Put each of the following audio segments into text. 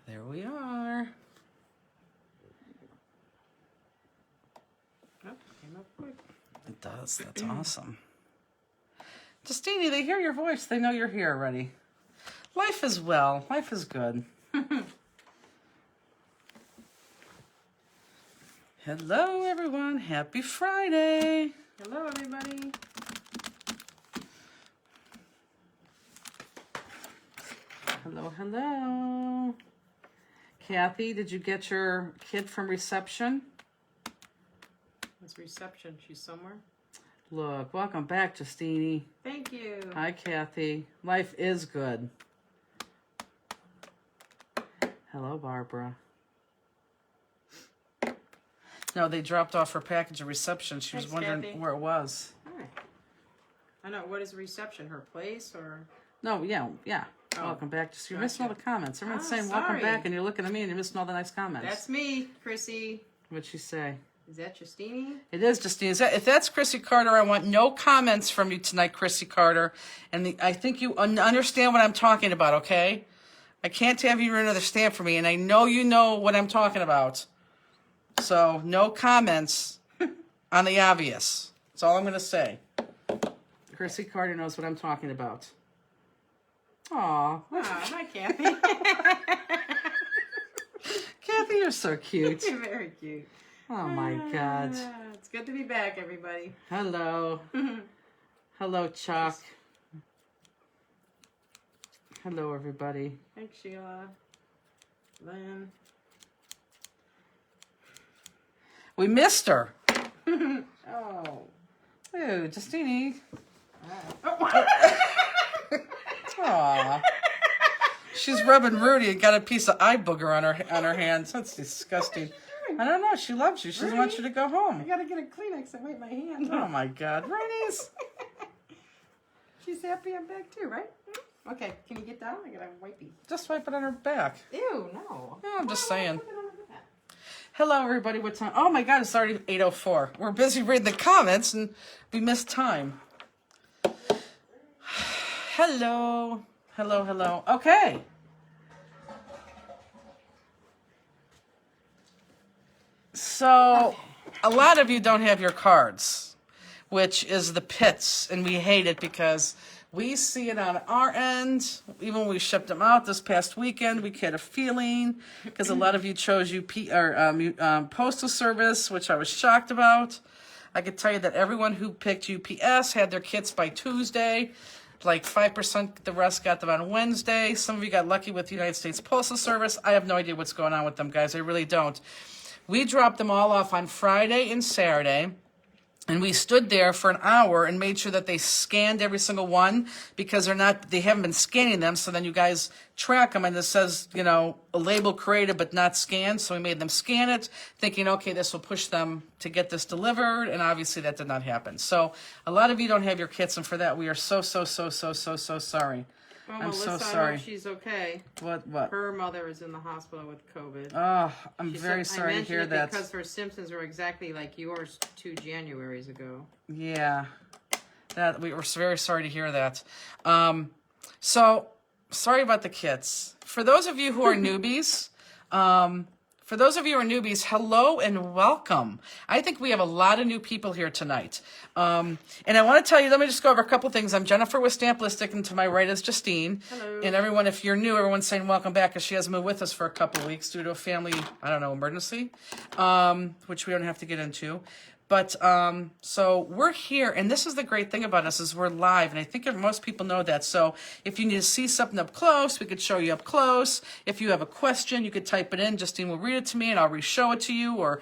There we are. Oh, came up quick. It does. That's awesome. Justine, they hear your voice. They know you're here already. Life is well. Life is good. Hello, everyone. Happy Friday. Hello, everybody. Hello, hello. Kathy, did you get your kid from reception? It's reception. She's somewhere. Look, welcome back, Justine. Thank you. Hi, Kathy. Life is good. Hello, Barbara. No, they dropped off her package at reception. She was Thanks, wondering Kathy. where it was. Hi. I know. What is reception? Her place or? No, yeah. Oh, Welcome back. You're missing all the gotcha. comments. Everyone's saying sorry. welcome back, and you're looking at me, and you're missing all the nice comments. That's me, Chrissy. What'd she say? Is that Justine? It is, Justine. If that's Chrissy Carter, I want no comments from you tonight, Chrissy Carter. And I think you understand what I'm talking about, okay? I can't have you run another stamp for me, and I know you know what I'm talking about. So, no comments on the obvious. That's all I'm going to say. Chrissy Carter knows what I'm talking about. Aw. Hi, Kathy. Kathy, you're so cute. You're very cute. Oh, my God. It's good to be back, everybody. Hello. Hello, Chuck. Hello, everybody. Thanks, Sheila. Lynn. We missed her. Oh. Ooh, Justine. Oh. Aw. She's rubbing Rudy and got a piece of eye booger on her hands. That's disgusting. I don't know. She loves you. She doesn't want you to go I home. gotta get a Kleenex and wipe my hand. Oh, my God. Rudy's. She's happy I'm back too, right? Okay, can you get down? I gotta wipe you. Just wipe it on her back. Ew, no. Yeah, I'm just saying. Put it on the back. Hello, everybody. What time? Oh, my God. It's already 8:04. We're busy reading the comments, and we missed time. Hello. Hello, hello. Okay. So, a lot of you don't have your cards, which is the pits, and we hate it because we see it on our end. Even when we shipped them out this past weekend, we had a feeling because a lot of you chose Postal Service, which I was shocked about. I could tell you that everyone who picked UPS had their kits by Tuesday. Like 5%, the rest got them on Wednesday. Some of you got lucky with the United States Postal Service. I have no idea what's going on with them, guys. I really don't. We dropped them all off on Friday and Saturday, and we stood there for an hour and made sure that they scanned every single one because they haven't been scanning them. So then you guys track them, and it says, a label created but not scanned. So we made them scan it, thinking, okay, this will push them to get this delivered, and obviously that did not happen. So a lot of you don't have your kits, and for that we are so sorry. Oh, I'm Melissa, so I sorry. hope she's okay. What? Her mother is in the hospital with COVID. Oh, I'm She very said- sorry I to hear mentioned it that. because her symptoms were exactly like yours 2 Januaries ago. Yeah, that we were very sorry to hear that. So sorry about the kits. For those of you who are newbies, hello and welcome. I think we have a lot of new people here tonight. And I want to tell you, let me just go over a couple things. I'm Jennifer with Stamp-Listic, and to my right is Justine. Hello. And everyone, if you're new, everyone's saying welcome back because she hasn't been with us for a couple of weeks due to a family, emergency, which we don't have to get into. But so we're here, and this is the great thing about us is we're live, and I think most people know that. So if you need to see something up close, we could show you up close. If you have a question, you could type it in. Justine will read it to me, and I'll re-show it to you, or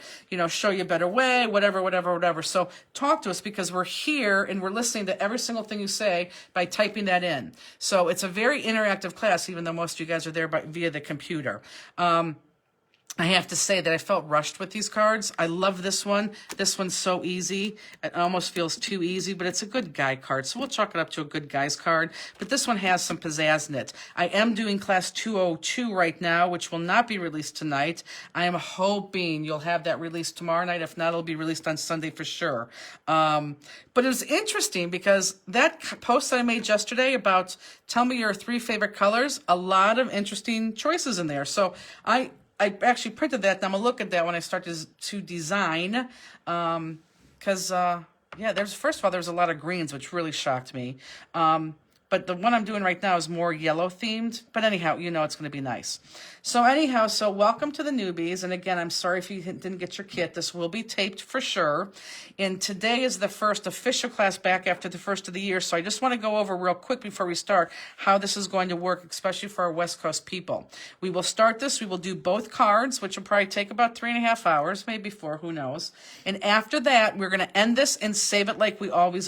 show you a better way, whatever. So talk to us because we're here and we're listening to every single thing you say by typing that in. So it's a very interactive class, even though most of you guys are there via the computer. I have to say that I felt rushed with these cards. I love this one. This one's so easy. It almost feels too easy, but it's a good guy card. So we'll chalk it up to a good guy's card. But this one has some pizzazz in it. I am doing class 202 right now, which will not be released tonight. I am hoping you'll have that released tomorrow night. If not, it'll be released on Sunday for sure. But it was interesting because that post that I made yesterday about tell me your 3 favorite colors, a lot of interesting choices in there. So I actually printed that, and I'm going to look at that when I start to design, because, yeah, first of all, there's a lot of greens, which really shocked me. But the one I'm doing right now is more yellow themed. But anyhow, you know it's going to be nice. So anyhow, so welcome to the newbies. And again, I'm sorry if you didn't get your kit. This will be taped for sure. And today is the first official class back after the first of the year. So I just want to go over real quick before we start how this is going to work, especially for our West Coast people. We will start this. We will do both cards, which will probably take about 3.5 hours, maybe 4, who knows. And after that, we're going to end this and save it like we always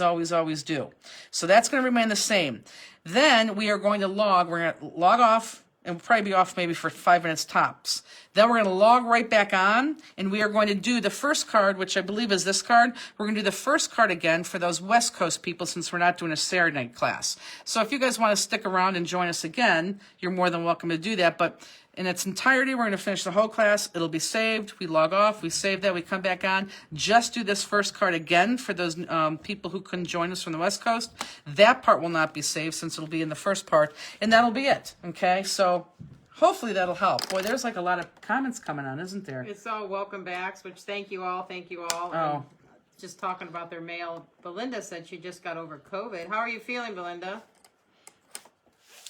do. So that's going to remain the same. Then we are going to log. We're going to log off, and we'll probably be off maybe for 5 minutes tops. Then we're going to log right back on, and we are going to do the first card, which I believe is this card. We're going to do the first card again for those West Coast people since we're not doing a Saturday night class. So if you guys want to stick around and join us again, you're more than welcome to do that. But in its entirety, we're going to finish the whole class. It'll be saved. We log off. We save that. We come back on. Just do this first card again for those people who couldn't join us from the West Coast. That part will not be saved since it'll be in the first part. And that'll be it. Okay? So hopefully that'll help. Boy, there's like a lot of comments coming on, isn't there? It's all welcome backs, which thank you all. Oh. And just talking about their mail, Belinda said she just got over COVID. How are you feeling, Belinda?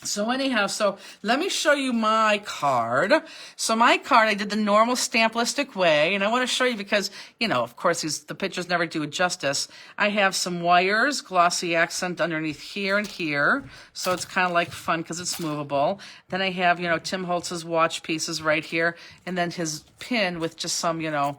So anyhow, so let me show you my card. So my card, I did the normal stamp-listic way, and I want to show you because, you know, of course, the pictures never do it justice. I have some wires, glossy accent underneath here and here, so it's kind of like fun because it's movable. Then I have, you know, Tim Holtz's watch pieces right here, and then his pin with just some, you know,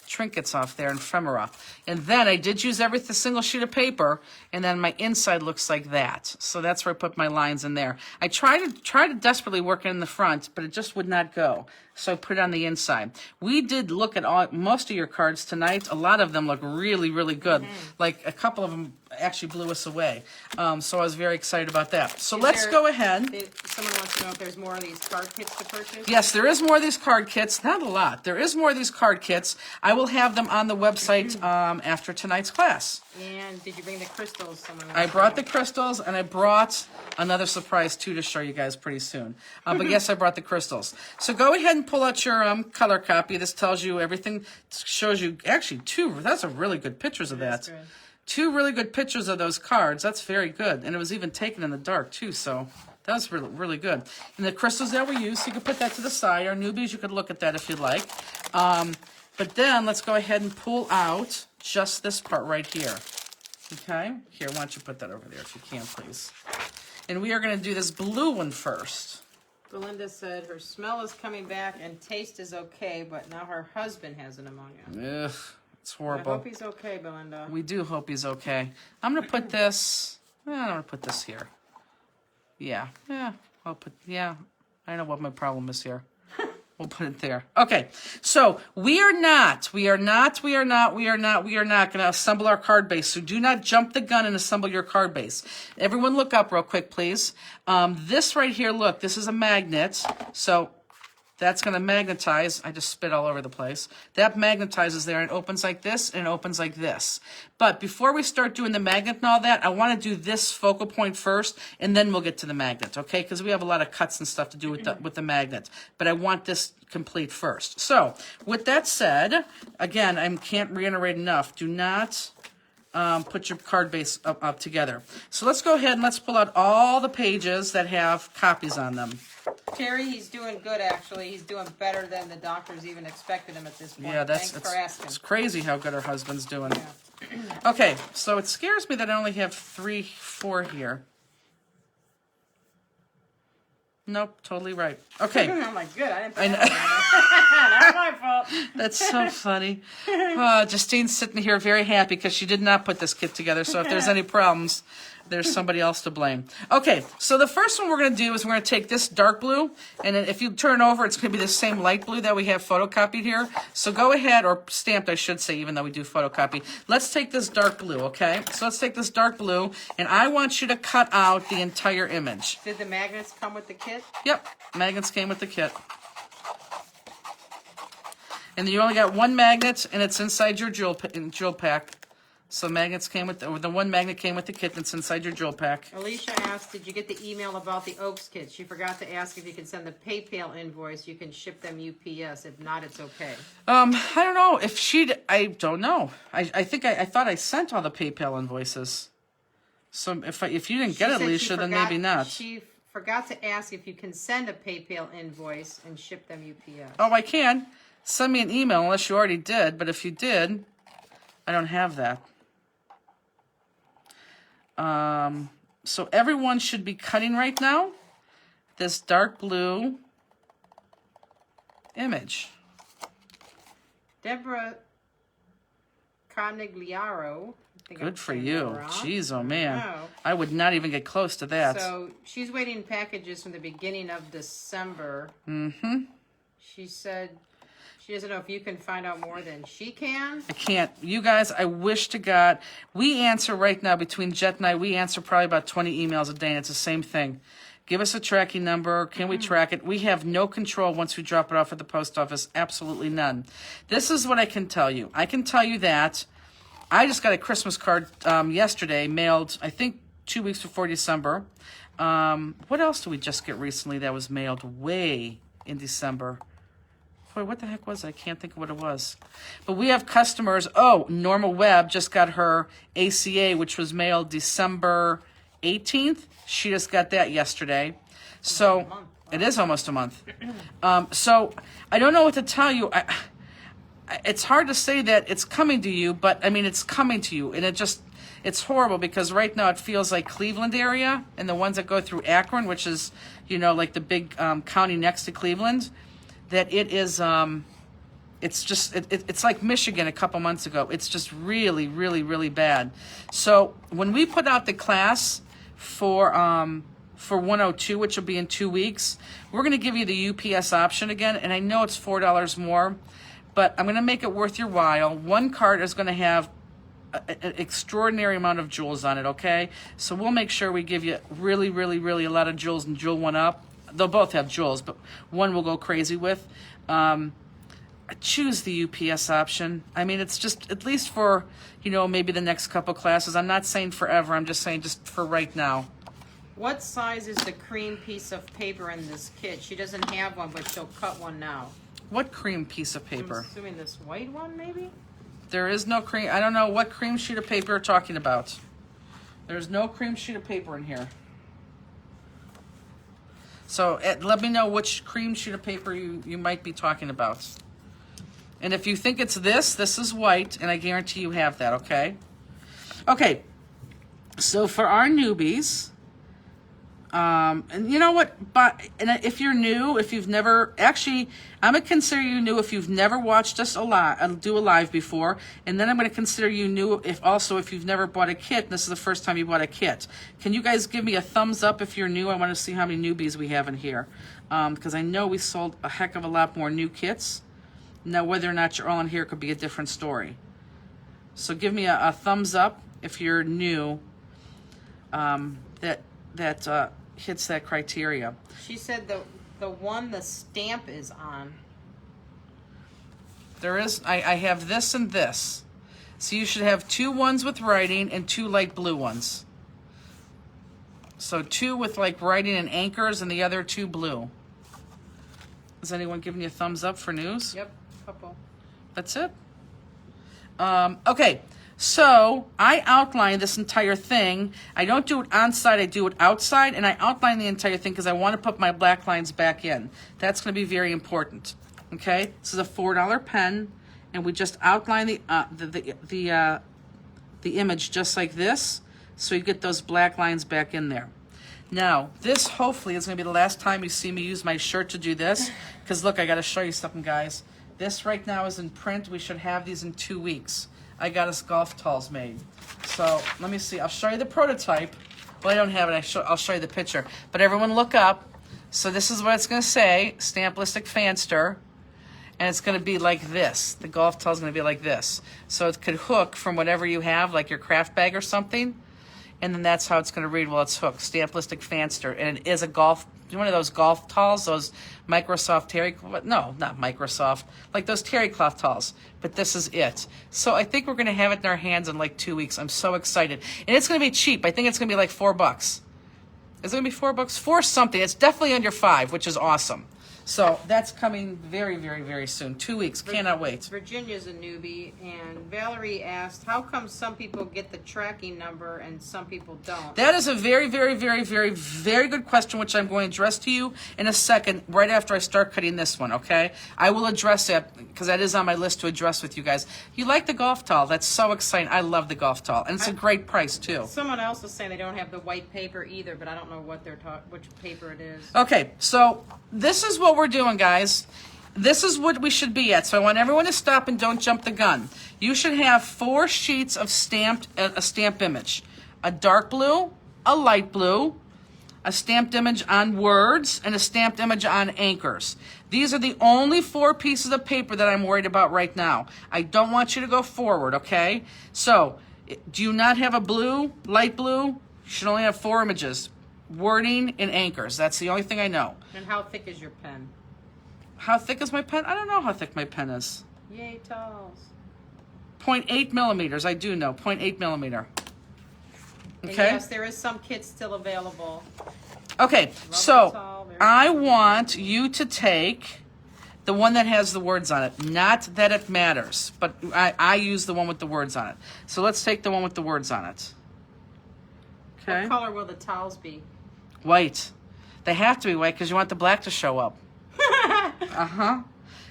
trinkets off there, ephemera. And then I did use a single sheet of paper, and then my inside looks like that. So that's where I put my lines in there. I tried to desperately work it in the front, but it just would not go. So I put it on the inside. We did look at most of your cards tonight. A lot of them look really, really good. Like a couple of them actually blew us away. So I was very excited about that. So let's go ahead. Someone wants to know if there's more of these card kits to purchase. Yes, there is more of these card kits. Not a lot. There is more of these card kits. I will have them on the website after tonight's class. And did you bring the crystals? I brought the crystals, and I brought another surprise, too, to show you guys pretty soon. But yes, I brought the crystals. So go ahead and pull out your color copy. This tells you everything. Shows you, actually, that's a really good pictures of that. Good. 2 really good pictures of those cards. That's very good. And it was even taken in the dark, too, so that was really, really good. And the crystals that we used, you can put that to the side. Our newbies, you could look at that if you'd like. But then let's go ahead and pull out just this part right here. Okay? Here, why don't you put that over there if you can, please. And we are going to do this blue one first. Belinda said her smell is coming back and taste is okay, but now her husband has an pneumonia. Ugh, it's horrible. I hope he's okay, Belinda. We do hope he's okay. I'm going to put this, I'm going to put this here. Yeah, I know what my problem is here. We'll put it there. Okay, so we are not going to assemble our card base. So do not jump the gun and assemble your card base. Everyone look up real quick, please. This right here, look, this is a magnet. So that's going to magnetize. I just spit all over the place. That magnetizes there and it opens like this and it opens like this. But before we start doing the magnet and all that, I want to do this focal point first and then we'll get to the magnet, okay? Because we have a lot of cuts and stuff to do with the magnet. But I want this complete first. So with that said, again, I can't reiterate enough. Do not put your card base up together. So let's go ahead and let's pull out all the pages that have copies on them. Terry, he's doing good, actually. He's doing better than the doctors even expected him at this point. Yeah, Thanks for asking. It's crazy how good her husband's doing. Yeah. Okay, so it scares me that I only have 4 here. Nope, totally right. Okay. I'm like, good. I didn't put I know. that. Not my fault. That's so funny. Justine's sitting here very happy because she did not put this kit together. So if there's any problems, there's somebody else to blame. Okay, so the first one we're going to do is we're going to take this dark blue, and then if you turn over, it's going to be the same light blue that we have photocopied here. So go ahead, or stamped, I should say, even though we do photocopy. Let's take this dark blue, okay? So let's take this dark blue, and I want you to cut out the entire image. Did the magnets come with the kit? Yep, magnets came with the kit. And you only got one magnet, and it's inside your jewel pack. So magnets came with the one magnet came with the kit that's inside your jewel pack. Alicia asked, did you get the email about the Oaks kit? She forgot to ask if you can send the PayPal invoice. You can ship them UPS. If not, it's okay. I don't know if I don't know. I think I thought I sent all the PayPal invoices. So if you didn't get it, Alicia, then maybe not. She forgot to ask if you can send a PayPal invoice and ship them UPS. Oh, I can. Send me an email unless you already did. But if you did, I don't have that. So everyone should be cutting right now this dark blue image. Deborah Conigliaro. Good for you. Jeez, oh man. Oh. I would not even get close to that. So she's waiting packages from the beginning of December. Mm-hmm. She said she doesn't know if you can find out more than she can. I can't. You guys, I wish to God. We answer right now, between Jet and I, we answer probably about 20 emails a day, and it's the same thing. Give us a tracking number. Can we track it? We have no control once we drop it off at the post office. Absolutely none. This is what I can tell you. I can tell you that I just got a Christmas card yesterday, mailed, I think, 2 weeks before December. What else did we just get recently that was mailed way in December? Boy, what the heck was it? I can't think of what it was. But we have customers. Oh, Norma Webb just got her ACA, which was mailed December 18th. She just got that yesterday. So it is almost a month. So I don't know what to tell you. It's hard to say that it's coming to you, but I mean, it's coming to you. And it's horrible because right now it feels like Cleveland area and the ones that go through Akron, which is, like the big county next to Cleveland, that it is, it's like Michigan a couple months ago. It's just really, really, really bad. So when we put out the class for 102, which will be in 2 weeks, we're going to give you the UPS option again. And I know it's $4 more, but I'm going to make it worth your while. One card is going to have an extraordinary amount of jewels on it, okay? So we'll make sure we give you really, really, really a lot of jewels and jewel one up. They'll both have jewels, but one we'll go crazy with. Choose the UPS option. I mean, it's just, at least for, maybe the next couple classes. I'm not saying forever. I'm just saying just for right now. What size is the cream piece of paper in this kit? She doesn't have one, but she'll cut one now. What cream piece of paper? I'm assuming this white one, maybe? There is no cream. I don't know what cream sheet of paper you're talking about. There's no cream sheet of paper in here. So let me know which cream sheet of paper you might be talking about. And if you think it's this is white, and I guarantee you have that, okay? Okay, so for our newbies, and you know what, if you're new, if you've never, actually, I'm going to consider you new if you've never watched us do a live before, and then I'm going to consider you new if you've never bought a kit, and this is the first time you bought a kit. Can you guys give me a thumbs up if you're new? I want to see how many newbies we have in here, because I know we sold a heck of a lot more new kits. Now, whether or not you're all in here could be a different story. So give me a thumbs up if you're new, that hits that criteria. She said the one the stamp is on. There is, I have this and this. So you should have 2 ones with writing and 2 light blue ones. So 2 with like writing and anchors and the other 2 blue. Is anyone giving you a thumbs up for news? Yep, couple. That's it? Okay. So I outline this entire thing. I don't do it on site, I do it outside, and I outline the entire thing because I want to put my black lines back in. That's going to be very important. Okay, this is a $4 pen, and we just outline the image just like this, so you get those black lines back in there. Now, this hopefully is going to be the last time you see me use my shirt to do this, because look, I got to show you something, guys. This right now is in print. We should have these in 2 weeks. I got us golf towels made. So let me see. I'll show you the prototype. Well, I don't have it. I'll show you the picture. But everyone look up. So this is what it's going to say, Stamp-listic Fanster. And it's going to be like this. The golf towel is going to be like this. So it could hook from whatever you have, like your craft bag or something. And then that's how it's going to read while it's hooked. Stamp-listic Fanster. And it is a golf, one of those golf towels, those Microsoft terry, no, not Microsoft, like those terry cloth towels. But this is it. So I think we're going to have it in our hands in like 2 weeks. I'm so excited. And it's going to be cheap. I think it's going to be like $4. Is it going to be $4? 4 something. It's definitely under 5, which is awesome. So that's coming very, very, very soon. 2 weeks. Cannot wait. Virginia's a newbie, and Valerie asked, how come some people get the tracking number and some people don't? That is a very, very, very, very, very good question, which I'm going to address to you in a second, right after I start cutting this one, okay? I will address it, because that is on my list to address with you guys. You like the golf towel. That's so exciting. I love the golf towel, and it's a great price, too. Someone else was saying they don't have the white paper either, but I don't know what which paper it is. Okay, so this is what we're doing, guys. This is what we should be at. So I want everyone to stop and don't jump the gun. You should have 4 sheets of a stamped image. A dark blue, a light blue, a stamped image on words, and a stamped image on anchors. These are the only 4 pieces of paper that I'm worried about right now. I don't want you to go forward, okay? So, do you not have a blue, light blue? You should only have 4 images. Wording and anchors. That's the only thing I know. And how thick is your pen? How thick is my pen? I don't know how thick my pen is. Yay, towels. 0.8 millimeters. I do know. 0.8 millimeter. And Okay? yes, there is some kits still available. Okay, Rubber so towel, very I good. want you to take the one that has the words on it. Not that it matters, but I use the one with the words on it. So let's take the one with the words on it. Okay? What color will the towels be? White. They have to be white because you want the black to show up. Uh-huh.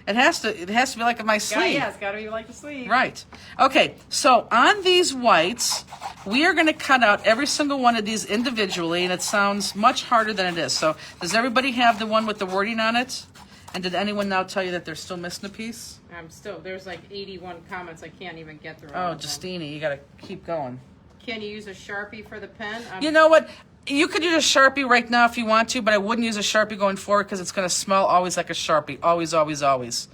It has to be like my sleeve. Yeah, it's got to be like the sleeve. Right. Okay, so on these whites, we are going to cut out every single one of these individually, and it sounds much harder than it is. So does everybody have the one with the wording on it? And did anyone now tell you that they're still missing a piece? There's like 81 comments. I can't even get through all Oh, of them. Justine, you got to keep going. Can you use a Sharpie for the pen? You know what? You could use a Sharpie right now if you want to, but I wouldn't use a Sharpie going forward because it's going to smell always like a Sharpie. Always, always, always.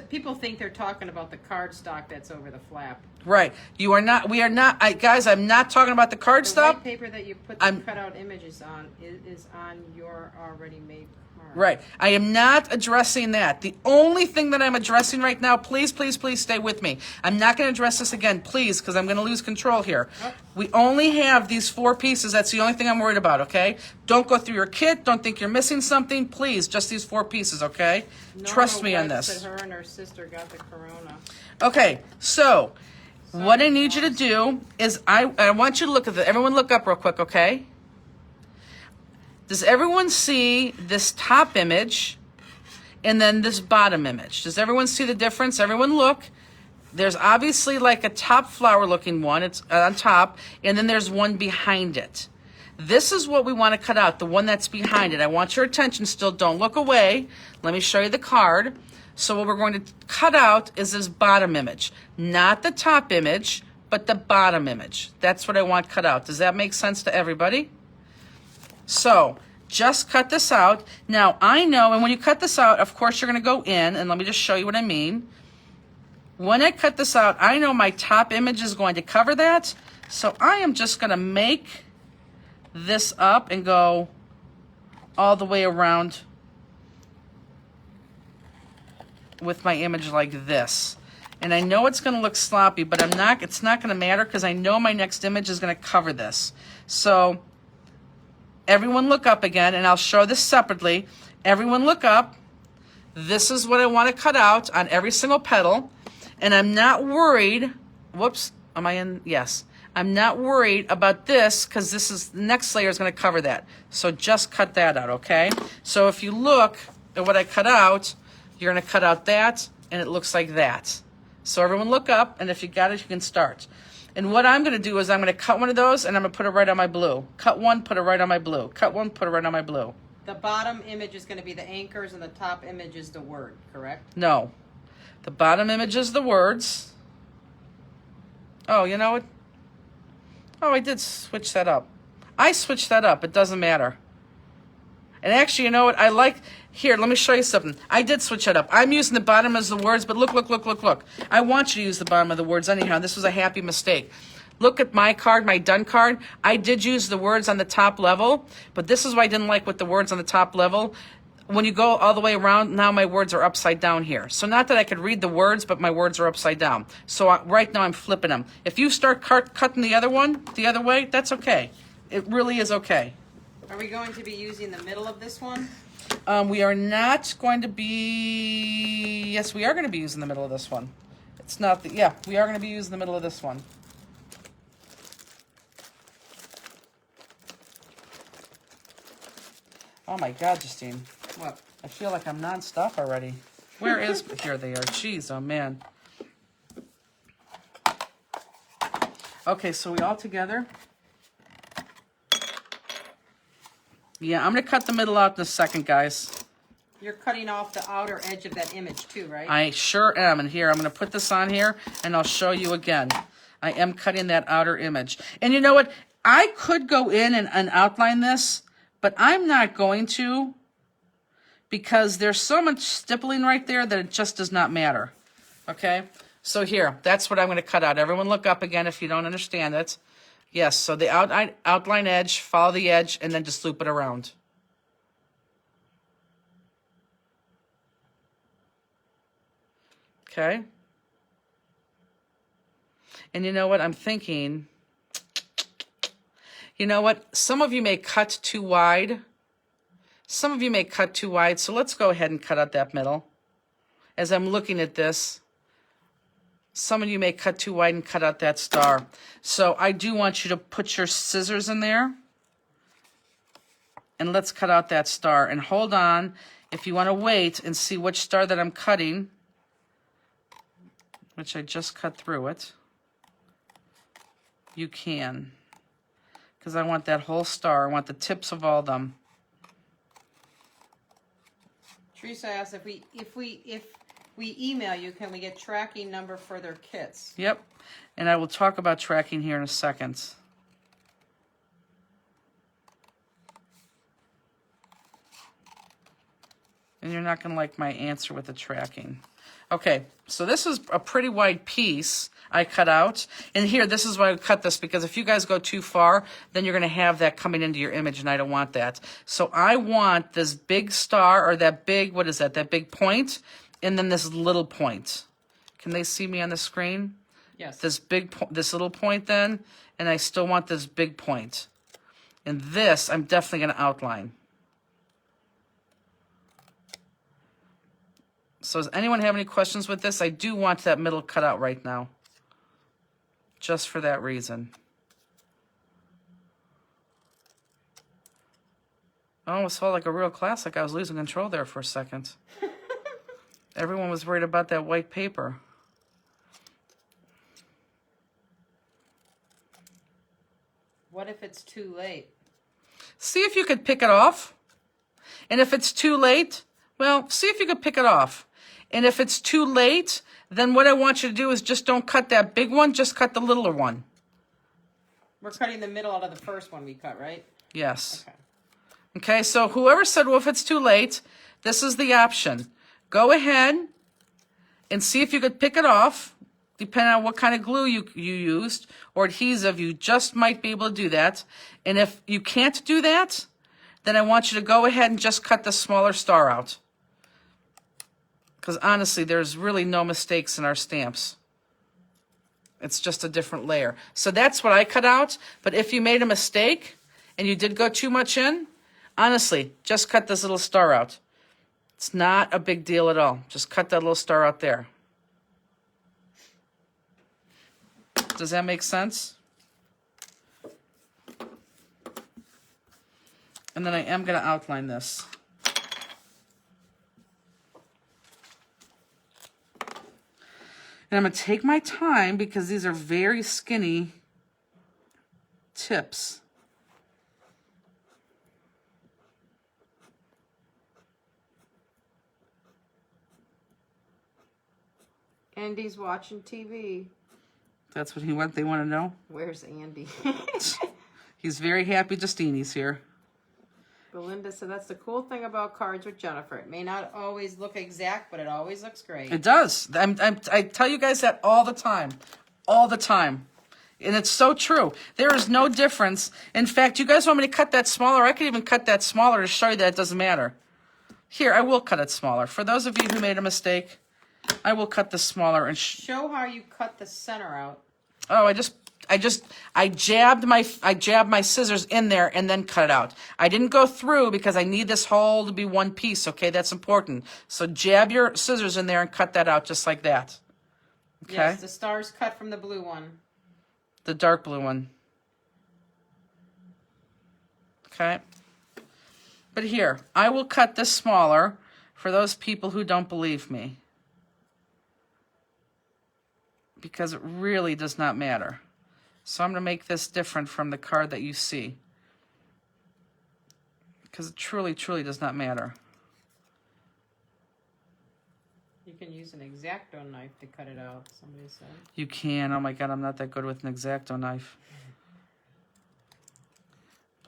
People think they're talking about the cardstock that's over the flap. Right. You are not. We are not. Guys, I'm not talking about the card The stuff. white paper that you put the cutout images on is on your already made card. Right. I am not addressing that. The only thing that I'm addressing right now, please, please, please stay with me. I'm not going to address this again, please, because I'm going to lose control here. Oh. We only have these 4 pieces. That's the only thing I'm worried about, okay? Don't go through your kit. Don't think you're missing something. Please, just these 4 pieces, okay? Trust me on Norma this. said her and her sister got the corona. Okay, so what I need you to do is I want you to look at everyone look up real quick, okay? Does everyone see this top image and then this bottom image? Does everyone see the difference? Everyone look. There's obviously like a top flower looking one. It's on top, and then there's one behind it. This is what we want to cut out, the one that's behind it. I want your attention still. Don't look away. Let me show you the card. So what we're going to cut out is this bottom image. Not the top image, but the bottom image. That's what I want cut out. Does that make sense to everybody? So just cut this out. Now, I know, and when you cut this out, of course, you're going to go in, and let me just show you what I mean. When I cut this out, I know my top image is going to cover that. So I am just going to make this up and go all the way around with my image like this. And I know it's going to look sloppy, but it's not going to matter because I know my next image is going to cover this. So everyone look up again, and I'll show this separately. Everyone look up. This is what I want to cut out on every single petal. And I'm not worried. Whoops. Am I in? Yes. I'm not worried about this because the next layer is going to cover that. So just cut that out, okay? So if you look at what I cut out, you're going to cut out that, and it looks like that. So everyone look up, and if you got it, you can start. And what I'm going to do is I'm going to cut one of those, and I'm going to put it right on my blue. Cut one, put it right on my blue. Cut one, put it right on my blue. The bottom image is going to be the anchors, and the top image is the word, correct? No. The bottom image is the words. Oh, you know what? Oh, I did switch that up. I switched that up. It doesn't matter. And actually, you know what? I like, here, let me show you something. I did switch it up. I'm using the bottom as the words, but look, look, look, look, look. I want you to use the bottom of the words anyhow. This was a happy mistake. Look at my card, my done card. I did use the words on the top level, but this is what I didn't like with the words on the top level. When you go all the way around, now my words are upside down here. So not that I could read the words, but my words are upside down. So right now I'm flipping them. If you start cutting the other one, the other way, that's okay. It really is okay. Are we going to be using the middle of this one? We are not going to be, yes, we are going to be using the middle of this one. It's not, yeah, we are going to be using the middle of this one. Oh my God, Justine. What? I feel like I'm nonstop already. Where is, here they are. Jeez, oh man. Okay, so we all together. Yeah, I'm going to cut the middle out in a second, guys. You're cutting off the outer edge of that image too, right? I sure am. And here, I'm going to put this on here, and I'll show you again. I am cutting that outer image. And you know what? I could go in and outline this, but I'm not going to, because there's so much stippling right there that it just does not matter. Okay? So here, that's what I'm going to cut out. Everyone look up again if you don't understand it. Yes, so the outline edge, follow the edge, and then just loop it around. Okay? And you know what? I'm thinking, you know what? Some of you may cut too wide. Some of you may cut too wide, so let's go ahead and cut out that middle. As I'm looking at this, some of you may cut too wide and cut out that star. So I do want you to put your scissors in there. And let's cut out that star. And hold on, if you want to wait and see which star that I'm cutting, which I just cut through it, you can. Because I want that whole star. I want the tips of all of them. Teresa asked if we email you, can we get tracking number for their kits? Yep. And I will talk about tracking here in a second. And you're not going to like my answer with the tracking. Okay, so this is a pretty wide piece I cut out. And here, this is why I cut this, because if you guys go too far, then you're going to have that coming into your image, and I don't want that. So I want this big star, or that big, what is that, that big point, and then this little point. Can they see me on the screen? Yes. This this little point then, and I still want this big point. And this, I'm definitely going to outline. So does anyone have any questions with this? I do want that middle cut out right now. Just for that reason. I almost felt like a real classic. I was losing control there for a second. Everyone was worried about that white paper. What if it's too late? See if you could pick it off. And if it's too late, well, see if you could pick it off. And if it's too late, then what I want you to do is just don't cut that big one, just cut the littler one. We're cutting the middle out of the first one we cut, right? Yes. Okay. Okay, so whoever said, well, if it's too late, this is the option. Go ahead and see if you could pick it off, depending on what kind of glue you used, or adhesive, you just might be able to do that. And if you can't do that, then I want you to go ahead and just cut the smaller star out. Because honestly, there's really no mistakes in our stamps. It's just a different layer. So that's what I cut out. But if you made a mistake and you did go too much in, honestly, just cut this little star out. It's not a big deal at all. Just cut that little star out there. Does that make sense? And then I am going to outline this. And I'm going to take my time because these are very skinny tips. Andy's watching TV. That's what they want to know. Where's Andy? He's very happy Justini's here. Belinda said that's the cool thing about cards with Jennifer. It may not always look exact, but it always looks great. It does. I tell you guys that all the time. All the time. And it's so true. There is no difference. In fact, you guys want me to cut that smaller? I could even cut that smaller to show you that it doesn't matter. Here, I will cut it smaller. For those of you who made a mistake, I will cut this smaller and show how you cut the center out. Oh, I jabbed my scissors in there and then cut it out. I didn't go through because I need this whole to be one piece, okay? That's important. So jab your scissors in there and cut that out just like that. Okay? Yes, the star's cut from the blue one. The dark blue one. Okay? But here, I will cut this smaller for those people who don't believe me. Because it really does not matter. So I'm going to make this different from the card that you see. Because it truly, truly does not matter. You can use an X-Acto knife to cut it out, somebody said. You can. Oh my God, I'm not that good with an X-Acto knife.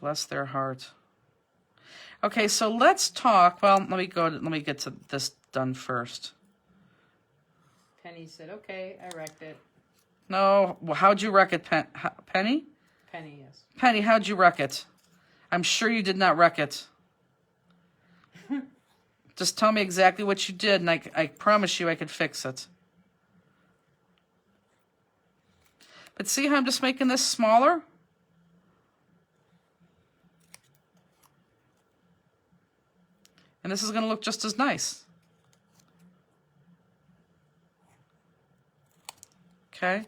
Bless their heart. Okay, so let's talk. Well, let me get to this done first. Penny said, okay, I wrecked it. No, well, how'd you wreck it, Penny? Penny, yes. Penny, how'd you wreck it? I'm sure you did not wreck it. Just tell me exactly what you did, and I promise you I could fix it. But see how I'm just making this smaller? And this is going to look just as nice. Okay?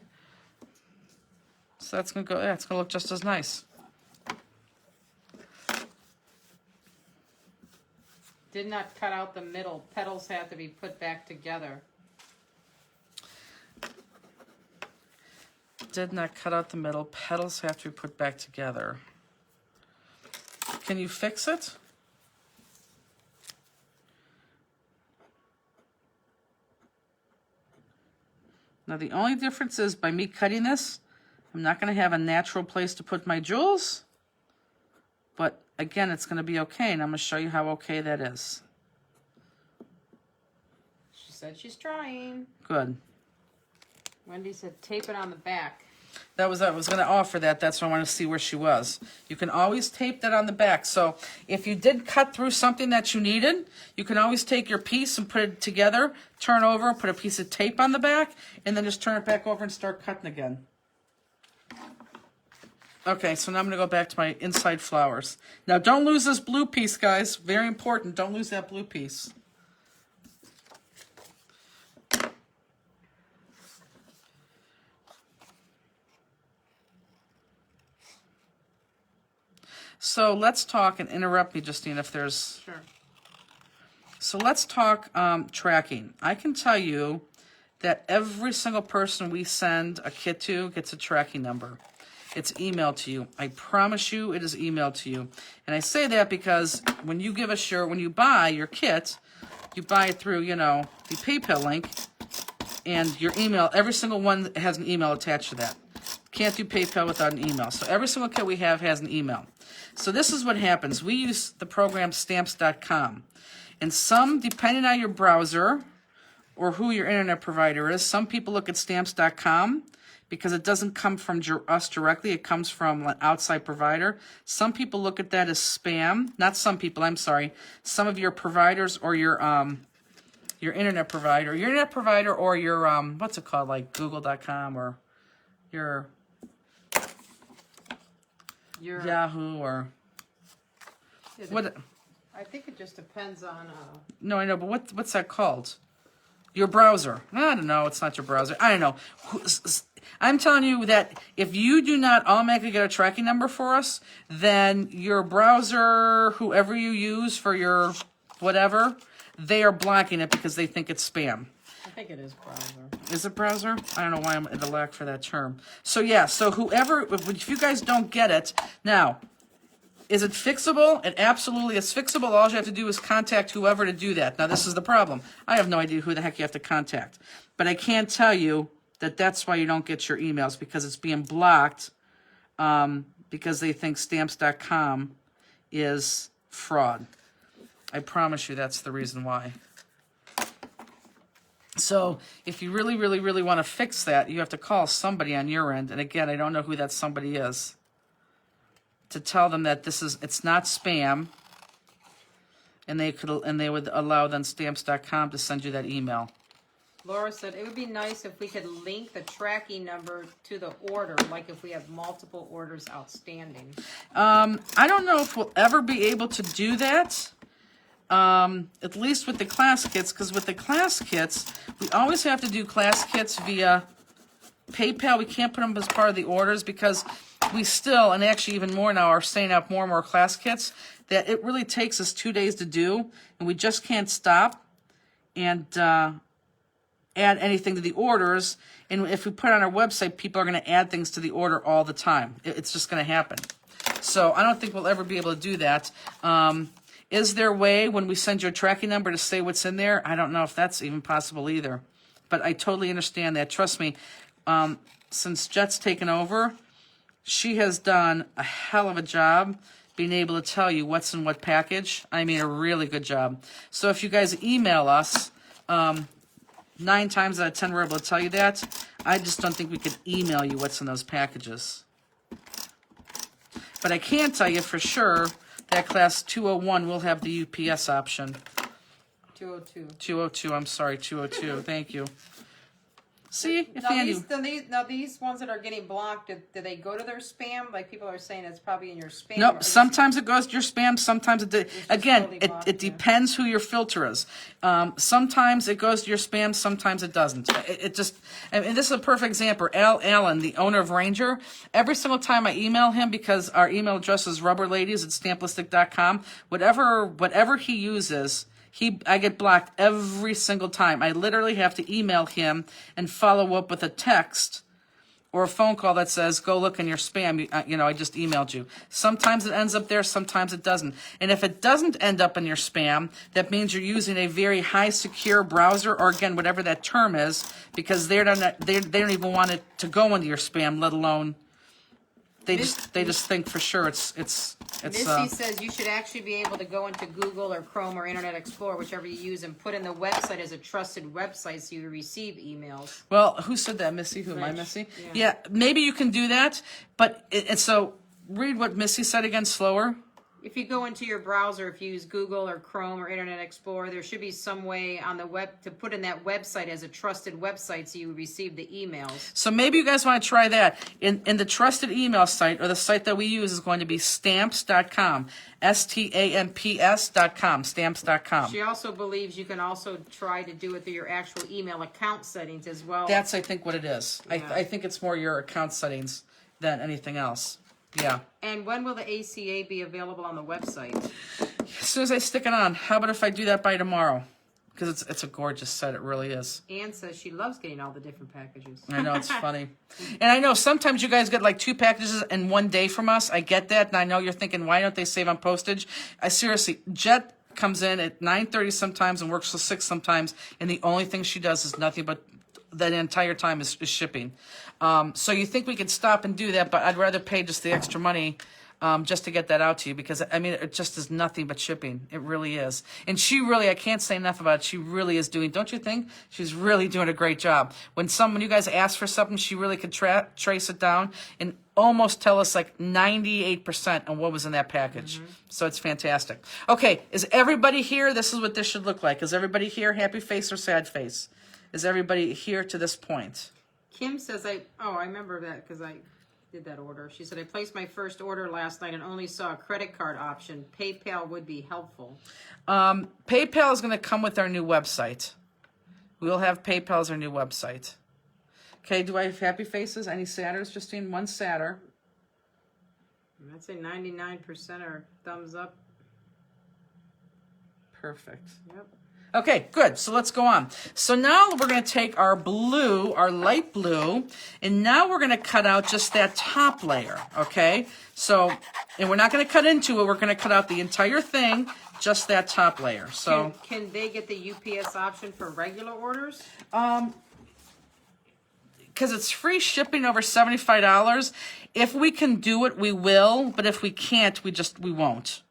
So that's going to go, yeah, it's going to look just as nice. Did not cut out the middle. Petals have to be put back together. Did not cut out the middle. Petals have to be put back together. Can you fix it? Now the only difference is by me cutting this, I'm not going to have a natural place to put my jewels. But again, it's going to be okay, and I'm going to show you how okay that is. She said she's trying. Good. Wendy said tape it on the back. I was going to offer that. That's why I want to see where she was. You can always tape that on the back. So if you did cut through something that you needed, you can always take your piece and put it together, turn over, put a piece of tape on the back, and then just turn it back over and start cutting again. Okay, so now I'm going to go back to my inside flowers. Now don't lose this blue piece, guys. Very important. Don't lose that blue piece. So let's talk, and interrupt me, Justine, if there's... Sure. So let's talk tracking. I can tell you that every single person we send a kit to gets a tracking number. It's emailed to you. I promise you it is emailed to you. And I say that because when you give us when you buy your kit, you buy it through, the PayPal link, and your email, every single one has an email attached to that. Can't do PayPal without an email. So every single kit we have has an email. So this is what happens. We use the program Stamps.com. And some, depending on your browser or who your internet provider is, some people look at Stamps.com because it doesn't come from us directly. It comes from an outside provider. Some people look at that as spam. Not some people, I'm sorry. Some of your providers or your internet provider. Your internet provider or your, what's it called, like Google.com or your Yahoo or what? I think it just depends on. No, I know, but what's that called? Your browser. I don't know. It's not your browser. I don't know. I'm telling you that if you do not automatically get a tracking number for us, then your browser, whoever you use for your whatever, they are blocking it because they think it's spam. I think it is browser. Is it browser? I don't know why I'm at a lack for that term. So yeah, so whoever, if you guys don't get it, now, is it fixable? It absolutely is fixable. All you have to do is contact whoever to do that. Now this is the problem. I have no idea who the heck you have to contact. But I can tell you that that's why you don't get your emails, because it's being blocked because they think stamps.com is fraud. I promise you that's the reason why. So if you really, really, really want to fix that, you have to call somebody on your end. And again, I don't know who that somebody is, to tell them that it's not spam, and they would allow then stamps.com to send you that email. Laura said it would be nice if we could link the tracking number to the order, like if we have multiple orders outstanding. I don't know if we'll ever be able to do that. At least with the class kits, because with the class kits, we always have to do class kits via PayPal. We can't put them as part of the orders because we still, and actually even more now, are setting up more and more class kits that it really takes us 2 days to do, and we just can't stop and add anything to the orders. And if we put it on our website, people are going to add things to the order all the time. It's just going to happen. So I don't think we'll ever be able to do that. Is there a way when we send you a tracking number to say what's in there? I don't know if that's even possible either. But I totally understand that. Trust me, since Jet's taken over, she has done a hell of a job being able to tell you what's in what package. I mean, a really good job. So if you guys email us, 9 times out of 10 we're able to tell you that. I just don't think we could email you what's in those packages. But I can tell you for sure that class 201 will have the UPS option. 202. 202, I'm sorry, 202. Thank you. See, if Now Andy... these ones that are getting blocked, do they go to their spam? Like people are saying it's probably in your spam. Nope, sometimes it goes to your spam, sometimes it... Again, totally blocked, it depends who your filter is. Sometimes it goes to your spam, sometimes it doesn't. It just... And this is a perfect example. Al Allen, the owner of Ranger, every single time I email him, because our email address is rubberladies@stamplistic.com, whatever he uses... I get blocked every single time. I literally have to email him and follow up with a text or a phone call that says, go look in your spam. I just emailed you. Sometimes it ends up there, sometimes it doesn't. And if it doesn't end up in your spam, that means you're using a very high secure browser, or again, whatever that term is, because they don't even want it to go into your spam, let alone... They just think for sure it's Missy says you should actually be able to go into Google or Chrome or Internet Explorer, whichever you use, and put in the website as a trusted website so you receive emails. Well, who said that, Missy? Who am I, Missy? Yeah. Yeah, maybe you can do that, but and so read what Missy said again slower. If you go into your browser, if you use Google or Chrome or Internet Explorer, there should be some way on the web to put in that website as a trusted website so you receive the emails. So maybe you guys want to try that. In the trusted email site, or the site that we use, is going to be stamps.com. STAMPS.com. Stamps.com. She also believes you can also try to do it through your actual email account settings as well. That's, I think, what it is. Yeah. I think it's more your account settings than anything else. Yeah. And when will the ACA be available on the website? As soon as I stick it on. How about if I do that by tomorrow? Because it's a gorgeous set. It really is. Ann says she loves getting all the different packages. I know, it's funny. And I know sometimes you guys get like 2 packages in one day from us. I get that. And I know you're thinking, why don't they save on postage? Seriously, Jet comes in at 9:30 sometimes and works till 6 sometimes. And the only thing she does is nothing but that entire time is shipping. So you think we could stop and do that, but I'd rather pay just the extra money just to get that out to you, because, I mean, it just is nothing but shipping. It really is. And she really, I can't say enough about it, she really is doing, don't you think? She's really doing a great job. When you guys ask for something, she really could trace it down and almost tell us like 98% on what was in that package. Mm-hmm. So it's fantastic. Okay, is everybody here? This is what this should look like. Is everybody here happy face or sad face? Is everybody here to this point? Kim says, I remember that because I did that order. She said, I placed my first order last night and only saw a credit card option. PayPal would be helpful. PayPal is going to come with our new website. We'll have PayPal as our new website. Okay, do I have happy faces? Any sadders, Justine? One sadder. I'd say 99% are thumbs up. Perfect. Yep. Okay, good. So let's go on. So now we're going to take our blue, our light blue, and now we're going to cut out just that top layer, okay? So, and we're not going to cut into it. We're going to cut out the entire thing, just that top layer. So Can they get the UPS option for regular orders? because it's free shipping over $75. If we can do it, we will. But if we can't, we won't.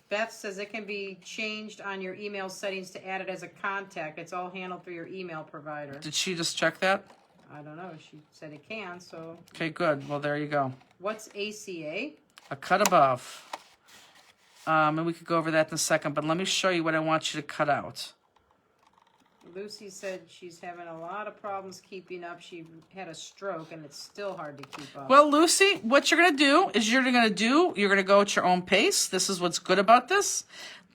Beth says it can be changed on your email settings to add it as a contact. It's all handled through your email provider. Did she just check that? I don't know. She said it can, so. Okay, good. Well, there you go. What's ACA? A cut above. And we could go over that in a second, but let me show you what I want you to cut out. Lucy said she's having a lot of problems keeping up. She had a stroke and it's still hard to keep up. Well, Lucy, what you're going to do is you're going to go at your own pace. This is what's good about this.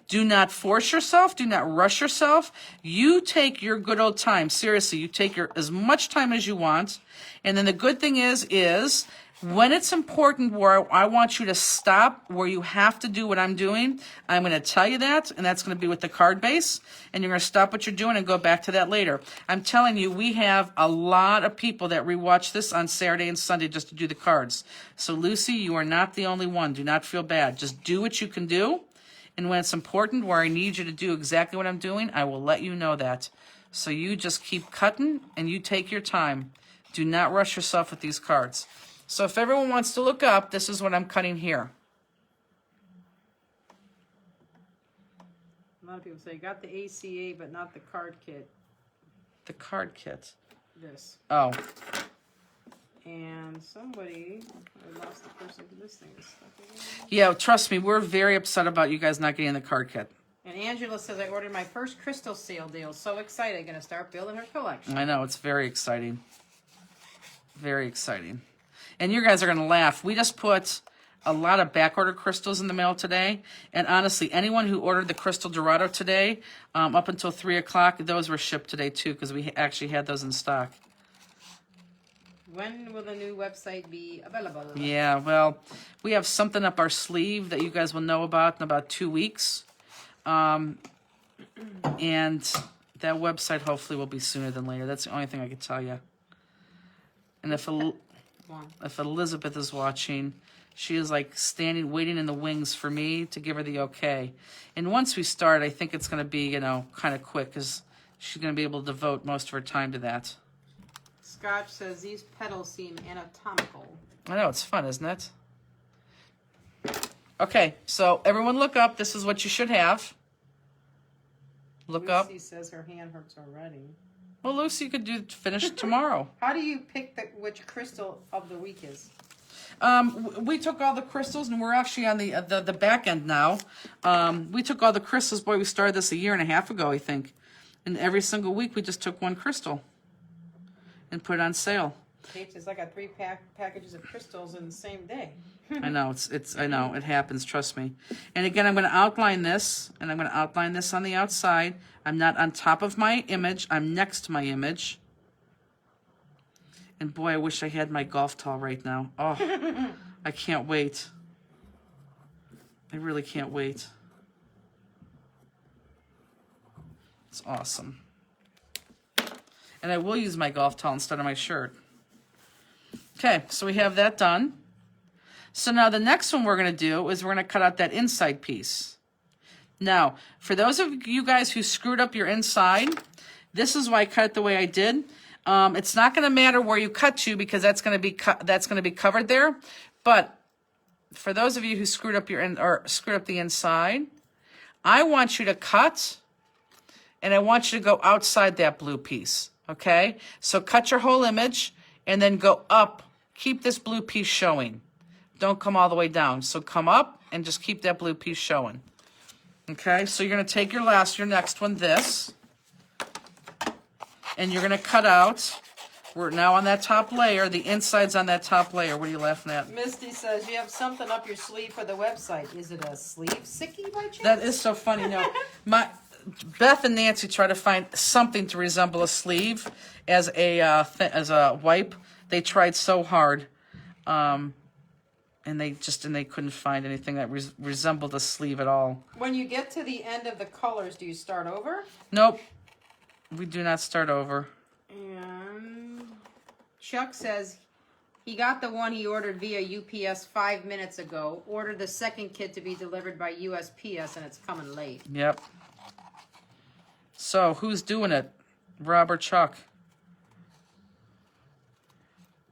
Do not force yourself. Do not rush yourself. You take your good old time. Seriously, you take as much time as you want. And then the good thing is when it's important where I want you to stop, where you have to do what I'm doing, I'm going to tell you that, and that's going to be with the card base, and you're going to stop what you're doing and go back to that later. I'm telling you, we have a lot of people that rewatch this on Saturday and Sunday just to do the cards. So, Lucy, you are not the only one. Do not feel bad. Just do what you can do, and when it's important where I need you to do exactly what I'm doing, I will let you know that. So you just keep cutting, and you take your time. Do not rush yourself with these cards. So if everyone wants to look up, this is what I'm cutting here. A lot of people say, got the ACA, but not the card kit. The card kit. This. Oh. And somebody, I lost the person to this thing. Yeah, trust me, we're very upset about you guys not getting the card kit. And Angela says, I ordered my first crystal sale deal. So excited. Going to start building her collection. I know, it's very exciting. Very exciting. And you guys are going to laugh. We just put a lot of back order crystals in the mail today. And honestly, anyone who ordered the Crystal Dorado today, up until 3 o'clock, those were shipped today too, because we actually had those in stock. When will the new website be available? Yeah, well, we have something up our sleeve that you guys will know about in about 2 weeks. And that website hopefully will be sooner than later. That's the only thing I can tell you. And if Elizabeth is watching, she is like standing, waiting in the wings for me to give her the okay. And once we start, I think it's going to be, kind of quick because she's going to be able to devote most of her time to that. Scotch says these petals seem anatomical. I know, it's fun, isn't it? Okay, so everyone look up. This is what you should have. Look up. Lucy says her hand hurts already. Well, Lucy, you could finish tomorrow. How do you pick which crystal of the week is? We took all the crystals, and we're actually on the back end now. We took all the crystals. Boy, we started this 1.5 years ago, I think. And every single week, we just took one crystal and put it on sale. Kate says I got 3 packages of crystals in the same day. I know I know it happens. Trust me. And again, I'm going to outline this, and I'm going to outline this on the outside. I'm not on top of my image. I'm next to my image. And boy, I wish I had my golf towel right now. Oh, I can't wait. I really can't wait. It's awesome. And I will use my golf towel instead of my shirt. Okay, so we have that done. So now the next one we're going to do is we're going to cut out that inside piece. Now, for those of you guys who screwed up your inside, this is why I cut it the way I did. It's not going to matter where you cut to because that's going to be covered there. But for those of you who screwed up the inside, I want you to cut, and I want you to go outside that blue piece. Okay, so cut your whole image and then go up. Keep this blue piece showing. Don't come all the way down. So come up and just keep that blue piece showing. Okay, so you're going to take your next one, this, and you're going to cut out. We're now on that top layer. The inside's on that top layer. What are you laughing at? Misty says you have something up your sleeve for the website. Is it a sleeve sickie by chance? That is so funny. No, Beth and Nancy try to find something to resemble a sleeve as a wipe. They tried so hard, and they couldn't find anything that resembled a sleeve at all. When you get to the end of the colors, do you start over? Nope, we do not start over. And Chuck says he got the one he ordered via UPS 5 minutes ago. Ordered the second kit to be delivered by USPS, and it's coming late. Yep. So who's doing it? Rob or Chuck?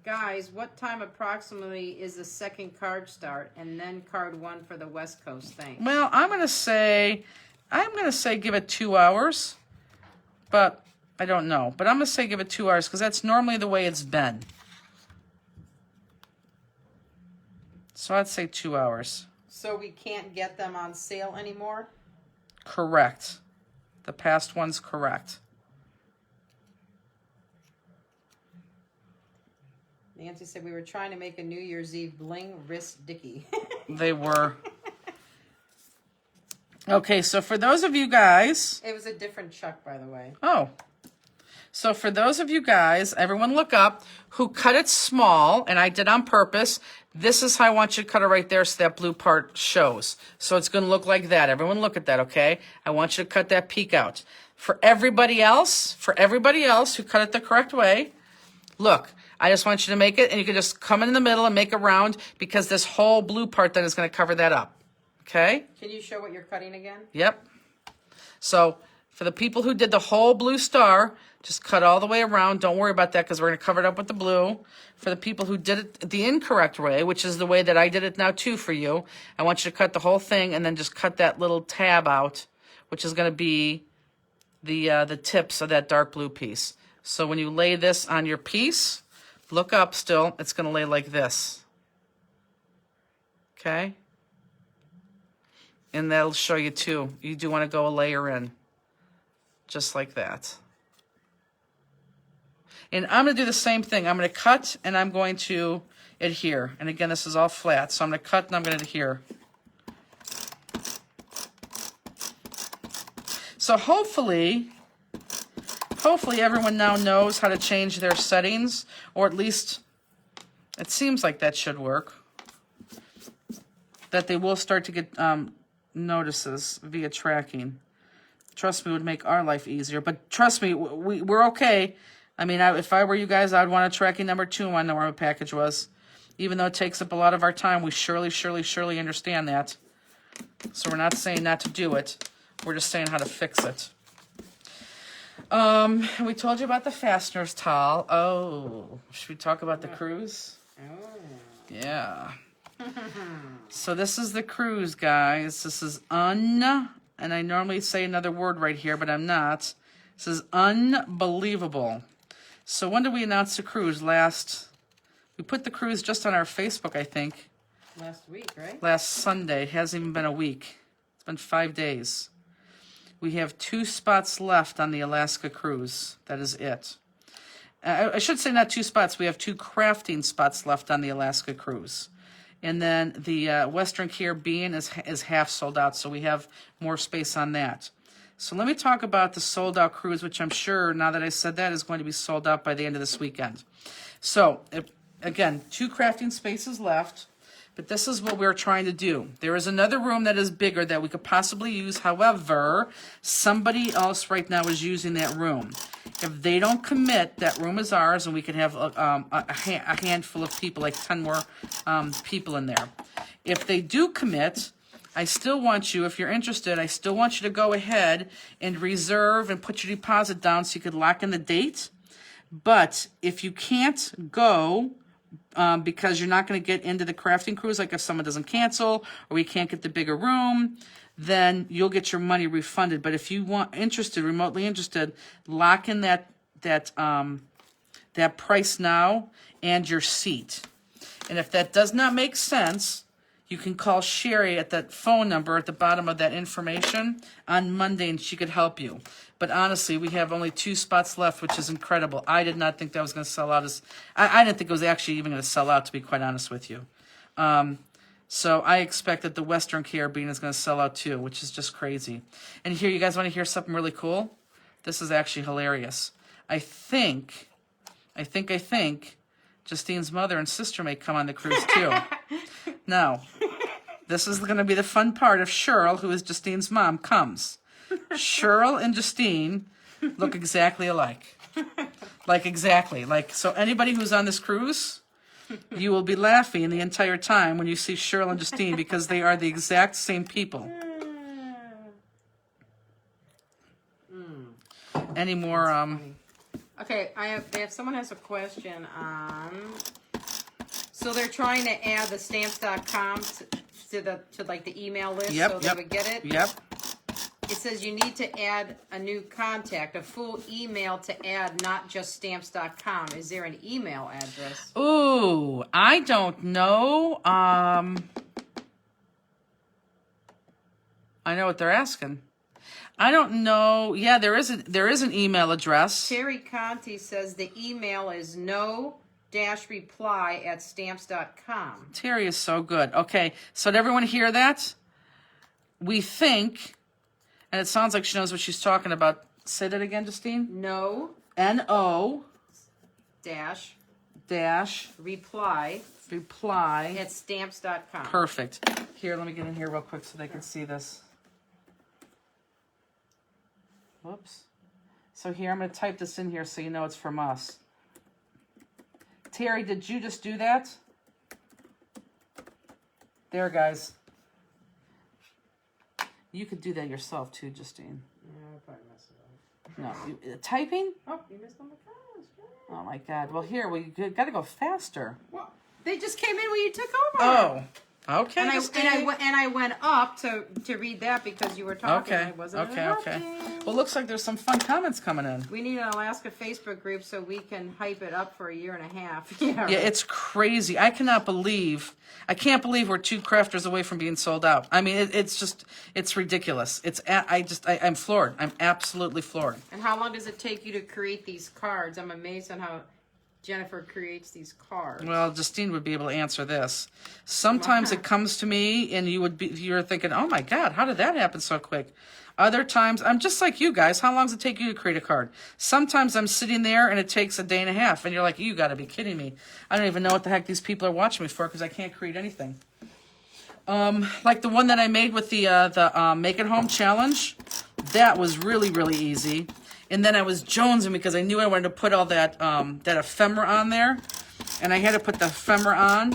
guys, what time approximately is the second card start, and then card 1 for the West Coast? Thanks. Well, I'm gonna say give it 2 hours, but I don't know. But I'm gonna say give it 2 hours because that's normally the way it's been. So I'd say 2 hours. So we can't get them on sale anymore? Correct. The past one's correct. Nancy said we were trying to make a New Year's Eve bling wrist dicky. They were. Okay, so for those of you guys... It was a different Chuck, by the way. Oh. So for those of you guys, everyone look up, who cut it small, and I did on purpose, this is how I want you to cut it right there so that blue part shows. So it's going to look like that. Everyone look at that, okay? I want you to cut that peak out. For everybody else who cut it the correct way, look, I just want you to make it, and you can just come in the middle and make a round because this whole blue part then is going to cover that up. Okay? Can you show what you're cutting again? Yep. So for the people who did the whole blue star, just cut all the way around. Don't worry about that because we're going to cover it up with the blue. For the people who did it the incorrect way, which is the way that I did it now too for you, I want you to cut the whole thing and then just cut that little tab out, which is going to be the tips of that dark blue piece. So when you lay this on your piece, look up still, it's going to lay like this. Okay? And that'll show you too. You do want to go a layer in. Just like that. And I'm going to do the same thing. I'm going to cut and I'm going to adhere. And again, this is all flat. So I'm going to cut and I'm going to adhere. So hopefully everyone now knows how to change their settings. Or at least it seems like that should work. That they will start to get notices via tracking. Trust me, it would make our life easier. But trust me, we're okay. I mean, if I were you guys, I'd want a tracking number 2 and know where my package was. Even though it takes up a lot of our time, we surely understand that. So we're not saying not to do it. We're just saying how to fix it. We told you about the fasteners towel. Oh, should we talk about the cruise? Oh. Yeah. So this is the cruise, guys. This is and I normally say another word right here, but I'm not. This is unbelievable. So when did we announce the cruise? We put the cruise just on our Facebook, I think. Last week, right? Last Sunday. It hasn't even been a week. It's been 5 days. We have 2 spots left on the Alaska cruise. That is it. I should say not 2 spots. We have 2 crafting spots left on the Alaska cruise. And then the Western Caribbean is half sold out, so we have more space on that. So let me talk about the sold out cruise, which I'm sure, now that I said that, is going to be sold out by the end of this weekend. So, again, 2 crafting spaces left, but this is what we're trying to do. There is another room that is bigger that we could possibly use. However, somebody else right now is using that room. If they don't commit, that room is ours, and we can have a handful of people, like 10 more people in there. If they do commit, I still want you, if you're interested, I still want you to go ahead and reserve and put your deposit down so you could lock in the date. But if you can't go because you're not going to get into the crafting cruise, like if someone doesn't cancel or we can't get the bigger room, then you'll get your money refunded. But if you remotely interested, lock in that price now and your seat. And if that does not make sense, you can call Sherry at that phone number at the bottom of that information on Monday, and she could help you. But honestly, we have only 2 spots left, which is incredible. I did not think that was going to sell out. I didn't think it was actually even going to sell out, to be quite honest with you. So I expect that the Western Caribbean is going to sell out too, which is just crazy. And here, you guys want to hear something really cool? This is actually hilarious. I think Justine's mother and sister may come on the cruise too. Now, this is going to be the fun part if Cheryl, who is Justine's mom, comes. Cheryl and Justine look exactly alike. Exactly. So anybody who's on this cruise, you will be laughing the entire time when you see Cheryl and Justine because they are the exact same people. Any more? Okay, if someone has a question on So they're trying to add the stamps.com to like the email list so they would get it. Yep. It says you need to add a new contact, a full email to add, not just stamps.com. Is there an email address? Ooh, I don't know. I know what they're asking. I don't know. Yeah, there is an email address. Terry Conti says the email is no-reply@stamps.com. Terry is so good. Okay, so did everyone hear that? We think, and it sounds like she knows what she's talking about. Say that again, Justine. No No dash reply at stamps.com. Perfect. Here, let me get in here real quick so they can see this. Whoops. So here, I'm going to type this in here so you know it's from us. Terry, did you just do that? There, guys. You could do that yourself too, Justine. Yeah, I'll probably mess it up. No, typing? Oh, you missed on the cards. Oh my God. Well, here, we got to go faster. Well, they just came in when you took over. Oh, okay. And Justine. I went up to read that because you were talking. Okay. I wasn't Okay. interrupting. Well, looks like there's some fun comments coming in. We need an Alaska Facebook group so we can hype it up for a year and a half. Yeah, Yeah, it's crazy. I can't believe we're 2 crafters away from being sold out. I mean, it's ridiculous. I'm floored. I'm absolutely floored. And how long does it take you to create these cards? I'm amazed on how Jennifer creates these cards. Well, Justine would be able to answer this. Sometimes it comes to me and you're thinking, oh my God, how did that happen so quick? Other times, I'm just like you guys. How long does it take you to create a card? Sometimes I'm sitting there and it takes a day and a half, and you're like, you got to be kidding me. I don't even know what the heck these people are watching me for because I can't create anything. Like the one that I made with the Make It Home Challenge, that was really, really easy. And then I was jonesing because I knew I wanted to put all that ephemera on there, and I had to put the ephemera on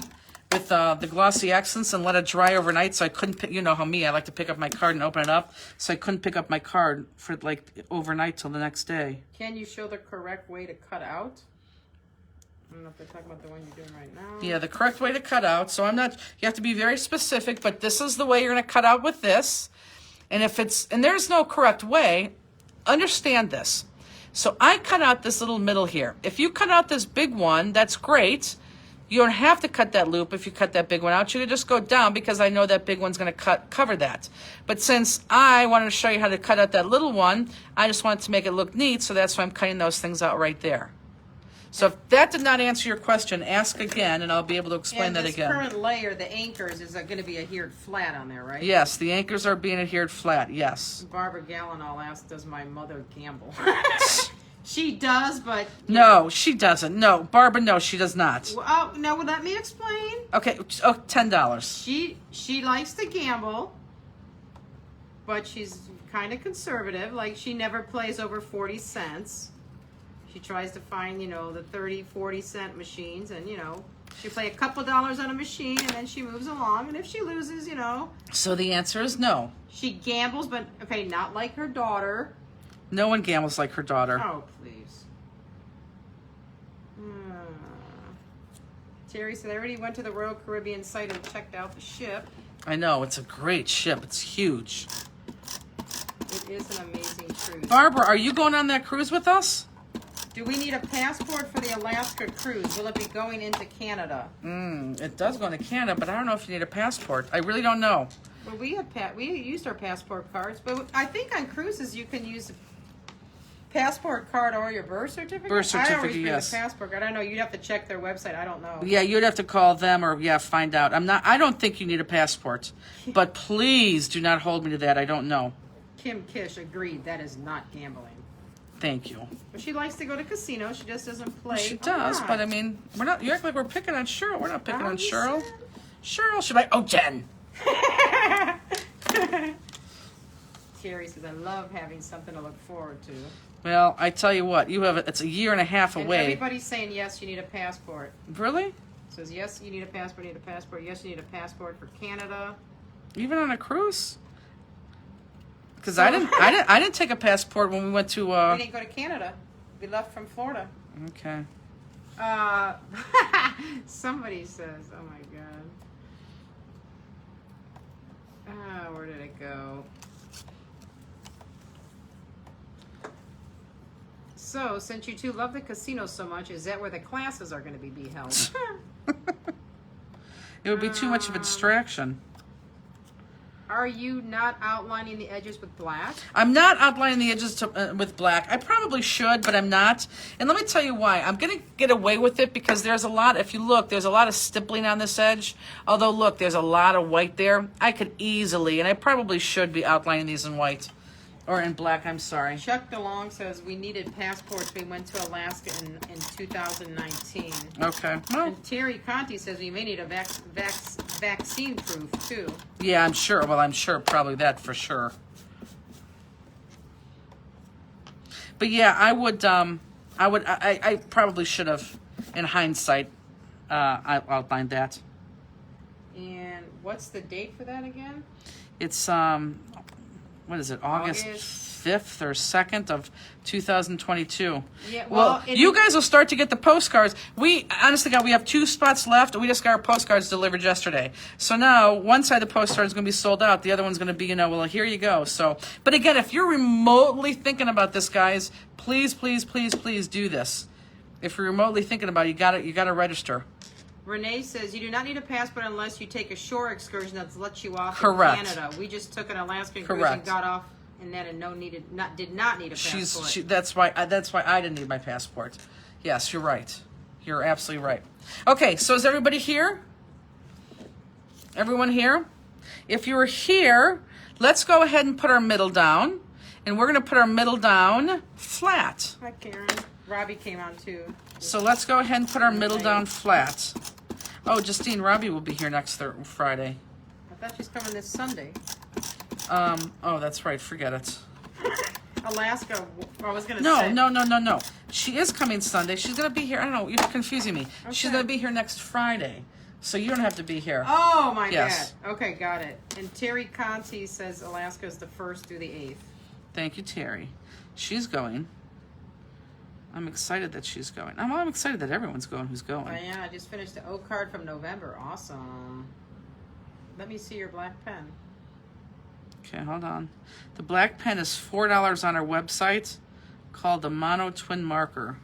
with the glossy accents and let it dry overnight, so I couldn't pick, you know how me, I like to pick up my card and open it up, so I couldn't pick up my card for like overnight till the next day. Can you show the correct way to cut out? I don't know if they're talking about the one you're doing right now. Yeah, the correct way to cut out, so you have to be very specific, but this is the way you're going to cut out with this, and there's no correct way, understand this. So I cut out this little middle here. If you cut out this big one, that's great. You don't have to cut that loop if you cut that big one out. You can just go down because I know that big one's going to cover that. But since I wanted to show you how to cut out that little one, I just wanted to make it look neat, so that's why I'm cutting those things out right there. So if that did not answer your question, ask again, and I'll be able to explain that again. And this current layer, the anchors, is going to be adhered flat on there, right? Yes, the anchors are being adhered flat, yes. Barbara Gallinall asked, does my mother gamble? She does, but... No, she doesn't. No, Barbara, no, she does not. Oh, no, let me explain. Okay, $10. She likes to gamble, but she's kind of conservative. Like, she never plays over 40 cents. She tries to find, the 30, 40 cent machines, and, she'll play a couple dollars on a machine, and then she moves along, and if she loses, So the answer is no. She gambles, but, okay, not like her daughter. No one gambles like her daughter. Oh, please. Terry said, I already went to the Royal Caribbean site and checked out the ship. I know, it's a great ship. It's huge. It is an amazing cruise. Barbara, are you going on that cruise with us? Do we need a passport for the Alaska cruise? Will it be going into Canada? It does go into Canada, but I don't know if you need a passport. I really don't know. Well, we used our passport cards, but I think on cruises you can use a passport card or your birth certificate. Birth certificate, I always bring yes. a passport card. I don't know. You'd have to check their website. I don't know. Yeah, you'd have to call them or find out. I don't think you need a passport, but please do not hold me to that. I don't know. Kim Kish agreed. That is not gambling. Thank you. But she likes to go to casinos. She just doesn't play. She does, a lot. but I mean, we're not. You act like we're picking on Cheryl. We're not picking on you Cheryl. said. Cheryl should be. Oh, Jen. Terry says, I love having something to look forward to. Well, I tell you what, it's a year and a half And away. everybody's saying, yes, you need a passport. Really? Says, yes, you need a passport, you need a passport. Yes, you need a passport for Canada. Even on a cruise? Because I didn't take a passport when we went to. We didn't go to Canada. We left from Florida. Okay. Somebody says, oh my god. Where did it go? So, since you two love the casino so much, is that where the classes are going to be held? It would be too much of a distraction. Are you not outlining the edges with black? I'm not outlining the edges with black. I probably should, but I'm not. And let me tell you why. I'm going to get away with it because there's a lot, if you look, there's a lot of stippling on this edge. Although, look, there's a lot of white there. I could easily, and I probably should be outlining these in white. Or in black, I'm sorry. Chuck DeLong says we needed passports. We went to Alaska in 2019. Okay. Well, And Terry Conti says we may need a vaccine proof too. yeah, I'm sure. Well, I'm sure probably that for sure. But yeah, I probably should have, in hindsight, I outlined that. And what's the date for that again? It's what is it? August 5th or 2nd of 2022. Yeah, well, you guys will start to get the postcards. We, honestly, God, we have 2 spots left. We just got our postcards delivered yesterday. So now, one side of the postcard is going to be sold out. The other one's going to be, well, here you go. So, but again, if you're remotely thinking about this, guys, please, please, please, please do this. If you're remotely thinking about it, you got to register. Renee says you do not need a passport unless you take a shore excursion that lets you off Correct. in Canada. We just took an Alaskan cruise Correct. and got off and then did not need a passport. That's why I didn't need my passport. Yes, you're right. You're absolutely right. Okay, so is everybody here? Everyone here? If you're here, let's go ahead and put our middle down. And we're going to put our middle down flat. Hi, Karen. Robbie came on too. So let's go ahead and put our middle down flat. Oh, Justine, Robbie will be here next Friday. I thought she's coming this Sunday. Oh, that's right. Forget it. Alaska, I was going to say. No. She is coming Sunday. She's going to be here. I don't know. You're confusing me. Okay. She's going to be here next Friday. So you don't have to be here. Oh, my Yes. God. Okay, got it. And Terry Conti says Alaska is the 1st through the 8th. Thank you, Terry. She's going. I'm excited that she's going. I'm excited that everyone's going who's going. Oh, yeah, I just finished the O card from November. Awesome. Let me see your black pen. Okay, hold on. The black pen is $4 on our website called the Mono Twin Marker.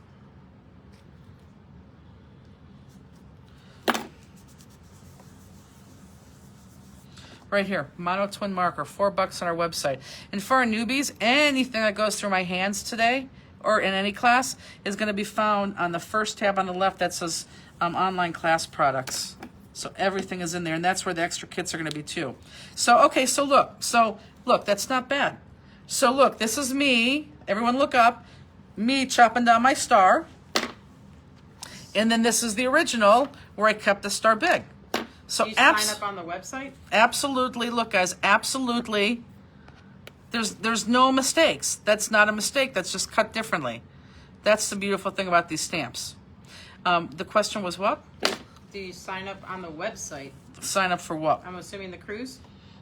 Right here, Mono Twin Marker, $4 on our website. And for our newbies, anything that goes through my hands today or in any class is going to be found on the first tab on the left that says online class products. So everything is in there, and that's where the extra kits are going to be too. So, okay, so look, that's not bad. So look, this is me. Everyone look up. Me chopping down my star. And then this is the original where I kept the star big. So Do you sign up on the website? Absolutely. Look, guys, absolutely. There's no mistakes. That's not a mistake. That's just cut differently. That's the beautiful thing about these stamps. The question was what? Do you sign up on the website? Sign up for what? I'm assuming the cruise?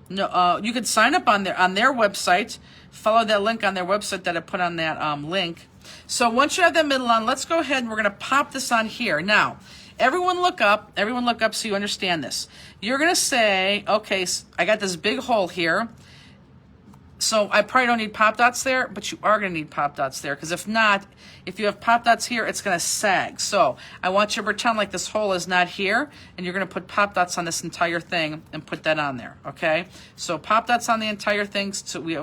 No, you could sign up on their website. Follow that link on their website that I put on that link. So once you have that middle on, let's go ahead and we're going to pop this on here. Now, everyone look up so you understand this. You're going to say, okay, I got this big hole here. So I probably don't need pop dots there, but you are going to need pop dots there, because if not, if you have pop dots here, it's going to sag. So I want you to pretend like this hole is not here, and you're going to put pop dots on this entire thing and put that on there, okay? So pop dots on the entire thing so we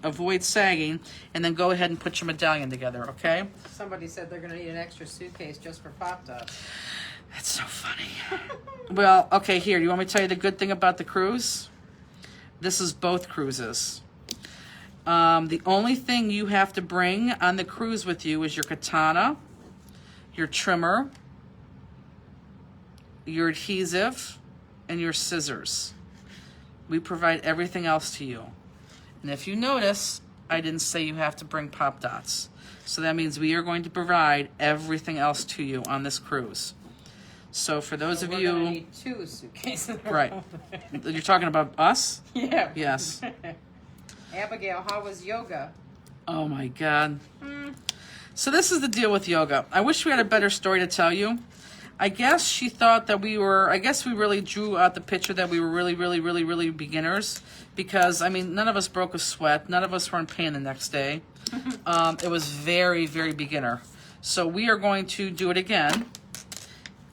avoid sagging, and then go ahead and put your medallion together, okay? Somebody said they're going to need an extra suitcase just for pop dots. That's so funny. Well, okay, here, do you want me to tell you the good thing about the cruise? This is both cruises. The only thing you have to bring on the cruise with you is your katana, your trimmer, your adhesive, and your scissors. We provide everything else to you. And if you notice, I didn't say you have to bring pop dots. So that means we are going to provide everything else to you on this cruise. So for those of We're you... going to need 2 suitcases. Right. You're talking about us? Yeah. Yes. Abigail, how was yoga? Oh my God. So this is the deal with yoga. I wish we had a better story to tell you. I guess she thought that we really drew out the picture that we were really, really, really, really beginners. Because, I mean, none of us broke a sweat. None of us were in pain the next day. It was very, very beginner. So we are going to do it again.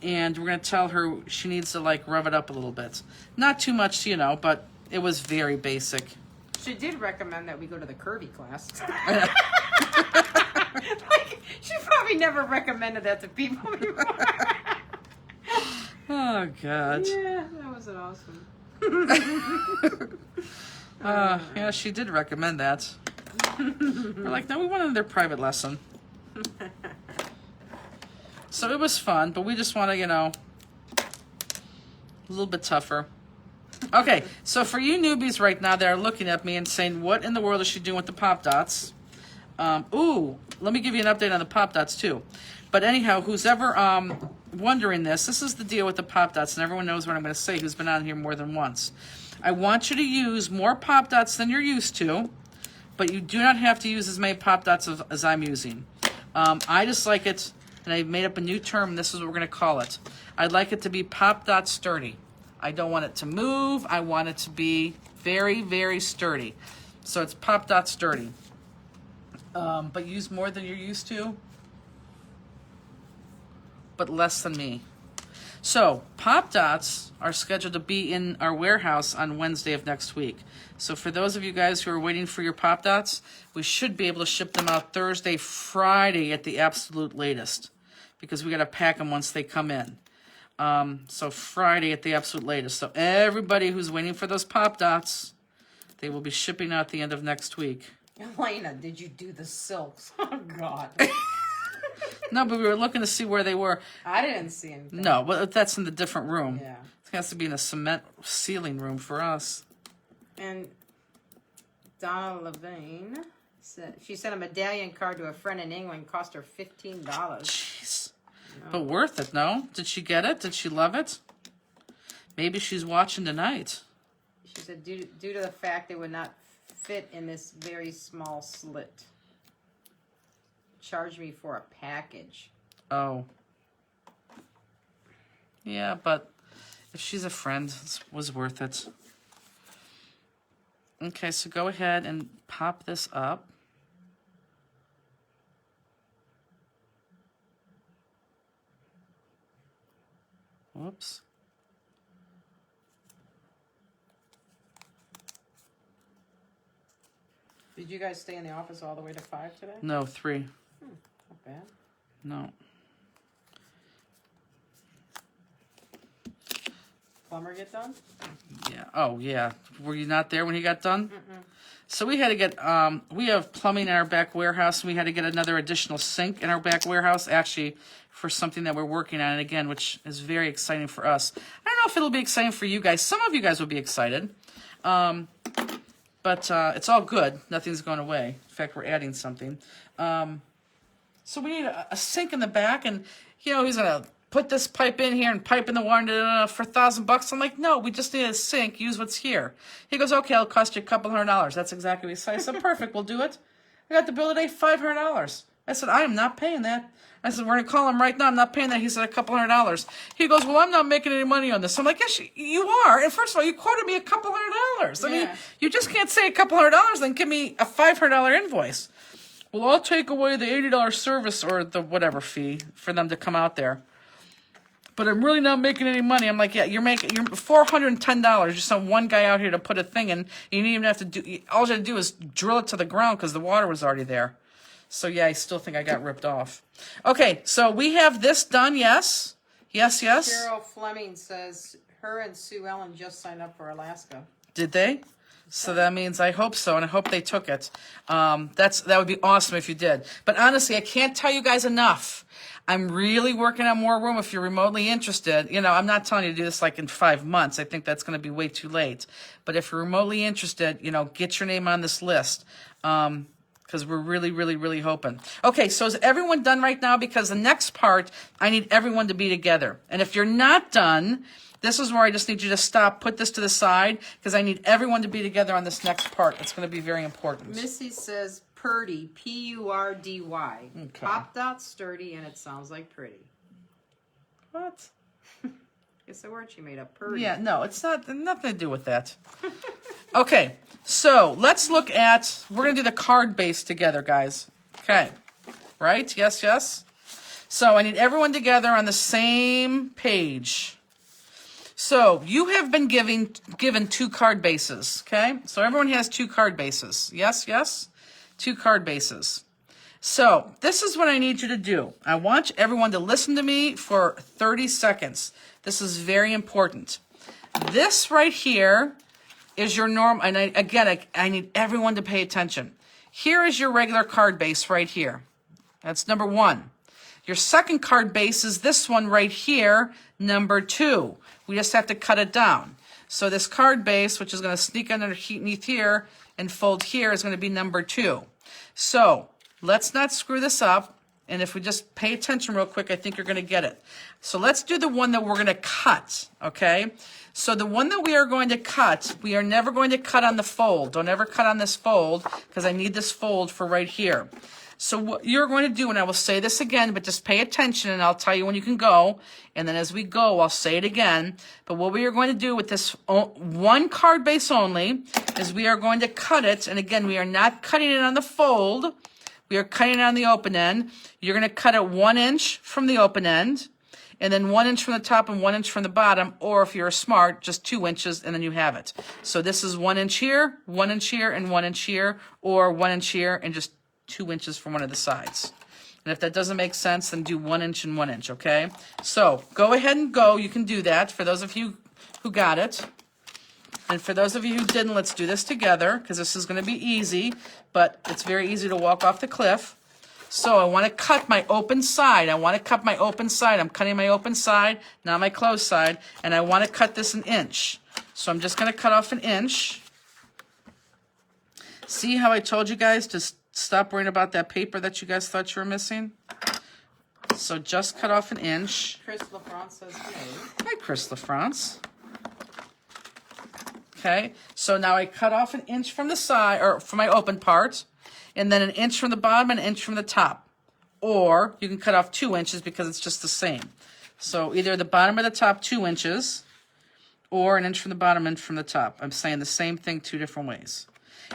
And we're going to tell her she needs to, like, rev it up a little bit. Not too much, you know, but it was very basic. She did recommend that we go to the curvy class. Like, she probably never recommended that to people before. Oh, God. Yeah, that was awesome. Yeah, she did recommend that. We're like, no, we want another private lesson. So it was fun, but we just want to, you know, a little bit tougher. Okay, so for you newbies right now that are looking at me and saying, what in the world is she doing with the Pop Dots? Let me give you an update on the Pop Dots too. But anyhow, who's ever wondering this is the deal with the Pop Dots, and everyone knows what I'm going to say who's been on here more than once. I want you to use more Pop Dots than you're used to, but you do not have to use as many Pop Dots as I'm using. I just like it, and I made up a new term, and this is what we're going to call it. I'd like it to be Pop Dot sturdy. I don't want it to move. I want it to be very, very sturdy. So it's Pop Dot sturdy. But use more than you're used to, but less than me. So Pop Dots are scheduled to be in our warehouse on Wednesday of next week. So for those of you guys who are waiting for your Pop Dots, we should be able to ship them out Thursday, Friday at the absolute latest, because we got to pack them once they come in. So Friday at the absolute latest. So everybody who's waiting for those Pop Dots, they will be shipping out the end of next week. Elena, did you do the silks? Oh, God. No, but we were looking to see where they were. I didn't see anything. No, but that's in the different room. Yeah. It has to be in a cement ceiling room for us. And Donna Levine said she sent a medallion card to a friend in England, cost her $15. Jeez. No. But worth it, no? Did she get it? Did she love it? Maybe she's watching tonight. She said due to the fact they would not fit in this very small slit. Charge me for a package. Oh. Yeah, but if she's a friend, it was worth it. Okay, so go ahead and pop this up. Whoops. Did you guys stay in the office all the way to 5 today? No, 3. Not bad. No. Plumber get done? Yeah. Oh, yeah. Were you not there when he got done? So we had to get, we have plumbing in our back warehouse, and we had to get another additional sink in our back warehouse, actually, for something that we're working on, again, which is very exciting for us. I don't know if it'll be exciting for you guys. Some of you guys will be excited. But it's all good. Nothing's going away. In fact, we're adding something. So we need a sink in the back, and, you know, he's going to put this pipe in here and pipe in the water for $1,000. I'm like, no, we just need a sink. Use what's here. He goes, okay, it'll cost you a couple $100. That's exactly what he said. I said, perfect, we'll do it. I got the bill today, $500. I said, I am not paying that. I said, we're going to call him right now. I'm not paying that. He said, a couple $100. He goes, well, I'm not making any money on this. I'm like, yes, you are. And first of all, you quoted me a couple $100. I mean, you just can't say a couple $100, then give me a $500 invoice. Well, I'll take away the $80 service or the whatever fee for them to come out there. But I'm really not making any money. I'm like, yeah, you're $410. You sent one guy out here to put a thing in. You didn't even have to do, all you had to do is drill it to the ground because the water was already there. So yeah, I still think I got ripped off. Okay, so we have this done, yes? Yes, yes? Cheryl Fleming says her and Sue Ellen just signed up for Alaska. Did they? So that means I hope so, and I hope they took it. That would be awesome if you did. But honestly, I can't tell you guys enough. I'm really working on more room if you're remotely interested. You know, I'm not telling you to do this like in 5 months. I think that's going to be way too late. But if you're remotely interested, you know, get your name on this list. Because we're really, really, really hoping. Okay, so is everyone done right now? Because the next part, I need everyone to be together. And if you're not done, this is where I just need you to stop, put this to the side, because I need everyone to be together on this next part. It's going to be very important. Missy says Purdy, P-U-R-D-Y. Okay. Pop dot sturdy, and it sounds like pretty. What? It's a word she made up. Purdy. Yeah, no, it's not nothing to do with that. Okay, so let's look at, we're going to do the card base together, guys. Okay, right? Yes, yes. So I need everyone together on the same page. So you have been given 2 card bases, okay? So everyone has 2 card bases. Yes, yes? 2 card bases. So this is what I need you to do. I want everyone to listen to me for 30 seconds. This is very important. This right here is your norm, and I need everyone to pay attention. Here is your regular card base right here. That's number 1. Your second card base is this one right here, number 2. We just have to cut it down. So this card base, which is going to sneak underneath here and fold here, is going to be number 2. So let's not screw this up. And if we just pay attention real quick, I think you're going to get it. So let's do the one that we're going to cut, okay? So the one that we are going to cut, we are never going to cut on the fold. Don't ever cut on this fold, because I need this fold for right here. So what you're going to do, and I will say this again, but just pay attention, and I'll tell you when you can go. And then as we go, I'll say it again. But what we are going to do with this one card base only is we are going to cut it. And again, we are not cutting it on the fold. We are cutting it on the open end. You're going to cut it 1 inch from the open end, and then 1 inch from the top and 1 inch from the bottom, or if you're smart, just 2 inches, and then you have it. So this is 1 inch here, 1 inch here, and 1 inch here, or 1 inch here, and just 2 inches from one of the sides. And if that doesn't make sense, then do 1 inch and 1 inch, okay? So go ahead and go. You can do that for those of you who got it. And for those of you who didn't, let's do this together, because this is going to be easy, but it's very easy to walk off the cliff. So I want to cut my open side. I want to cut my open side. I'm cutting my open side, not my closed side, and I want to cut this 1 inch. So I'm just going to cut off 1 inch. See how I told you guys to stop worrying about that paper that you guys thought you were missing? So just cut off 1 inch. Chris LaFrance says hello. Hi, Chris LaFrance. Okay, so now I cut off 1 inch from the side, or from my open part, and then 1 inch from the bottom and 1 inch from the top. Or you can cut off 2 inches because it's just the same. So either the bottom or the top 2 inches, or 1 inch from the bottom and from the top. I'm saying the same thing 2 different ways.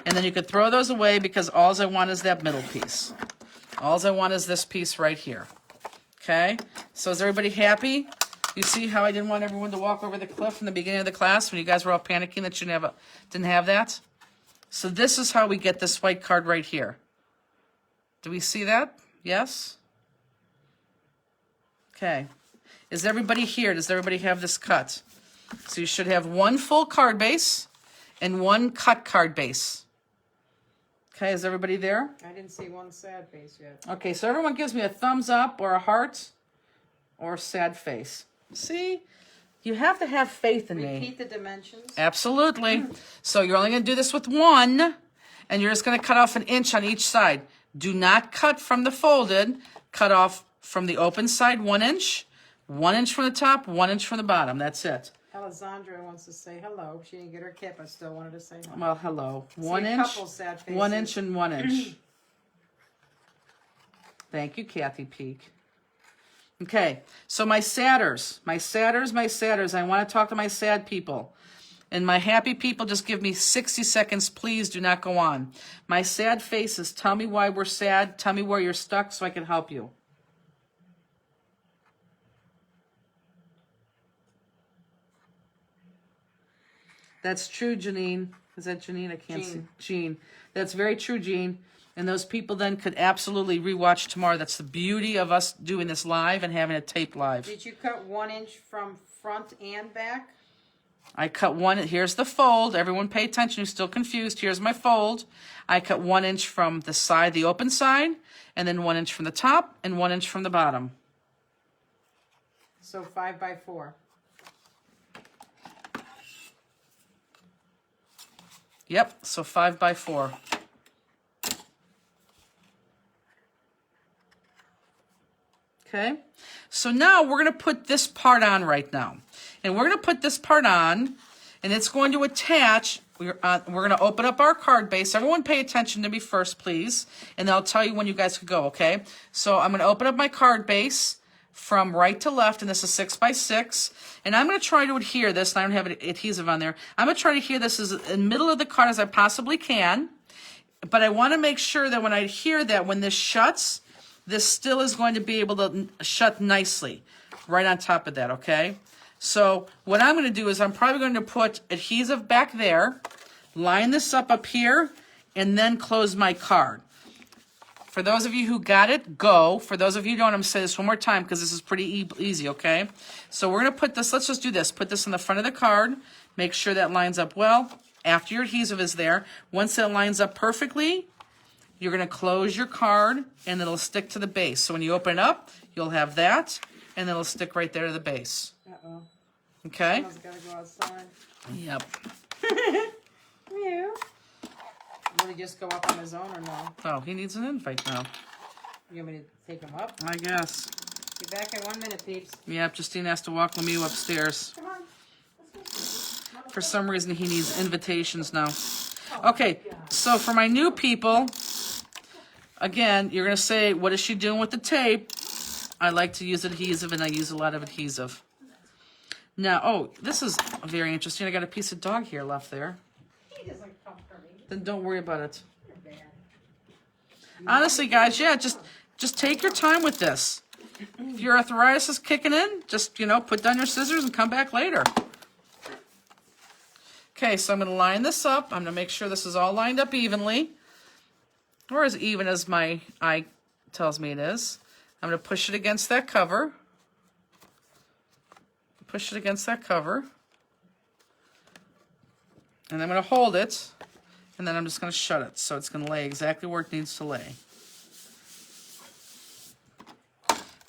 And then you could throw those away because all I want is that middle piece. All I want is this piece right here. Okay, so is everybody happy? You see how I didn't want everyone to walk over the cliff in the beginning of the class when you guys were all panicking that you didn't have that? So this is how we get this white card right here. Do we see that? Yes? Okay. Is everybody here? Does everybody have this cut? So you should have 1 full card base and 1 cut card base. Okay, is everybody there? I didn't see 1 sad face yet. Okay, so everyone gives me a thumbs up or a heart or a sad face. See? You have to have faith in me. Repeat the dimensions. Absolutely. So you're only going to do this with 1, and you're just going to cut off 1 inch on each side. Do not cut from the folded. Cut off from the open side 1 inch, 1 inch from the top, 1 inch from the bottom. That's it. Alessandra wants to say hello. She didn't get her kip. I still wanted to say hello. Well, hello. See 1 a inch, couple sad faces. 1 inch, and 1 inch. Thank you, Kathy Peak. Okay, so my sadders. I want to talk to my sad people. And my happy people, just give me 60 seconds, please. Do not go on. My sad faces, tell me why we're sad. Tell me where you're stuck so I can help you. That's true, Janine. Is that Janine? I can't see. Jean. That's very true, Jean. And those people then could absolutely rewatch tomorrow. That's the beauty of us doing this live and having it taped live. Did you cut 1 inch from front and back? I cut 1. Here's the fold. Everyone pay attention. You're still confused. Here's my fold. I cut 1 inch from the side, the open side, and then 1 inch from the top and 1 inch from the bottom. So 5 by 4. Yep, so 5 by 4. Okay, so now we're going to put this part on right now. And we're going to put this part on, and it's going to attach. We're going to open up our card base. Everyone pay attention to me first, please, and I'll tell you when you guys could go, okay? So I'm going to open up my card base from right to left, and this is 6x6, and I'm going to try to adhere this, and I don't have adhesive on there. I'm going to try to adhere this as in the middle of the card as I possibly can, but I want to make sure that when I adhere that, when this shuts, this still is going to be able to shut nicely right on top of that, okay? So what I'm going to do is I'm probably going to put adhesive back there, line this up here, and then close my card. For those of you who got it, go. For those of you who don't, I'm going to say this one more time because this is pretty easy, okay? So we're going to put this, let's just do this. Put this in the front of the card. Make sure that lines up well. After your adhesive is there, once it lines up perfectly, you're going to close your card and it'll stick to the base. So when you open it up, you'll have that, and it'll stick right there to the base. Uh-oh. Okay? Someone's got to go outside. Yep. Meow. Will he just go up on his own or no? Oh, he needs an invite now. You want me to take him up? I guess. Be back in 1 minute, peeps. Yep, Justine has to walk Lemieux upstairs. Come on. For some reason, he needs invitations now. Okay, so for my new people, again, you're going to say, what is she doing with the tape? I like to use adhesive, and I use a lot of adhesive. Now, oh, this is very interesting. I got a piece of dog hair left there. He doesn't come for me. Then don't worry about it. You're bad. Honestly, guys, yeah, just take your time with this. If your arthritis is kicking in, just, put down your scissors and come back later. Okay, so I'm going to line this up. I'm going to make sure this is all lined up evenly, or as even as my eye tells me it is. I'm going to push it against that cover. Push it against that cover. And I'm going to hold it, and then I'm just going to shut it. So it's going to lay exactly where it needs to lay.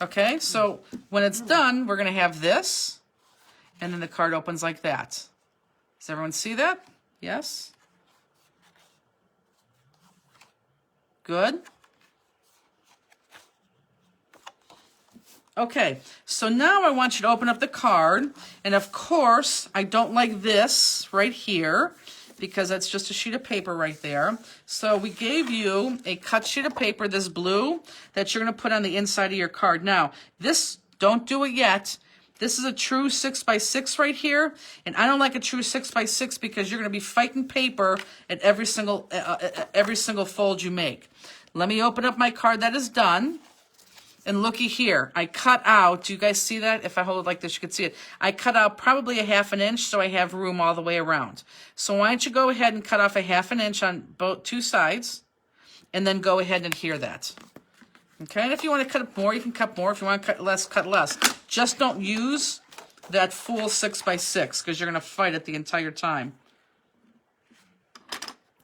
Okay, so when it's done, we're going to have this, and then the card opens like that. Does everyone see that? Yes? Good. Okay, so now I want you to open up the card, and of course, I don't like this right here, because that's just a sheet of paper right there. So we gave you a cut sheet of paper, this blue, that you're going to put on the inside of your card. Now, this, don't do it yet. This is a true 6x6 right here, and I don't like a true 6x6 because you're going to be fighting paper at every single fold you make. Let me open up my card that is done. And looky here, I cut out, do you guys see that? If I hold it like this, you can see it. I cut out probably a 1/2 inch so I have room all the way around. So why don't you go ahead and cut off a 1/2 inch on two sides, and then go ahead and adhere that. Okay, and if you want to cut more, you can cut more. If you want to cut less, cut less. Just don't use that full 6x6 because you're going to fight it the entire time.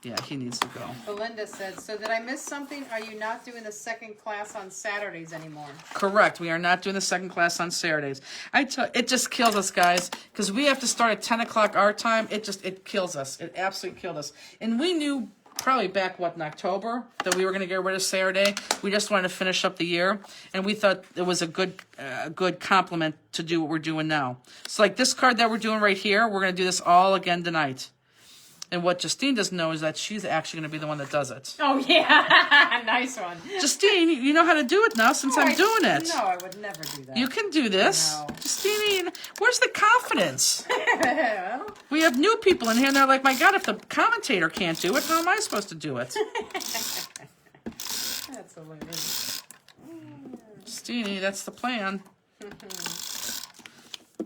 Yeah, he needs to go. Belinda said, so did I miss something? Are you not doing the second class on Saturdays anymore? Correct. We are not doing the second class on Saturdays. It just kills us, guys, because we have to start at 10 o'clock our time. It kills us. It absolutely killed us. And we knew probably back, in October, that we were going to get rid of Saturday. We just wanted to finish up the year, and we thought it was a good compliment to do what we're doing now. So like this card that we're doing right here, we're going to do this all again tonight. And what Justine doesn't know is that she's actually going to be the one that does it. Oh, yeah. Nice one. Justine, you know how to do it now since I'm doing it. No, I would never do that. You can do this. No. Justine, where's the confidence? Well. We have new people in here, and they're like, my God, if the commentator can't do it, how am I supposed to do it? That's hilarious. Justine, that's the plan.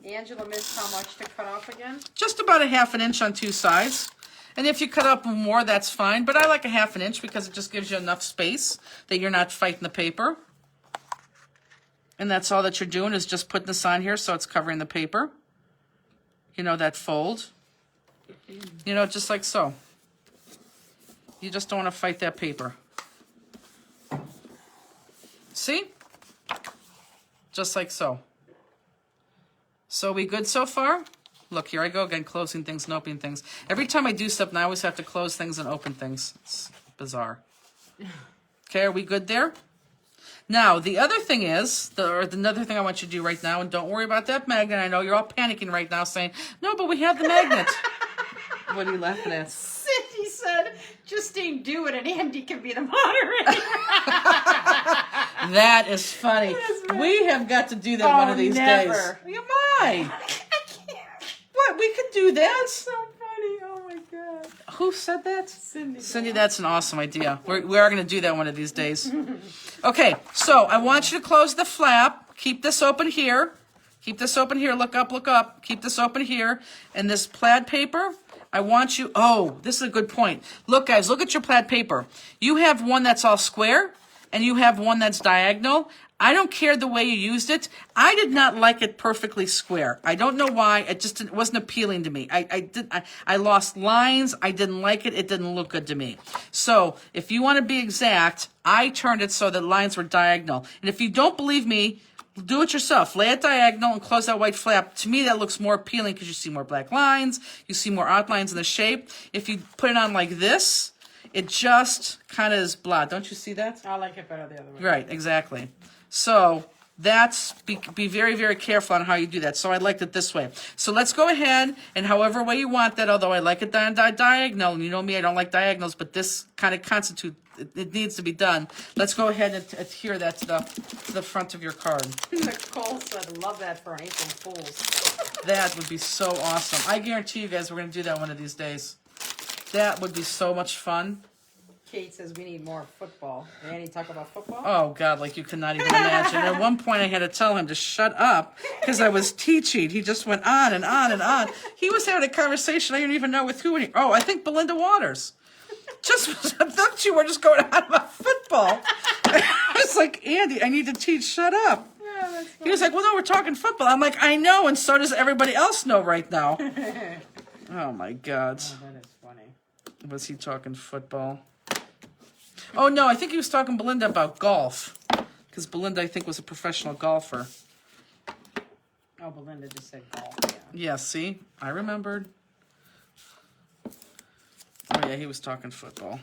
Angela missed how much to cut off again? Just about a 1/2 inch on two sides. And if you cut up more, that's fine. But I like a 1/2 inch because it just gives you enough space that you're not fighting the paper. And that's all that you're doing is just putting this on here so it's covering the paper. You know, that fold. You know, just like so. You just don't want to fight that paper. See? Just like so. So we good so far? Look, here I go again, closing things and opening things. Every time I do something, I always have to close things and open things. It's bizarre. Okay, are we good there? Now, the other thing is, another thing I want you to do right now, and don't worry about that magnet. I know you're all panicking right now saying, no, but we have the magnet. What are you laughing at? Cindy said, Justine, do it, and Andy can be the moderator. That is funny. We have got to do that one of these days. You might. I can't. What? We could do that? So funny. Oh my God. Who said that? Cindy. Cindy, that's an awesome idea. We are going to do that one of these days. Okay, so I want you to close the flap. Keep this open here. Keep this open here. Look up, look up. Keep this open here. And this plaid paper, I want you, this is a good point. Look, guys, look at your plaid paper. You have one that's all square, and you have one that's diagonal. I don't care the way you used it. I did not like it perfectly square. I don't know why. It wasn't appealing to me. I lost lines. I didn't like it. It didn't look good to me. So if you want to be exact, I turned it so that lines were diagonal. And if you don't believe me, do it yourself. Lay it diagonal and close that white flap. To me, that looks more appealing because you see more black lines. You see more outlines in the shape. If you put it on like this, it just kind of is blah. Don't you see that? I like it better the other way. Right, exactly. So that's, be very, very careful on how you do that. So I liked it this way. So let's go ahead and however way you want that, although I like it diagonal, and you know me, I don't like diagonals, but this kind of it needs to be done. Let's go ahead and adhere that to the front of your card. Nicole said, love that for April Fools. That would be so awesome. I guarantee you guys we're going to do that one of these days. That would be so much fun. Kate says we need more football. Andy, talk about football? Oh, God, like you cannot even imagine. At one point, I had to tell him to shut up because I was teaching. He just went on and on and on. He was having a conversation. I didn't even know with who. I think Belinda Waters. Just, them two were just going on about football. I was like, Andy, I need to teach. Shut up. Yeah, that's funny. He was like, well, no, we're talking football. I'm like, I know, and so does everybody else know right now. Oh, my God. Oh, that is funny. Was he talking football? Oh, no, I think he was talking Belinda about golf. Because Belinda, I think, was a professional golfer. Oh, Belinda just said golf, yeah. Yeah, see? I remembered. Oh, yeah, he was talking football.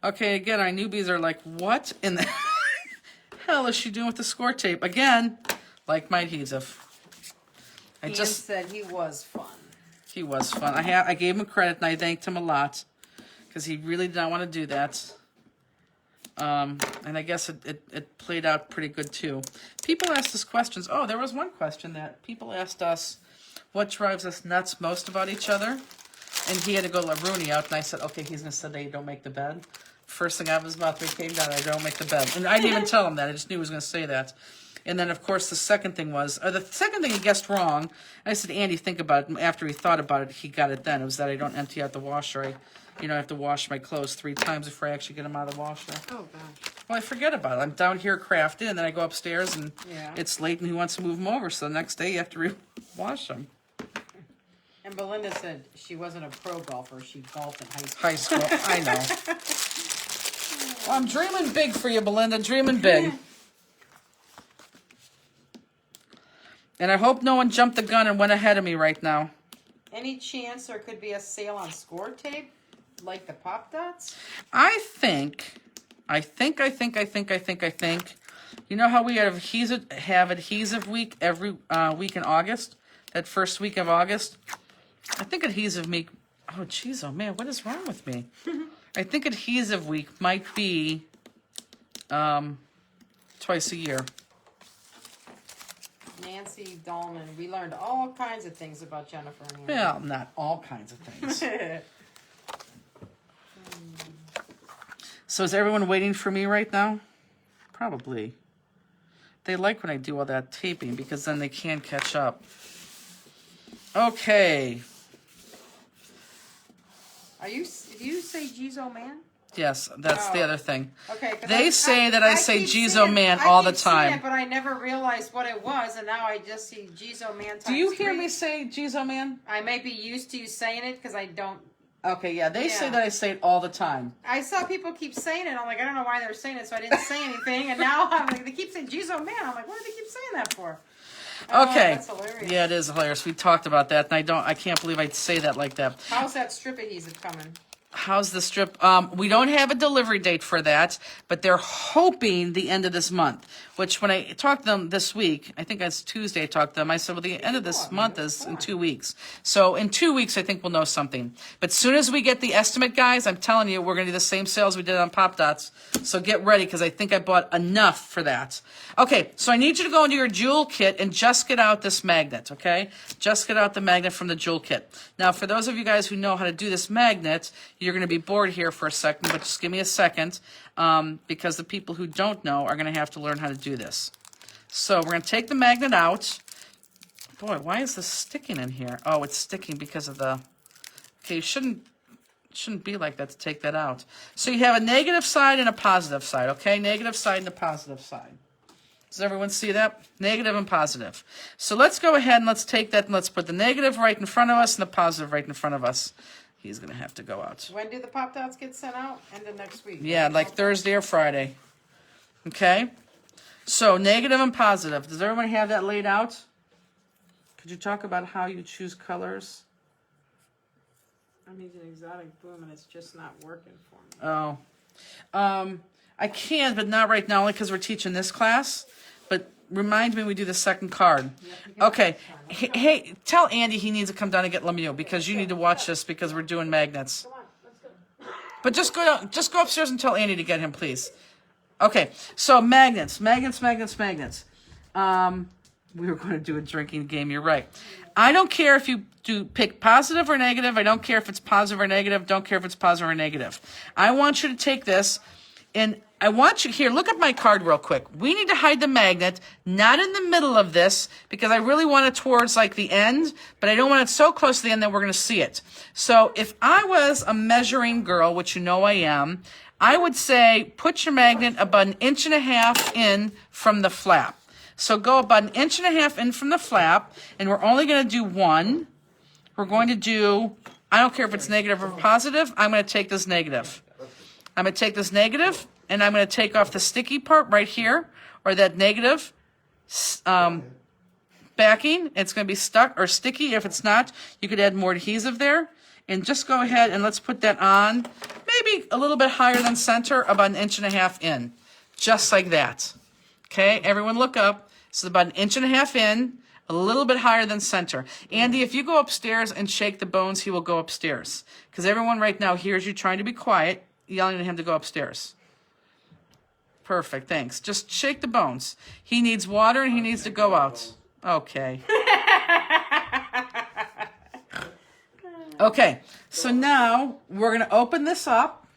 Okay, again, our newbies are like, what in the hell is she doing with the score tape? Again, like my adhesive. Ian said he was fun. He was fun. I gave him credit and I thanked him a lot because he really did not want to do that. And I guess it played out pretty good too. People asked us questions. Oh, there was one question that people asked us, what drives us nuts most about each other? And he had to go let Rooney out, and I said, okay, he's going to say that you don't make the bed. First thing out of his mouth when he came down, I don't make the bed. And I didn't even tell him that. I just knew he was going to say that. And then, of course, the second thing he guessed wrong. I said, Andy, think about it. And after he thought about it, he got it then. It was that I don't empty out the washer. I have to wash my clothes 3 times before I actually get them out of the washer. Oh, gosh. Well, I forget about it. I'm down here crafting, and then I go upstairs, and Yeah. it's late, and he wants to move them over. So the next day, you have to wash them. And Belinda said she wasn't a pro golfer. She golfed in high school. High school, I know. Well, I'm dreaming big for you, Belinda. Dreaming big. And I hope no one jumped the gun and went ahead of me right now. Any chance there could be a sale on score tape, like the Pop Dots? I think. You know how we have adhesive week every week in August? That first week of August? I think adhesive week. Oh, jeez, oh man, what is wrong with me? I think adhesive week might be twice a year. Nancy Dahlman, we learned all kinds of things about Jennifer and Andy. Well, not all kinds of things. So is everyone waiting for me right now? Probably. They like when I do all that taping because then they can catch up. Okay. Do you say Jizo Man? Yes, that's the Oh. other thing. Okay. 'Cause They say that I say keep Jizo seeing- Man I all the keep seeing time. it, but I never realized what it was, and now I just see Jizo Man times Do you hear 3. me say Jizo Man? I may be used to you saying it because I don't. Okay, yeah, they say Yeah. that I say it all the time. I saw people keep saying it. I'm like, I don't know why they're saying it, so I didn't say anything. And now I'm like, they keep saying Jizo Man. I'm like, what do they keep saying that for? Okay. That's hilarious. Yeah, it is hilarious. We talked about that, and I can't believe I'd say that like that. How's that strip adhesive coming? How's the strip? We don't have a delivery date for that, but they're hoping the end of this month, which when I talked to them this week, I think it's Tuesday I talked to them, I said, well, the end of this month is in 2 weeks. So in 2 weeks, I think we'll know something. But as soon as we get the estimate, guys, I'm telling you, we're going to do the same sales we did on Pop Dots. So get ready, because I think I bought enough for that. Okay, so I need you to go into your Jewel kit and just get out this magnet, okay? Just get out the magnet from the Jewel kit. Now, for those of you guys who know how to do this magnet, you're going to be bored here for a second, but just give me a second, because the people who don't know are going to have to learn how to do this. So we're going to take the magnet out. Boy, why is this sticking in here? Oh, it's sticking because of the... Okay, you shouldn't be like that to take that out. So you have a negative side and a positive side, okay? Negative side and a positive side. Does everyone see that? Negative and positive. So let's go ahead and let's take that and let's put the negative right in front of us and the positive right in front of us. He's going to have to go out. When do the Pop Dots get sent out? End of next week. Yeah, like Thursday or Friday. Okay? So negative and positive. Does everyone have that laid out? Could you talk about how you choose colors? I'm using Exotic Boom and it's just not working for me. Oh. I can, but not right now, only because we're teaching this class. But remind me when we do the second card. Okay. Hey, tell Andy he needs to come down and get Lemieux, because you need to watch this because we're doing magnets. But just go upstairs and tell Andy to get him, please. Okay, so magnets. We were going to do a drinking game, you're right. I don't care if you pick positive or negative. I don't care if it's positive or negative. Don't care if it's positive or negative. I want you to take this, and I want you here, look at my card real quick. We need to hide the magnet, not in the middle of this, because I really want it towards like the end, but I don't want it so close to the end that we're going to see it. So if I was a measuring girl, which you know I am, I would say put your magnet about 1.5 inches in from the flap. So go about 1.5 inches in from the flap, and we're only going to do one. We're going to do, I don't care if it's negative or positive, I'm going to take this negative. I'm going to take this negative, and I'm going to take off the sticky part right here, or that negative backing. It's going to be stuck or sticky. If it's not, you could add more adhesive there. And just go ahead and let's put that on, maybe a little bit higher than center, about 1.5 inches in, just like that. Okay, everyone look up. So about 1.5 inches in, a little bit higher than center. Andy, if you go upstairs and shake the bones, he will go upstairs. Because everyone right now hears you trying to be quiet, yelling at him to go upstairs. Perfect, thanks. Just shake the bones. He needs water and he needs to go out. Okay. Okay, so now we're going to open this up.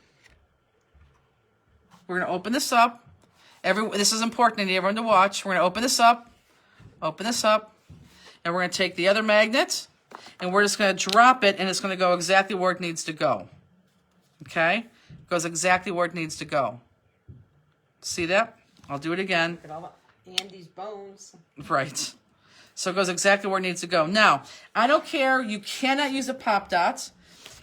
We're going to open this up. This is important. I need everyone to watch. We're going to open this up, and we're going to take the other magnet, and we're just going to drop it, and it's going to go exactly where it needs to go. Okay? It goes exactly where it needs to go. See that? I'll do it again. Look at all Andy's bones. Right. So it goes exactly where it needs to go. Now, I don't care. You cannot use a Pop Dot.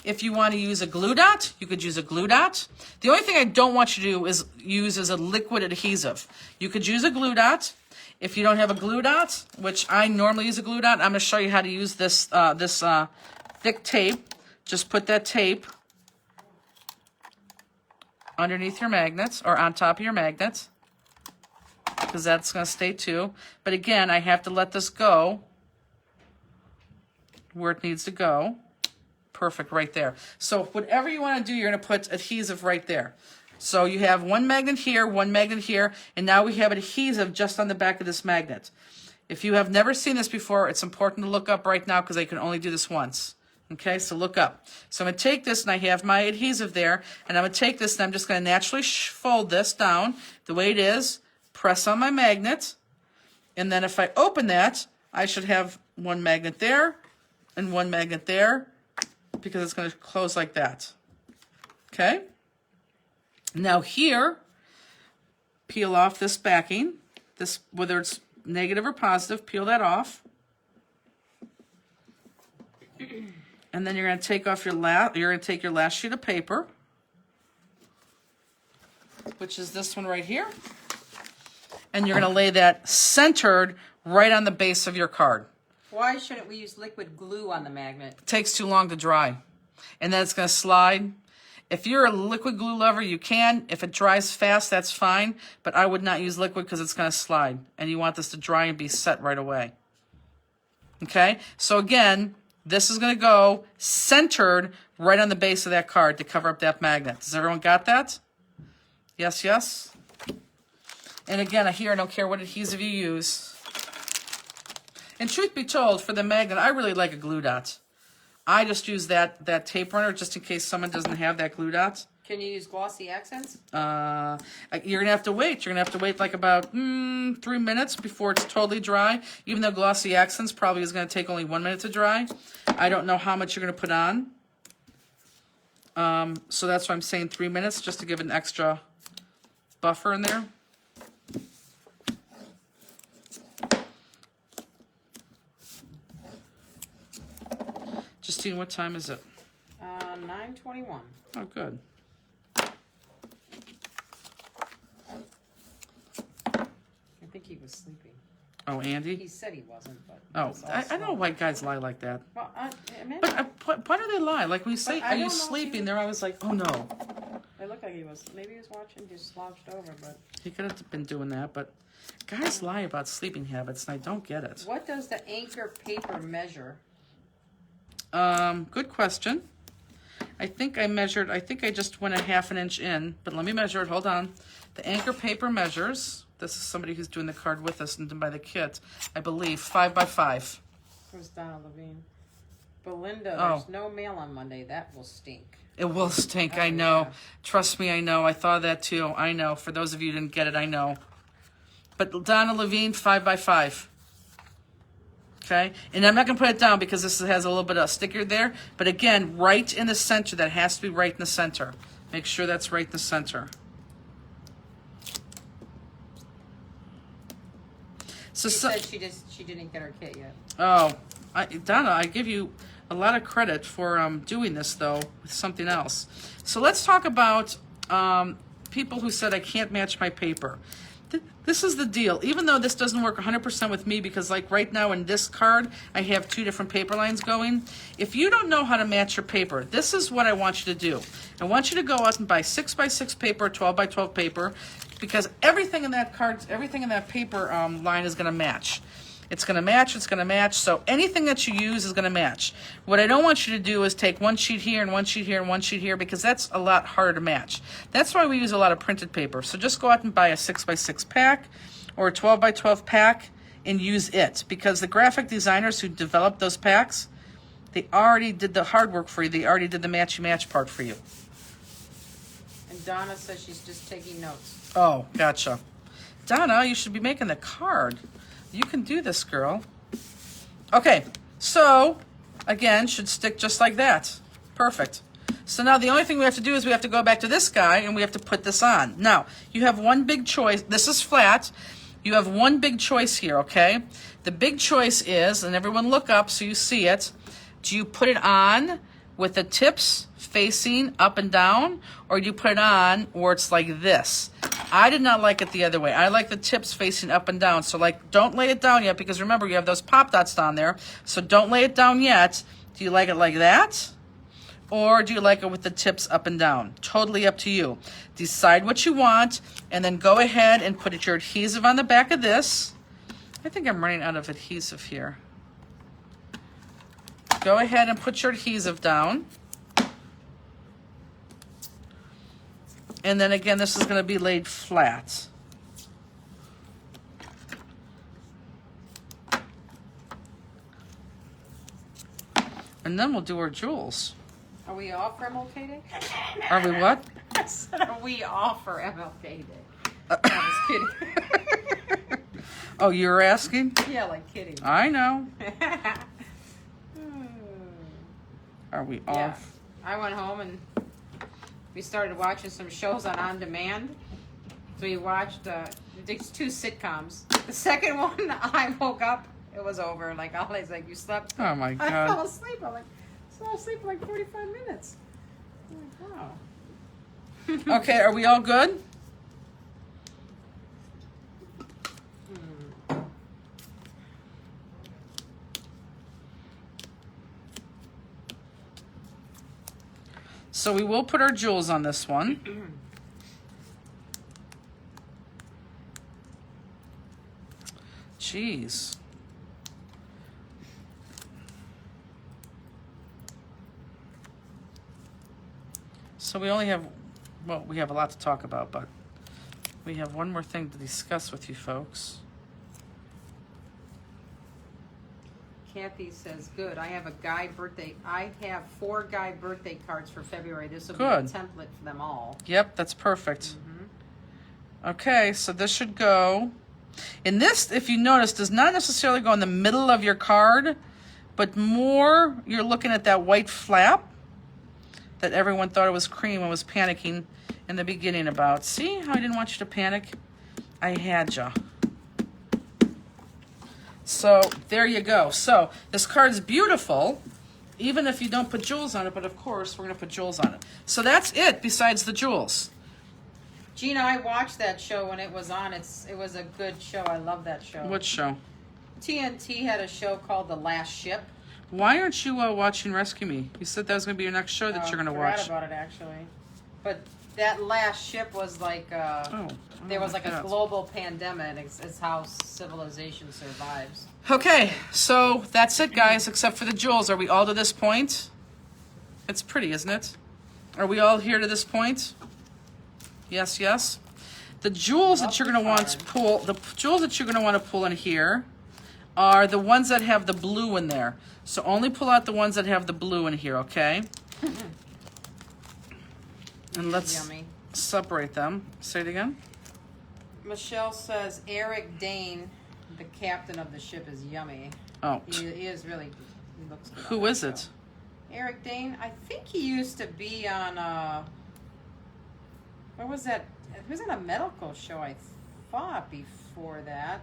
If you want to use a glue dot, you could use a glue dot. The only thing I don't want you to do is use as a liquid adhesive. You could use a glue dot. If you don't have a glue dot, which I normally use a glue dot, I'm going to show you how to use this thick tape. Just put that tape underneath your magnets or on top of your magnets, because that's going to stay too. But again, I have to let this go where it needs to go. Perfect, right there. So whatever you want to do, you're going to put adhesive right there. So you have one magnet here, and now we have adhesive just on the back of this magnet. If you have never seen this before, it's important to look up right now because I can only do this once. Okay, so look up. So I'm going to take this, and I have my adhesive there, and I'm going to take this, and I'm just going to naturally fold this down the way it is, press on my magnet, and then if I open that, I should have one magnet there and one magnet there, because it's going to close like that. Okay? Now here, peel off this backing. This, whether it's negative or positive, peel that off. And then you're going to take off your last sheet of paper, which is this one right here. And you're going to lay that centered right on the base of your card. Why shouldn't we use liquid glue on the magnet? It takes too long to dry. And then it's going to slide. If you're a liquid glue lover, you can. If it dries fast, that's fine. But I would not use liquid because it's going to slide. And you want this to dry and be set right away. Okay? So again, this is going to go centered right on the base of that card to cover up that magnet. Does everyone got that? Yes, yes? And again, here I don't care what adhesive you use. And truth be told, for the magnet, I really like a glue dot. I just use that tape runner just in case someone doesn't have that glue dot. Can you use glossy accents? You're going to have to wait. You're going to have to wait like about 3 minutes before it's totally dry. Even though glossy accents probably is going to take only 1 minute to dry. I don't know how much you're going to put on. So that's why I'm saying 3 minutes, just to give an extra buffer in there. Justine, what time is it? 9:21. Oh, good. I think he was sleeping. Oh, Andy? He said he wasn't, but... Oh, I don't know why guys lie like that. Well, Amanda, But why do they lie? Like we say, But I are don't you know if sleeping? you- They're always like, oh no. it looked like he was... Maybe he was watching, just slouched over, but... He could have been doing that, but guys lie about sleeping habits, and I don't get it. What does the anchor paper measure? Good question. I think I just went a half an inch in, but let me measure it. Hold on. The anchor paper measures, this is somebody who's doing the card with us and by the kit, I believe, 5 by 5. Who's Donna Levine? Belinda, Oh. there's no mail on Monday. That will stink. It will stink, Oh, I know. yeah. Trust me, I know. I thought of that too. I know. For those of you who didn't get it, I know. But Donna Levine, 5 by 5. Okay? And I'm not going to put it down because this has a little bit of sticker there. But again, right in the center. That has to be right in the center. Make sure that's right in the center. So, She said she didn't get her kit yet. oh, Donna, I give you a lot of credit for doing this, though, with something else. So let's talk about people who said, I can't match my paper. This is the deal. Even though this doesn't work 100% with me, because like right now in this card, I have 2 different paper lines going. If you don't know how to match your paper, this is what I want you to do. I want you to go out and buy 6 by 6 paper, 12 by 12 paper, because everything in that card, everything in that paper line is going to match. It's going to match, it's going to match, so anything that you use is going to match. What I don't want you to do is take one sheet here and one sheet here and one sheet here, because that's a lot harder to match. That's why we use a lot of printed paper. So just go out and buy a 6 by 6 pack or a 12 by 12 pack and use it, because the graphic designers who developed those packs, they already did the hard work for you. They already did the matchy-match part for you. And Donna says she's just taking notes. Oh, gotcha. Donna, you should be making the card. You can do this, girl. Okay, so, again, should stick just like that. Perfect. So now the only thing we have to do is we have to go back to this guy and we have to put this on. Now, you have one big choice. This is flat. You have one big choice here, okay? The big choice is, and everyone look up so you see it, do you put it on with the tips facing up and down, or do you put it on where it's like this? I did not like it the other way. I like the tips facing up and down. So like, don't lay it down yet, because remember, you have those pop dots down there. So don't lay it down yet. Do you like it like that? Or do you like it with the tips up and down? Totally up to you. Decide what you want, and then go ahead and put your adhesive on the back of this. I think I'm running out of adhesive here. Go ahead and put your adhesive down. And then again, this is going to be laid flat. And then we'll do our jewels. Are we off for MLK Day? Are we what? I said, are we off for MLK Day? I was kidding. Oh, you're asking? Yeah, like kidding. I know. Are we Yeah. off? I went home and we started watching some shows on demand. So we watched these 2 sitcoms. The second one, I woke up, it was over. Like, Ollie's like, you slept? Oh my I God. fell asleep. I'm like, fell asleep for like 45 minutes. I'm like, wow. Okay, are we all good? So we will put our jewels on this one. Jeez. So we only have, well, we have a lot to talk about, but we have one more thing to discuss with you folks. Kathy says, good. I have 4 guy birthday cards for February. This will Good. be a template for them all. Yep, that's perfect. Okay, so this should go. And this, if you notice, does not necessarily go in the middle of your card, but more you're looking at that white flap that everyone thought it was cream and was panicking in the beginning about. See how I didn't want you to panic? I had ya. So there you go. So this card's beautiful, even if you don't put jewels on it, but of course we're gonna put jewels on it. So that's it besides the jewels. Gina, I watched that show when it was on. It was a good show. I love that show. What show? TNT had a show called The Last Ship. Why aren't you watching Rescue Me? You said that was going to be your next show that you're going to forgot watch. about it, actually. But that Last Ship was like, there was like a global pandemic. It's how civilization survives. Okay, so that's it, guys, except for the jewels. Are we all to this point? It's pretty, isn't it? Are we all here to this point? Yes, yes. The jewels that you're going to want to pull, the jewels that you're going to want to pull in here are the ones that have the blue in there. So only pull out the ones that have the blue in here, okay? And let's Yummy. separate them. Say it again. Michelle says Eric Dane, the captain of the ship, is yummy. Oh, He is really. He looks good. who is it? Eric Dane. I think he used to be on. What was that? He was on a medical show. I thought before that.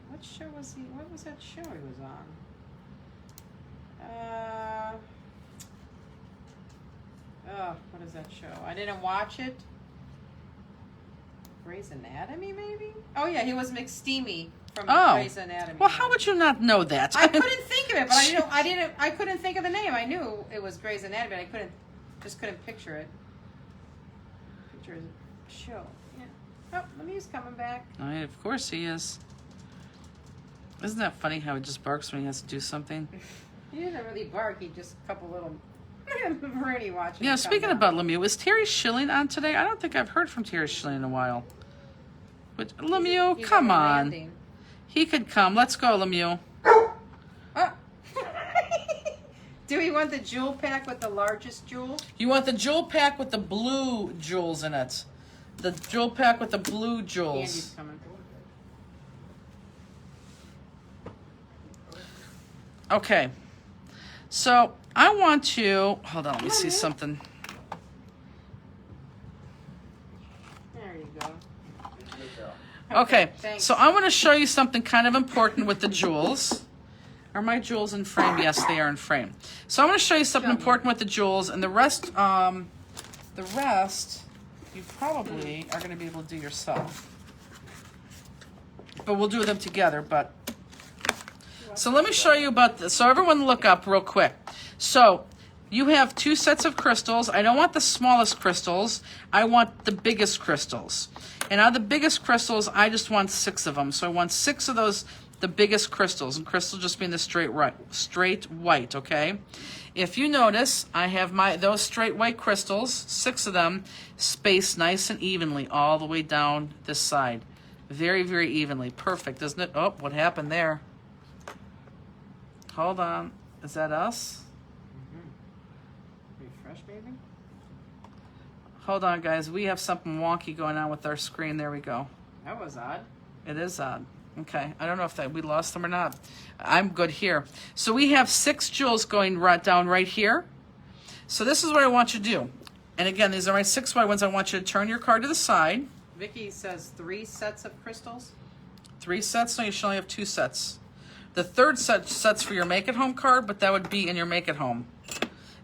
What show was he? What was that show he was on? What is that show? I didn't watch it. Grey's Anatomy, maybe? Oh yeah, he was McSteamy from Grey's Anatomy. Well, how would you not know that? I couldn't think of it, but I couldn't think of the name. I knew it was Grey's Anatomy, but I couldn't picture it. Picture a show. Yeah. Oh, Lemieux's coming back. Oh, yeah, of course he is. Isn't that funny how he just barks when he has to do something? He didn't really bark. He just a couple little. Bernie watching. Yeah, speaking about Lemieux, is Terry Schilling on today? I don't think I've heard from Terry Schilling in a while. But Lemieux, He's come on. landing. He could come. Let's go, Lemieux. Oh. Do we want the jewel pack with the largest jewel? You want the jewel pack with the blue jewels in it. The jewel pack with the blue jewels. Andy's coming. Okay. So I want to, hold on, let me see something. There you go. Okay, Thanks. so I want to show you something kind of important with the jewels. Are my jewels in frame? Yes, they are in frame. So I'm going to show you something important with the jewels, and the rest you probably are going to be able to do yourself. But we'll do them together, but. So let me show you about this. So everyone look up real quick. So you have 2 sets of crystals. I don't want the smallest crystals. I want the biggest crystals. And out of the biggest crystals, I just want 6 of them. So I want 6 of those, the biggest crystals. And crystal just being the straight white, okay? If you notice, I have those straight white crystals, 6 of them, spaced nice and evenly all the way down this side. Very, very evenly. Perfect, isn't it? Oh, what happened there? Hold on. Is that us? Refresh, baby. Hold on, guys. We have something wonky going on with our screen. There we go. That was odd. It is odd. Okay. I don't know if we lost them or not. I'm good here. So we have 6 jewels going down right here. So this is what I want you to do. And again, these are my 6 white ones. I want you to turn your card to the side. Vicky says 3 sets of crystals. 3 sets? No, you should only have 2 sets. The third set's for your Make It Home card, but that would be in your Make It Home.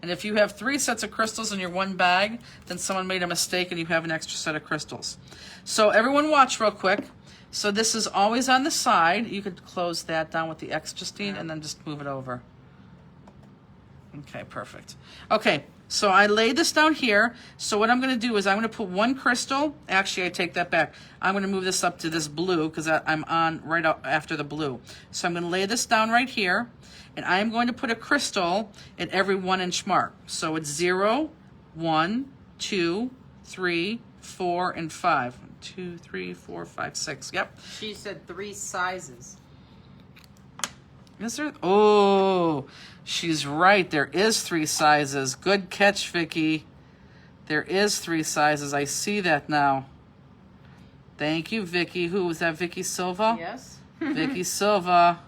And if you have 3 sets of crystals in your one bag, then someone made a mistake and you have an extra set of crystals. So everyone watch real quick. So this is always on the side. You could close that down with the X, Justine, and then just move it over. Okay, perfect. Okay, So I laid this down here. So what I'm going to do is I'm going to put one crystal. Actually, I take that back. I'm going to move this up to this blue because I'm on right after the blue. So I'm going to lay this down right here. And I am going to put a crystal at every 1 inch mark. So it's 0, 1, 2, 3, 4, and 5. 1, 2, 3, 4, 5, 6. Yep. She said 3 sizes. Is there? Oh, she's right. There is 3 sizes. Good catch, Vicky. There is 3 sizes. I see that now. Thank you, Vicky. Who was that? Vicky Silva? Yes. Vicky Silva.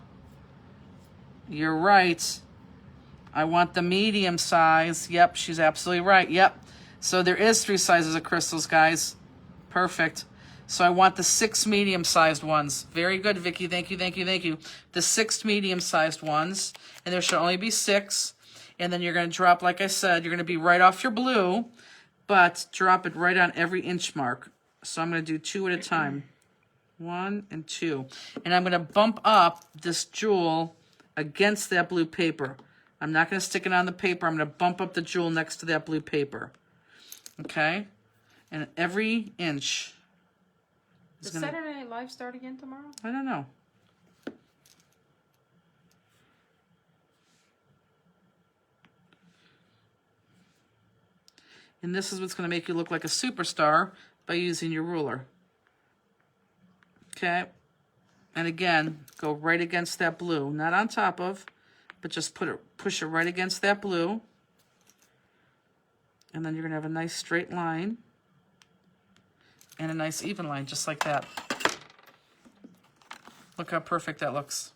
You're right. I want the medium size. Yep, she's absolutely right. Yep. So there is 3 sizes of crystals, guys. Perfect. So I want the 6 medium-sized ones. Very good, Vicky. Thank you, thank you, thank you. The 6 medium-sized ones. And there should only be 6. And then you're going to drop, like I said, you're going to be right off your blue, but drop it right on every inch mark. So I'm going to do 2 at a time. 1 and 2. And I'm going to bump up this jewel against that blue paper. I'm not going to stick it on the paper. I'm going to bump up the jewel next to that blue paper. Okay? And every inch... Does Saturday Night Live start again tomorrow? I don't know. And this is what's going to make you look like a superstar by using your ruler. Okay. And again, go right against that blue. Not on top of, but just push it right against that blue. And then you're going to have a nice straight line. And a nice even line, just like that. Look how perfect that looks.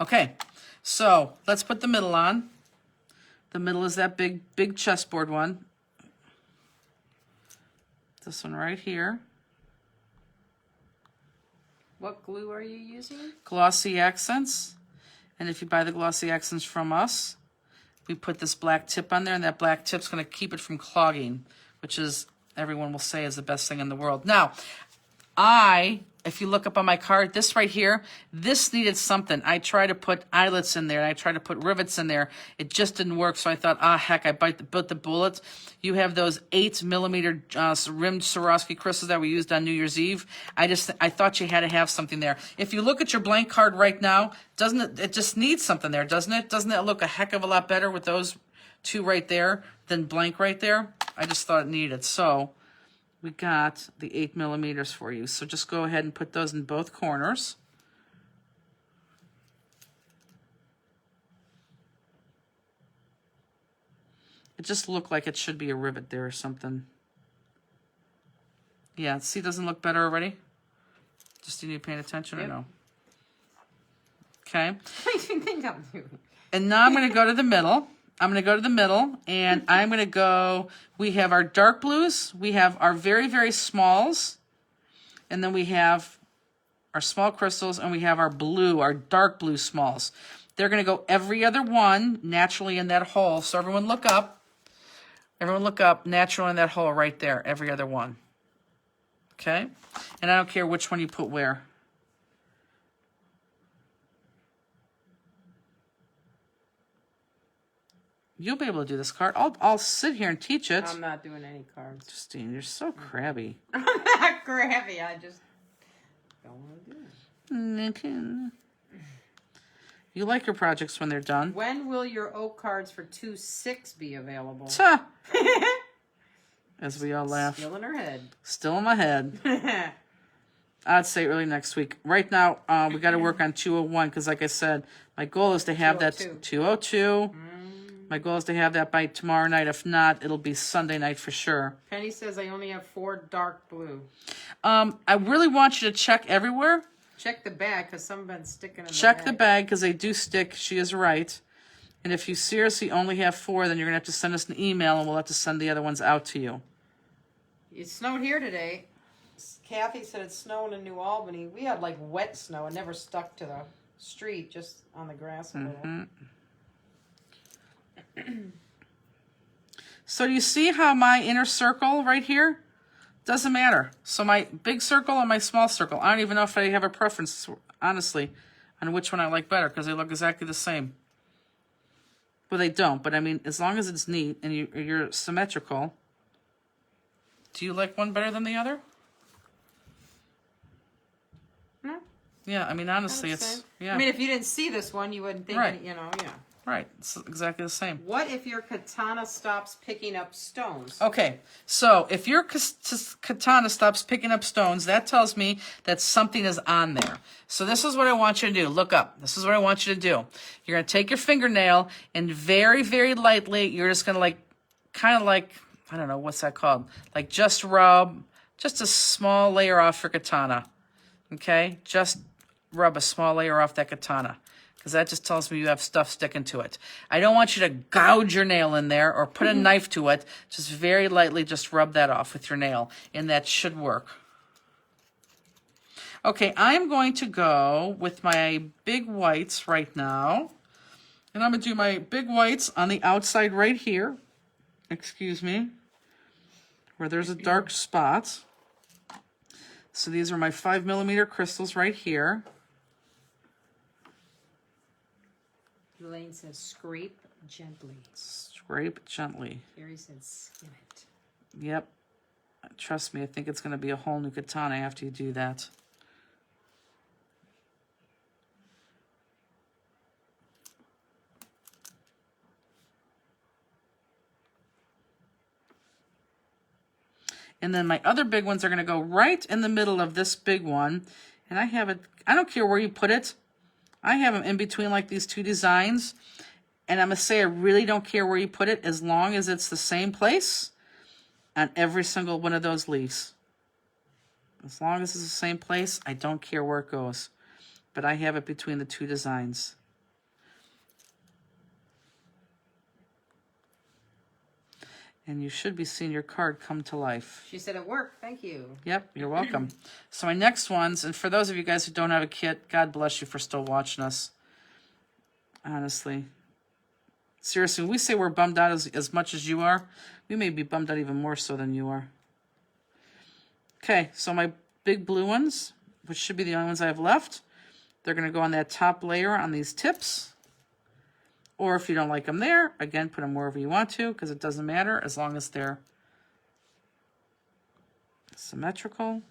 Okay, so let's put the middle on. The middle is that big chessboard one. This one right here. What glue are you using? Glossy Accents. And if you buy the Glossy Accents from us, we put this black tip on there, and that black tip's going to keep it from clogging, which is... everyone will say is the best thing in the world. Now, if you look up on my card, this right here, this needed something. I tried to put eyelets in there, and I tried to put rivets in there. It just didn't work, so I thought, heck, I bit the bullet. You have those 8mm rimmed Swarovski crystals that we used on New Year's Eve. I thought you had to have something there. If you look at your blank card right now, it just needs something there, doesn't it? Doesn't it look a heck of a lot better with those 2 right there than blank right there? I just thought it needed. So we got the 8mm for you. So just go ahead and put those in both corners. It just looked like it should be a rivet there or something. Yeah, see, doesn't look better already? Just you need paying attention or no? Okay. What do you think I'm doing? And now I'm going to go to the middle. I'm going to go to the middle, and I'm going to go, we have our dark blues, we have our very, very smalls, and then we have our small crystals, and we have our blue, our dark blue smalls. They're going to go every other one naturally in that hole. So everyone look up. Everyone look up, naturally in that hole right there, every other one. Okay? And I don't care which one you put where. You'll be able to do this card. I'll sit here and teach it. I'm not doing any cards. Justine, you're so crabby. I'm not crabby. I just don't want to do it. You like your projects when they're done. When will your oak cards for 2/6 be available? Ta! As we all laugh. Still in her head. Still in my head. I'd say early next week. Right now, we got to work on 201 because, like I said, my goal is to have that 202. My goal is to have that by tomorrow night. If not, it'll be Sunday night for sure. Penny says I only have 4 dark blue. I really want you to check everywhere. Check the bag because some have been sticking in the bag. Check the bag because they do stick. She is right. And if you seriously only have 4, then you're going to have to send us an email and we'll have to send the other ones out to you. It snowed here today. Kathy said it snowed in New Albany. We had like wet snow. It never stuck to the street, just on the grass a little. So do you see how my inner circle right here doesn't matter? So my big circle and my small circle, I don't even know if I have a preference, honestly, on which one I like better because they look exactly the same. Well, they don't, but I mean, as long as it's neat and you're symmetrical. Do you like one better than the other? No. Yeah, I mean, honestly, That's it's, the same. yeah. I mean, if you didn't see this one, you wouldn't think, Right. you know, yeah. Right, it's exactly the same. What if your katana stops picking up stones? Okay, so if your katana stops picking up stones, that tells me that something is on there. So this is what I want you to do. Look up. This is what I want you to do. You're going to take your fingernail and very, very lightly, you're just going to like, kind of like, I don't know, what's that called? Like just rub, just a small layer off your katana. Okay, just rub a small layer off that katana. Because that just tells me you have stuff sticking to it. I don't want you to gouge your nail in there or put a knife to it. Just very lightly just rub that off with your nail, and that should work. Okay, I'm going to go with my big whites right now. And I'm going to do my big whites on the outside right here. Excuse me. Where there's a dark spot. So these are my 5mm crystals right here. Elaine says, scrape gently. Scrape gently. Carrie said, skin it. Yep. Trust me, I think it's going to be a whole new katana after you do that. And then my other big ones are going to go right in the middle of this big one. And I have it, I don't care where you put it. I have them in between like these two designs. And I'm going to say I really don't care where you put it as long as it's the same place on every single one of those leaves. As long as it's the same place, I don't care where it goes. But I have it between the two designs. And you should be seeing your card come to life. She said it worked. Thank you. Yep, you're welcome. So my next ones, and for those of you guys who don't have a kit, God bless you for still watching us. Honestly. Seriously, when we say we're bummed out as much as you are, we may be bummed out even more so than you are. Okay, so my big blue ones, which should be the only ones I have left, they're going to go on that top layer on these tips. Or if you don't like them there, again, put them wherever you want to, because it doesn't matter as long as they're symmetrical.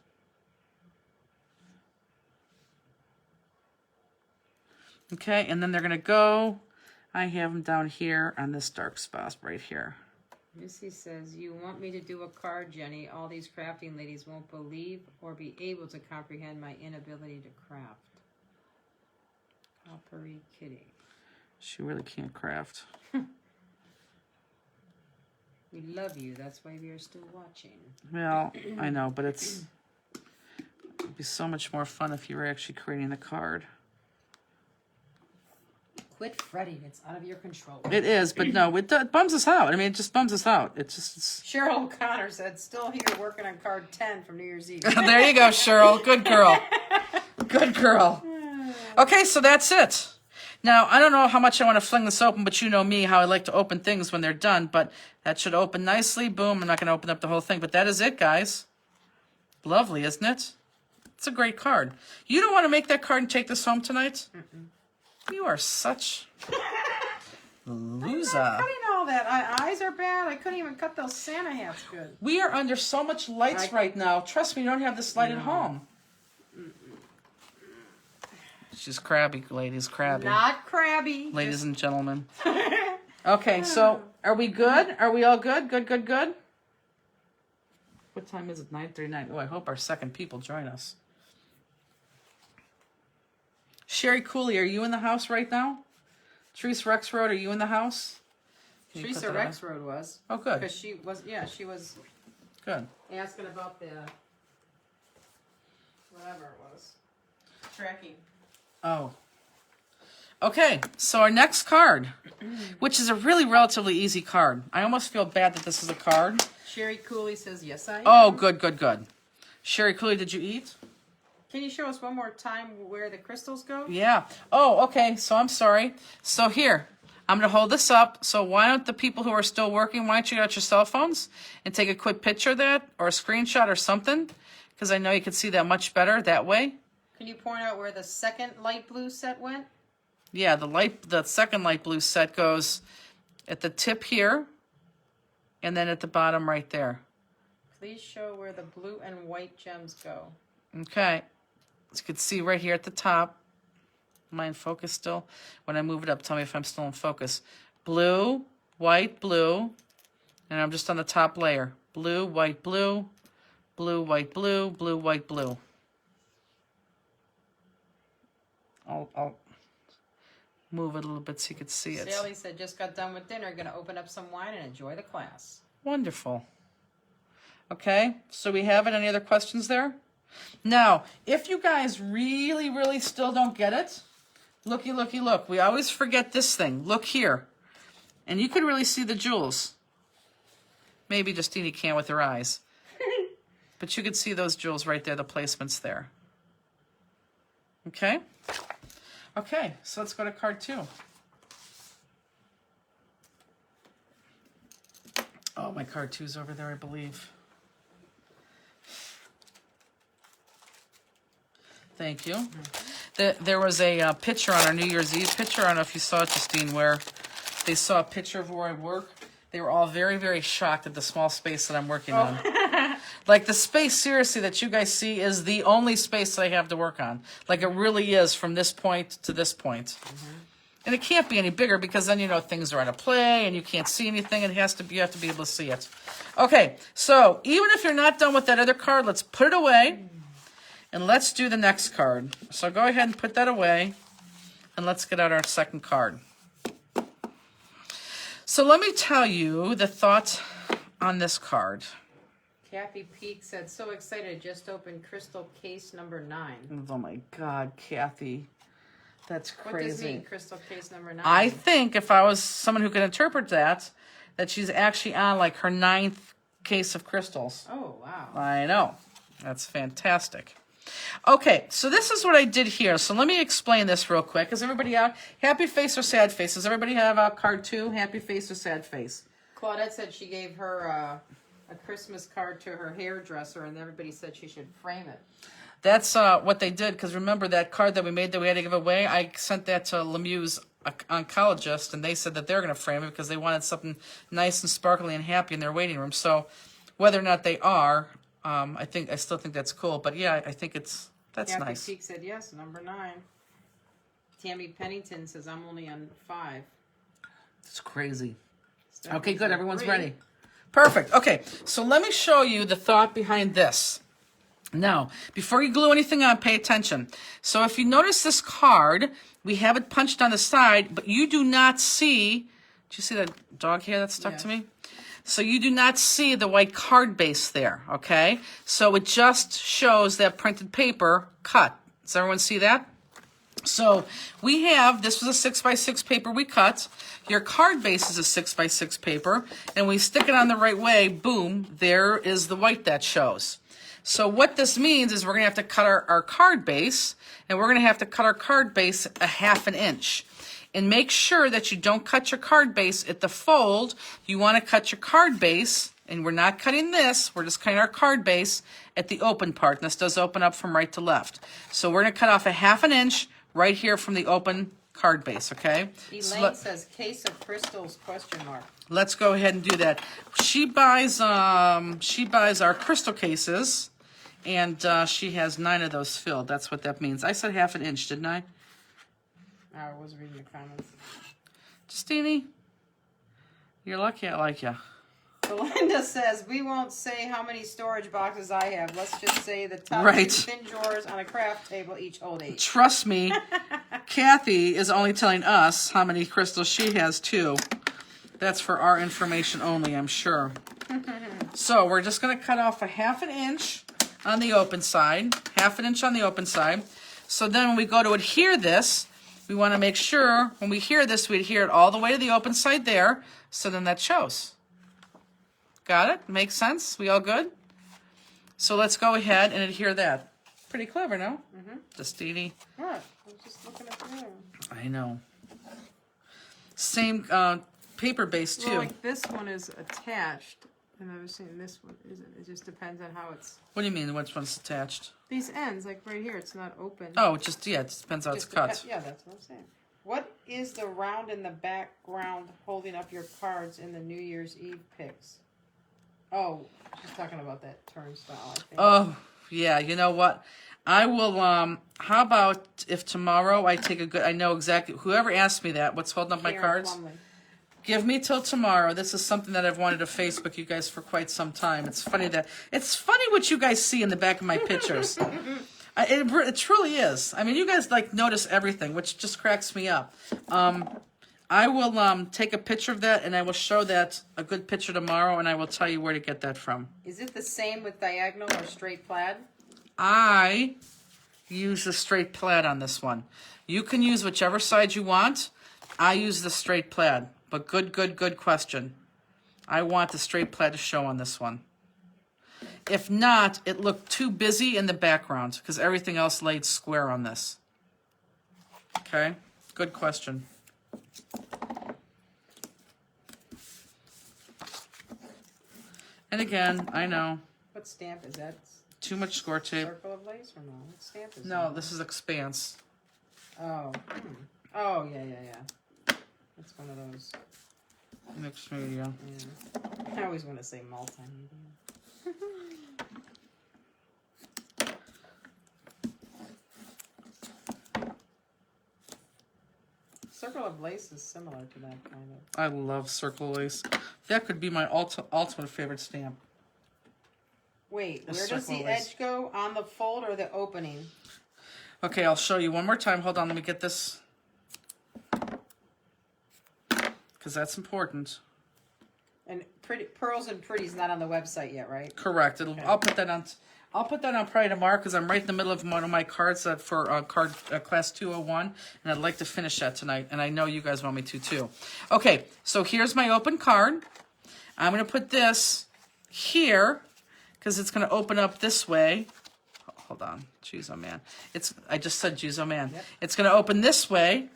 Okay, and then they're going to go, I have them down here on this dark spot right here. Missy says, you want me to do a card, Jenny. All these crafting ladies won't believe or be able to comprehend my inability to craft. Coppery Kitty. She really can't craft. We love you. That's why we are still watching. Well, I know, but it'd be so much more fun if you were actually creating the card. Quit fretting. It's out of your control. It is, but no, it bums us out. I mean, it just bums us out. It's Cheryl O'Connor said, still here working on card 10 from New Year's Eve. There you go, Cheryl. Good girl. Good girl. Okay, so that's it. Now, I don't know how much I want to fling this open, but you know me, how I like to open things when they're done. But that should open nicely. Boom. I'm not going to open up the whole thing, but that is it, guys. Lovely, isn't it? It's a great card. You don't want to make that card and take this home tonight? Mm-mm. You are such loser. I'm not cutting all that. Eyes are bad. I couldn't even cut those Santa hats good. We are under so much lights right now. Trust me, you don't have this light at home. She's crabby, ladies, crabby. Not crabby. Ladies and gentlemen. Okay, so are we good? Are we all good? Good, good, good? What time is it? 9:39. Oh, I hope our second people join us. Sherry Cooley, are you in the house right now? Teresa Rexroad, are you in the house? Teresa Rexroad was. Oh, good. Because she was, yeah, she was Good. asking about the, whatever it was, tracking. Oh. Okay, so our next card, which is a really relatively easy card. I almost feel bad that this is a card. Sherry Cooley says, yes, I am. Oh, good, good, good. Sherry Cooley, did you eat? Can you show us one more time where the crystals go? Yeah. Oh, okay, so I'm sorry. So here, I'm going to hold this up. So why don't the people who are still working, why don't you get out your cell phones and take a quick picture of that or a screenshot or something? Because I know you can see that much better that way. Can you point out where the second light blue set went? Yeah, the second light blue set goes at the tip here, and then at the bottom right there. Please show where the blue and white gems go. Okay. As you can see right here at the top. Am I in focus still? When I move it up, tell me if I'm still in focus. Blue, white, blue. And I'm just on the top layer. Blue, white, blue. Blue, white, blue. Blue, white, blue. I'll move it a little bit so you can see it. Sally said, just got done with dinner. Going to open up some wine and enjoy the class. Wonderful. Okay, so we have it. Any other questions there? Now, if you guys really, really still don't get it, looky, looky, look. We always forget this thing. Look here. And you can really see the jewels. Maybe Justine can't with her eyes. But you can see those jewels right there, the placements there. Okay? Okay, so let's go to card 2. Oh, my card 2's over there, I believe. Thank you. There was a picture on our New Year's Eve picture. I don't know if you saw it, Justine, where they saw a picture of where I work. They were all very, very shocked at the small space that I'm working on. Like, the space, seriously, that you guys see is the only space that I have to work on. Like, it really is from this point to this point. And it can't be any bigger because then, you know, things are out of play and you can't see anything. It has to be, you have to be able to see it. Okay, so even if you're not done with that other card, let's put it away. And let's do the next card. So go ahead and put that away. And let's get out our second card. So let me tell you the thought on this card. Kathy Peak said, so excited, just opened crystal case number 9. Oh my God, Kathy. That's crazy. What does mean, crystal case number 9? I think if I was someone who could interpret that she's actually on like her 9th case of crystals. Oh, wow. I know. That's fantastic. Okay, so this is what I did here. So let me explain this real quick. Is everybody out? Happy face or sad face? Does everybody have card 2? Happy face or sad face? Claudette said she gave her a Christmas card to her hairdresser, and everybody said she should frame it. That's what they did, because remember that card that we made that we had to give away? I sent that to Lemieux's oncologist, and they said that they're going to frame it because they wanted something nice and sparkly and happy in their waiting room. So whether or not they are, I still think that's cool. But yeah, I think that's Kathy nice. Peak said yes, number 9. Tammy Pennington says I'm only on 5. It's crazy. Stephanie Okay, good. said Everyone's 3. ready. Perfect. Okay, so let me show you the thought behind this. Now, before you glue anything on, pay attention. So if you notice this card, we have it punched on the side, but you do not see, do you see that dog hair that stuck to me? So you do not see the white card base there, okay? So it just shows that printed paper cut. Does everyone see that? So we have, this was a 6x6 paper we cut. Your card base is a 6x6 paper, and we stick it on the right way, boom, there is the white that shows. So what this means is we're going to have to cut our card base, and we're going to have to cut our card base a 1/2 inch. And make sure that you don't cut your card base at the fold. You want to cut your card base, and we're not cutting this, we're just cutting our card base at the open part. And this does open up from right to left. So we're going to cut off a 1/2 inch right here from the open card base, okay? Elaine says case of crystals, question mark. Let's go ahead and do that. She buys our crystal cases, and she has 9 of those filled. That's what that means. I said 1/2 inch, didn't I? I was reading the comments. Justine, you're lucky I like you. Belinda says, we won't say how many storage boxes I have. Let's just say the top Right. 2 thin drawers on a craft table each hold 8. Trust me, Kathy is only telling us how many crystals she has too. That's for our information only, I'm sure. So we're just going to cut off a 1/2 inch on the open side. 1/2 inch on the open side. So then when we go to adhere this, we want to make sure when we adhere this, we adhere it all the way to the open side there. So then that shows. Got it? Makes sense? We all good? So let's go ahead and adhere that. Pretty clever, no? Justine. What? I was just looking at the room. I know. Same paper base too. Well, like this one is attached, and I was saying this one isn't. It just depends on how it's. What do you mean? Which one's attached? These ends, like right here, it's not open. Oh, it depends how it's cut. Yeah, that's what I'm saying. What is the round in the background holding up your cards in the New Year's Eve pics? Oh, she's talking about that turnstile, I think. Oh, yeah, you know what? I will, how about if tomorrow I take a good, I know exactly, whoever asked me that, what's holding up my Karen cards? Plumley. Give me till tomorrow. This is something that I've wanted to Facebook you guys for quite some time. It's funny what you guys see in the back of my pictures. It truly is. I mean, you guys like notice everything, which just cracks me up. I will take a picture of that and I will show that a good picture tomorrow, and I will tell you where to get that from. Is it the same with diagonal or straight plaid? I use the straight plaid on this one. You can use whichever side you want. I use the straight plaid. But good question. I want the straight plaid to show on this one. If not, it looked too busy in the background because everything else laid square on this. Okay? Good question. And again, I know. What stamp is that? Too much score tape. Circle of Lace or no? What stamp is No, that? this is Expanse. Oh. Oh, yeah. That's one of those. Mixed media. Yeah. I always want to say multimedia. Circle of Lace is similar to that kind of. I love Circle Lace. That could be my ultimate favorite stamp. Wait, A where does circle the of lace. edge go? On the fold or the opening? Okay, I'll show you one more time. Hold on, let me get this. Because that's important. And Pearls and Pretty's not on the website yet, right? Correct. Okay. I'll put that on. I'll put that on probably tomorrow because I'm right in the middle of one of my cards for class 201, and I'd like to finish that tonight. And I know you guys want me to too. Okay, so here's my open card. I'm going to put this here because it's going to open up this way. Hold on, jeez, oh man. I just said jeez, oh man. Yep. It's going to open this way,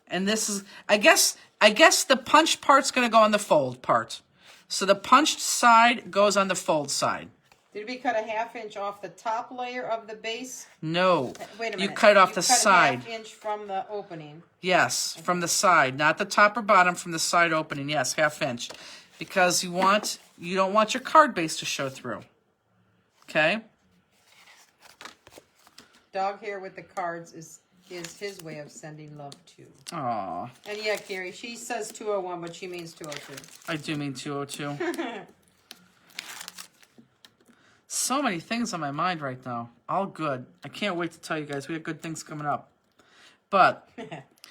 and this is. I guess the punch part's going to go on the fold part. So the punched side goes on the fold side. Did we cut a 1/2 inch off the top layer of the base? No. Wait a minute. You cut it off You the cut side. A 1/2 inch from the opening. Yes, from the side, not the top or bottom, from the side opening. Yes, 1/2 inch, because you don't want your card base to show through. Okay. Dog hair with the cards is his way of sending love too. Aw, And yeah, Carrie, she says 201, but she means 202. I do mean 202. So many things on my mind right now. All good. I can't wait to tell you guys. We have good things coming up. But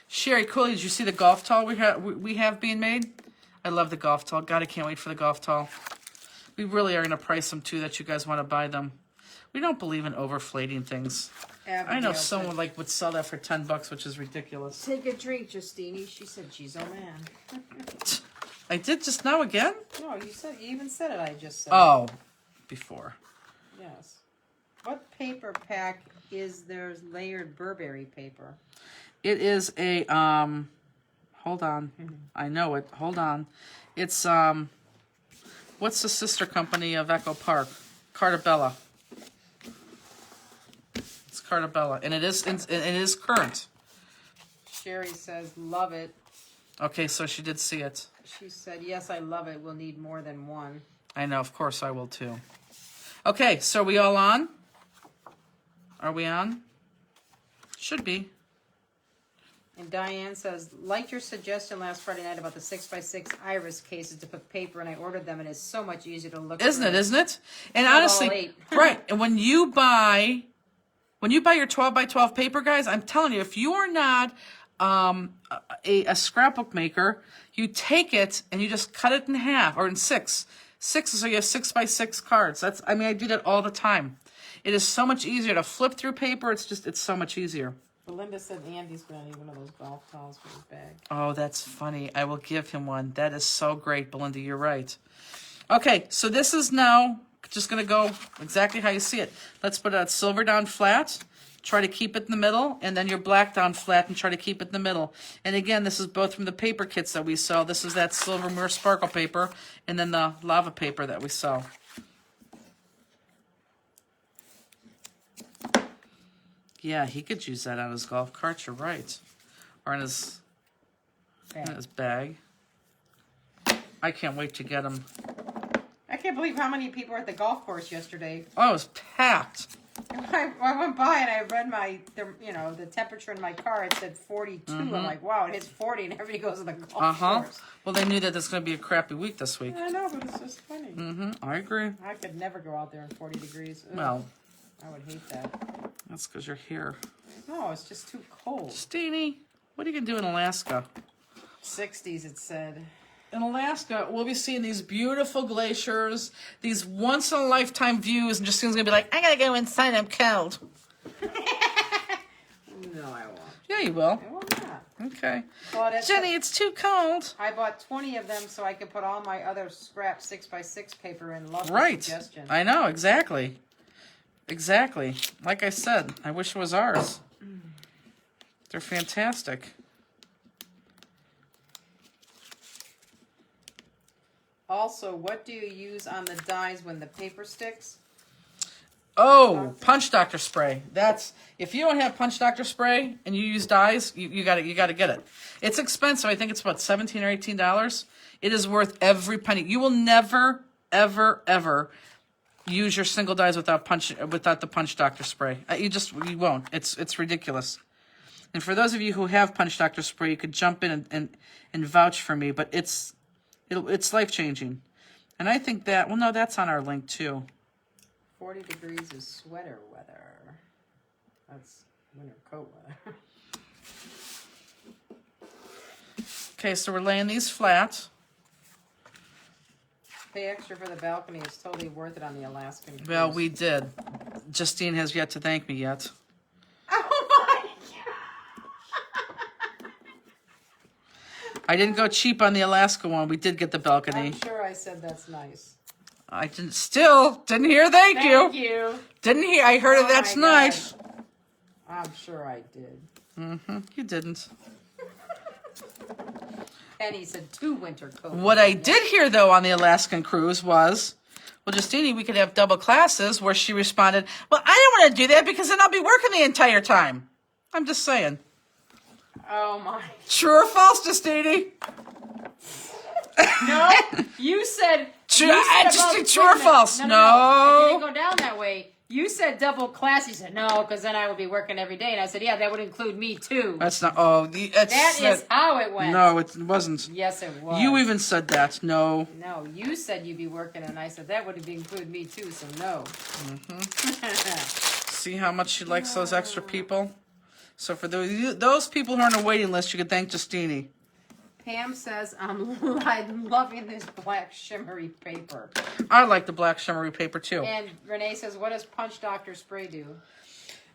Sherry Cooley, did you see the golf towel we have being made? I love the golf towel. God, I can't wait for the golf towel. We really are going to price them too that you guys want to buy them. We don't believe in overflating things. I know someone would sell that for $10, which is ridiculous. Take a drink, Justini. She said, "Geez, oh man." I did just now again? No, you even said it. I just said. Oh, before. Yes. What paper pack is there's layered Burberry paper? It is a hold on. I know it. Hold on. It's what's the sister company of Echo Park? Cartabella. It's Cartabella, and it is current. Sherry says, "Love it." Okay, so she did see it. She said, "Yes, I love it. We'll need more than one." I know, of course I will too. Okay, so are we all on? Are we on? Should be. And Diane says, "Liked your suggestion last Friday night about the 6x6 iris cases to put paper, and I ordered them, and it's so much easier to look Isn't through." it? Isn't it? And All honestly, eight. right. And when you buy your 12x12 paper, guys, I'm telling you, if you are not a scrapbook maker, you take it and you just cut it in half or in six. So you have 6x6 cards. I do that all the time. It is so much easier to flip through paper. It's so much easier. Belinda said Andy's going to need one of those golf towels for his bag. Oh, that's funny. I will give him one. That is so great, Belinda. You're right. Okay, so this is now just going to go exactly how you see it. Let's put a silver down flat. Try to keep it in the middle, and then your black down flat and try to keep it in the middle. And again, this is both from the paper kits that we sell. This is that silver mirror sparkle paper, and then the lava paper that we sell. Yeah, he could use that on his golf cart. You're right. or in his bag. I can't wait to get him. I can't believe how many people were at the golf course yesterday. Oh, it was packed. I went by and I read the temperature in my car. It said 42. I'm like, wow, it hits 40, and everybody goes to the golf course. Well, they knew that it's going to be a crappy week this week. I know, but it's just funny. I agree. I could never go out there in 40 degrees. Ugh, Well, I would hate that. that's because you're here. No, it's just too cold. Steenie, what are you going to do in Alaska? 60s, it said. In Alaska, we'll be seeing these beautiful glaciers, these once-in-a-lifetime views, and Justine's going to be like, I got to go inside, I'm cold. No, I won't. Yeah, you will. I will not. Okay. But Jenny, it's too cold. I bought 20 of them so I could put all my other scrap 6x6 paper in. Love the Right. suggestion. I know, exactly. Exactly. Like I said, I wish it was ours. They're fantastic. Also, what do you use on the dies when the paper sticks? Oh, Punch Doctor spray. That's if you don't have Punch Doctor spray and you use dyes, you got to get it. It's expensive. I think it's about $17 or $18. It is worth every penny. You will never, ever, ever use your single dyes without the Punch Doctor spray. You won't. It's ridiculous. And for those of you who have Punch Doctor spray, you could jump in and vouch for me. But it's life changing. And I think that no, that's on our link too. 40 degrees is sweater weather. That's winter coat weather. Okay, so we're laying these flat. Pay extra for the balcony is totally worth it on the Alaskan cruise. Well, we did. Justine has yet to thank me yet. Oh my God! I didn't go cheap on the Alaska one. We did get the balcony. I'm sure I said that's nice. I didn't hear thank you. Thank you. Didn't hear. I heard Oh it. That's my nice. God. I'm sure I did. You didn't. Penny said 2 winter coats. What I did hear though on the Alaskan cruise was, well, Justine, we could have double classes. Where she responded, well, I don't want to do that because then I'll be working the entire time. I'm just saying. Oh my. True or false, Justine? No, you said. True, you said just about- true or wait a minute. false? No. No. It didn't go down that way. You said double class. You said no, because then I would be working every day. And I said, yeah, that would include me too. That's not. Oh, That is how it went. No, it wasn't. Yes, it was. You even said that. No. No, you said you'd be working, and I said that would include me too. So no. See how much she likes those extra people? So for those people who are on a waiting list, you can thank Justine. Pam says, I'm loving this black shimmery paper. I like the black shimmery paper too. And Renee says, what does Punch Doctor Spray do?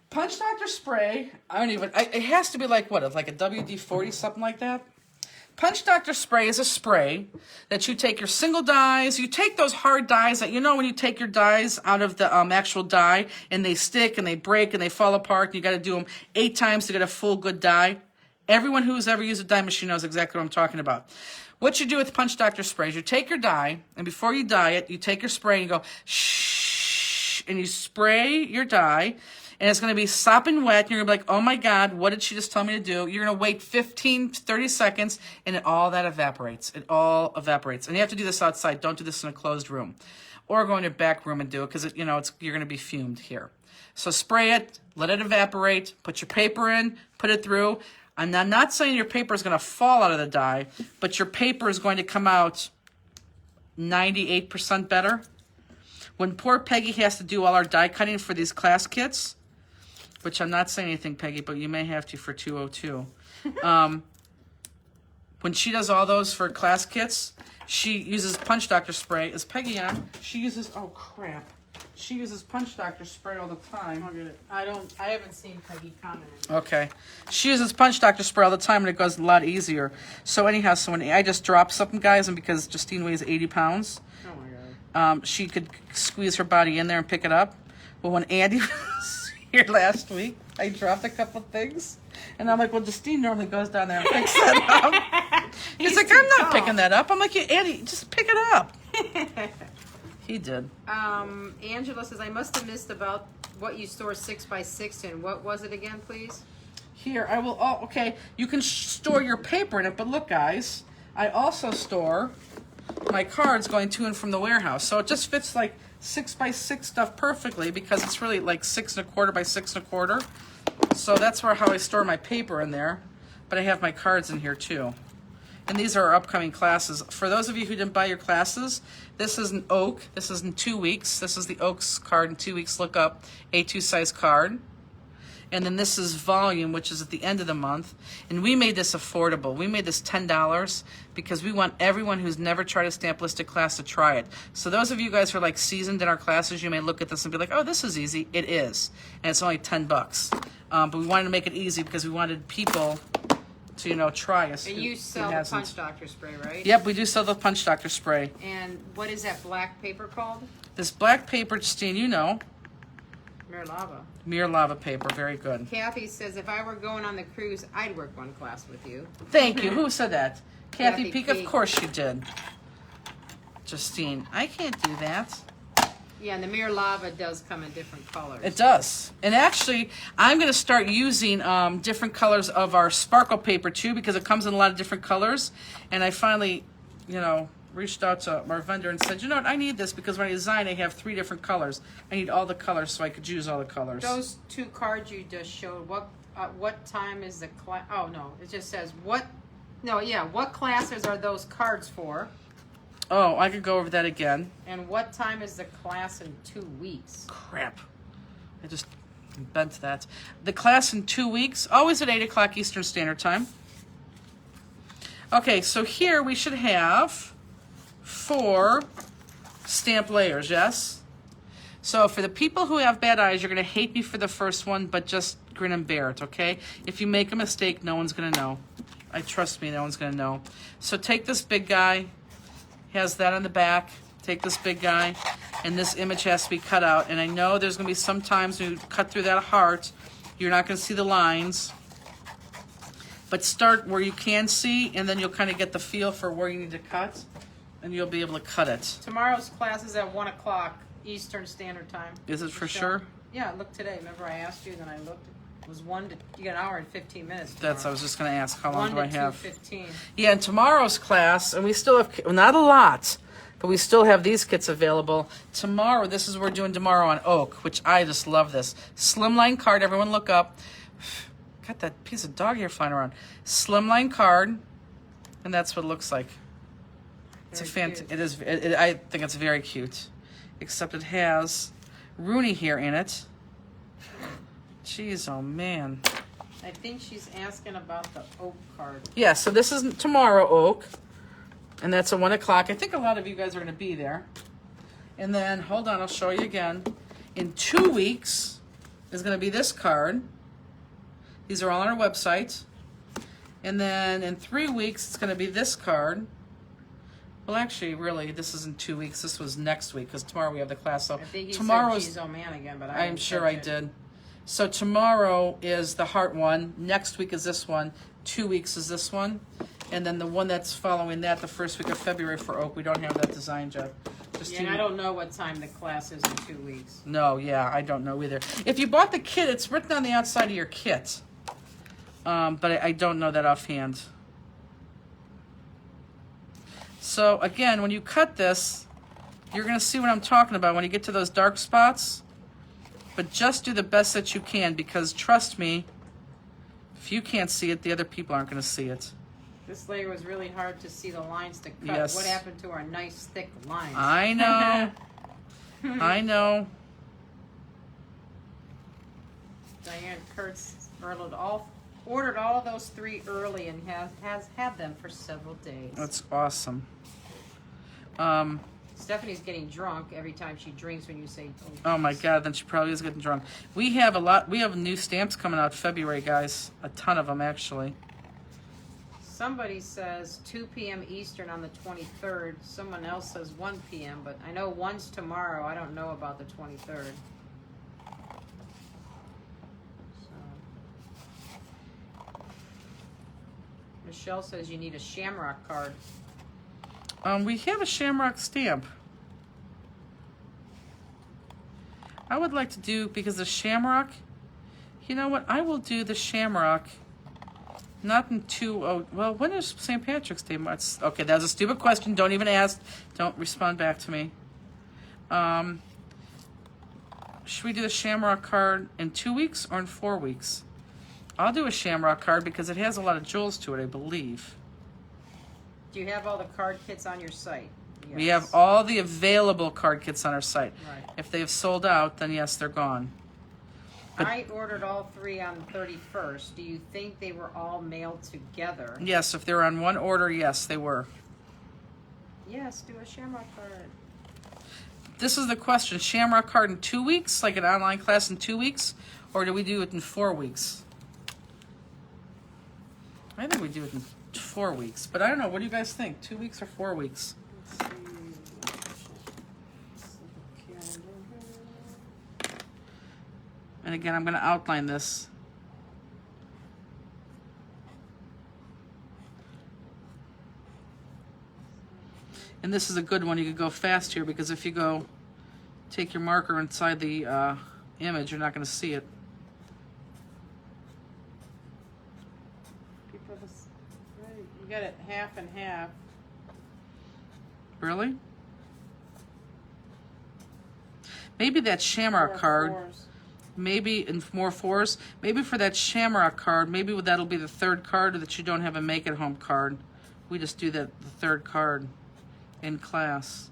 Punch Doctor spray. It has to be like what? Like a WD-40, something like that. Punch Doctor spray is a spray that you take your single dyes. You take those hard dyes that when you take your dyes out of the actual dye and they stick and they break and they fall apart. And you got to do them 8 times to get a full good dye. Everyone who's ever used a dye machine knows exactly what I'm talking about. What you do with Punch Doctor spray is you take your dye, and before you dye it, you take your spray and you go shh, and you spray your dye, and it's going to be sopping wet, and you're going to be like, oh my God, what did she just tell me to do? You're going to wait 15 to 30 seconds, and all that evaporates. It all evaporates. And you have to do this outside. Don't do this in a closed room. Or go in your back room and do it, because you're going to be fumed here. So spray it, let it evaporate, put your paper in, put it through. I'm not saying your paper is going to fall out of the dye, but your paper is going to come out 98% better. When poor Peggy has to do all our die cutting for these class kits, which I'm not saying anything, Peggy, but you may have to for 202. When she does all those for class kits, she uses Punch Doctor spray. Is Peggy on? She uses, oh crap. She uses Punch Doctor spray all the time. I haven't seen Peggy comment. Okay. She uses Punch Doctor spray all the time, and it goes a lot easier. So anyhow, when I just dropped something, guys, and because Justine weighs 80 pounds, Oh my God. she could squeeze her body in there and pick it up. Well, when Andy was here last week, I dropped a couple things, and I'm like, well, Justine normally goes down there and picks that up. He's like, I'm not picking that up. I'm like, yeah, Andy, just pick it up. He did. Angela says, I must have missed about what you store 6x6 in. What was it again, please? Here, I will, oh, okay, you can store your paper in it, but look, guys, I also store my cards going to and from the warehouse. So it just fits like 6x6 stuff perfectly because it's really like 6 1/4 by 6 1/4. So that's how I store my paper in there. But I have my cards in here too. And these are our upcoming classes. For those of you who didn't buy your classes, this is an Oak. This is in 2 weeks. This is the Oaks card in 2 weeks. Look up A2 size card. And then this is Volume, which is at the end of the month. And we made this affordable. We made this $10 because we want everyone who's never tried a stamp listed class to try it. So those of you guys who are like seasoned in our classes, you may look at this and be like, oh, this is easy. It is. And it's only $10. But we wanted to make it easy because we wanted people to, you know, try us. And you sell the Punch Doctor spray, right? Yep, we do sell the Punch Doctor spray. And what is that black paper called? This black paper, Justine, you know. Mirror Lava. Mirror Lava paper, very good. Kathy says, if I were going on the cruise, I'd work one class with you. Thank you. Who said that? Kathy Kathy Peek. Of Peek. course she did. Justine, I can't do that. Yeah, and the Mirror Lava does come in different colors. It does. And actually, I'm going to start using different colors of our sparkle paper too because it comes in a lot of different colors. And I finally, you know, reached out to our vendor and said, you know what, I need this because when I design, I have 3 different colors. I need all the colors so I could use all the colors. Those 2 cards you just showed, what time is the class? Oh, no, it just says what classes are those cards for? Oh, I could go over that again. And what time is the class in 2 weeks? Crap. I just bent that. The class in 2 weeks, always at 8 o'clock Eastern Standard Time. Okay, so here we should have 4 stamp layers, yes? So for the people who have bad eyes, you're going to hate me for the first one, but just grin and bear it, okay? If you make a mistake, no one's going to know. Trust me, no one's going to know. So take this big guy. Has that on the back. Take this big guy, and this image has to be cut out. And I know there's going to be some times when you cut through that heart, you're not going to see the lines. But start where you can see, and then you'll kind of get the feel for where you need to cut, and you'll be able to cut it. Tomorrow's class is at 1 o'clock Eastern Standard Time. Is it for Michelle? sure? Yeah, look today. Remember I asked you, then I looked. It was you got an hour and 15 minutes. I was just going to ask, how long 1 do I to have? 2:15. Yeah, and tomorrow's class, and we still have, not a lot, but we still have these kits available. Tomorrow, this is what we're doing tomorrow on Oak, which I just love this. Slimline card, everyone look up. Got that piece of dog hair flying around. Slimline card, and that's what it looks like. It's Very cute. it is, I think it's very cute. Except it has Rooney here in it. Jeez, oh man. I think she's asking about the Oak card. Yeah, so this is tomorrow, Oak. And that's at 1 o'clock. I think a lot of you guys are going to be there. And then, hold on, I'll show you again. In 2 weeks is going to be this card. These are all on our website. And then in 3 weeks, it's going to be this card. Well, actually, really, this isn't 2 weeks. This was next week because tomorrow we have the class. So I think you tomorrow's, said Geez, oh man again, but I'm sure I did. So tomorrow is the heart one. Next week is this one. 2 weeks is this one. And then the one that's following that, the first week of February for Oak, we don't have that designed yet. Yeah, and I don't know what time the class is in 2 weeks. No, yeah, I don't know either. If you bought the kit, it's written on the outside of your kit. But I don't know that offhand. So again, when you cut this, you're going to see what I'm talking about when you get to those dark spots. But just do the best that you can because trust me, if you can't see it, the other people aren't going to see it. This layer was really hard to see the lines to cut. Yes. What happened to our nice thick lines? I know. I know. Diane Kurtz ordered all of those 3 early and has had them for several days. That's awesome. Stephanie's getting drunk every time she drinks when you say, Oh my God, then she probably is getting drunk. We have new stamps coming out February, guys. A ton of them, actually. Somebody says 2 p.m. Eastern on the 23rd. Someone else says 1 p.m., but I know one's tomorrow. I don't know about the 23rd. Michelle says you need a Shamrock card. We have a Shamrock stamp. I would like to do, because the Shamrock, You know what? I will do the Shamrock. Not in well, when is St. Patrick's Day? Okay, that was a stupid question. Don't even ask. Don't respond back to me. Should we do the Shamrock card in 2 weeks or in 4 weeks? I'll do a Shamrock card because it has a lot of jewels to it, I believe. Do you have all the card kits on your site? Yes. We have all the available card kits on our site. Right. If they have sold out, then yes, they're gone. But I ordered all 3 on the 31st. Do you think they were all mailed together? yes, if they were on one order, yes, they were. Yes, do a Shamrock card. This is the question. Shamrock card in 2 weeks, like an online class in 2 weeks, or do we do it in 4 weeks? I think we do it in 4 weeks, but I don't know. What do you guys think? 2 weeks or 4 weeks? Let's see. And again, I'm going to outline this. And this is a good one. You could go fast here because if you go take your marker inside the image, you're not going to see it. You got it half and half. Really? Maybe that Shamrock card. Maybe in more 4s. Maybe for that Shamrock card, maybe that'll be the 3rd card, or that you don't have a make it home card. We just do the 3rd card in class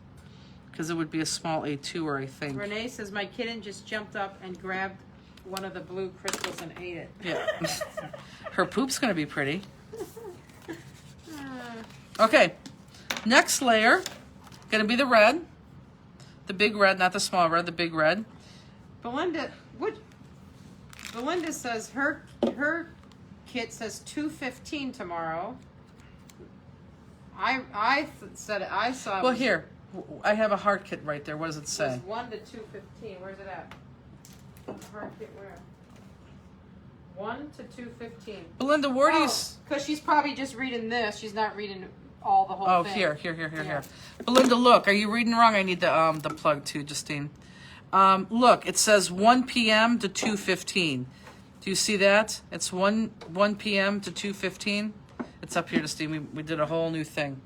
because it would be a small A2, I think. Renee says my kitten just jumped up and grabbed one of the blue crystals and ate it. Yeah. Her poop's going to be pretty. Okay. Next layer, going to be the red. The big red, not the small red, the big red. Belinda says her kit says 2:15 tomorrow. I said I saw. Well, here, I have a heart kit right there. What does it It say? was 1 to 2:15. Where's it at? Heart kit where? 1 to 2:15. Belinda, where do you... Because she's probably just reading this. She's not reading all the whole Oh, thing. here. Belinda, look, are you reading wrong? I need the plug too, Justine. Look, it says 1 p.m. to 2:15. Do you see that? It's 1 p.m. to 2:15. It's up here, Justine. We did a whole new thing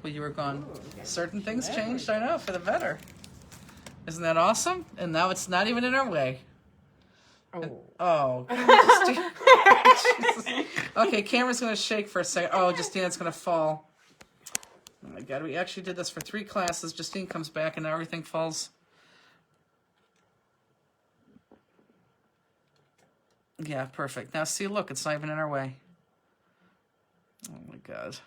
while you were gone. Ooh, okay. Certain things changed, I know, for the better. Isn't that awesome? And now it's not even in our way. Oh, Justine. Okay, camera's going to shake for a second. Oh, Justine, it's going to fall. Oh my God, we actually did this for 3 classes. Justine comes back and now everything falls. Yeah, perfect. Now see, look, it's not even in our way. Oh my God.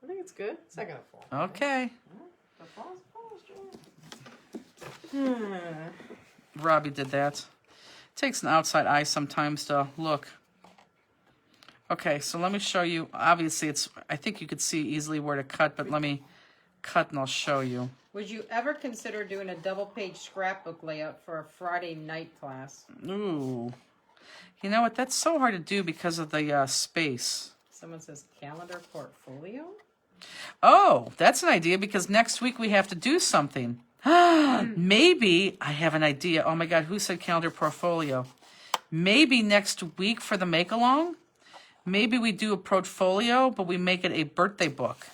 I think it's good. It's not gonna fall. Okay. If it falls, Joy. Robbie did that. It takes an outside eye sometimes to look. Okay, so let me show you. Obviously, I think you could see easily where to cut, but let me cut and I'll show you. Would you ever consider doing a double-page scrapbook layout for a Friday night class? Ooh. You know what? That's so hard to do because of the space. Someone says calendar portfolio? Oh, that's an idea because next week we have to do something. Maybe I have an idea. Oh my God, who said calendar portfolio? Maybe next week for the make-along, maybe we do a portfolio, but we make it a birthday book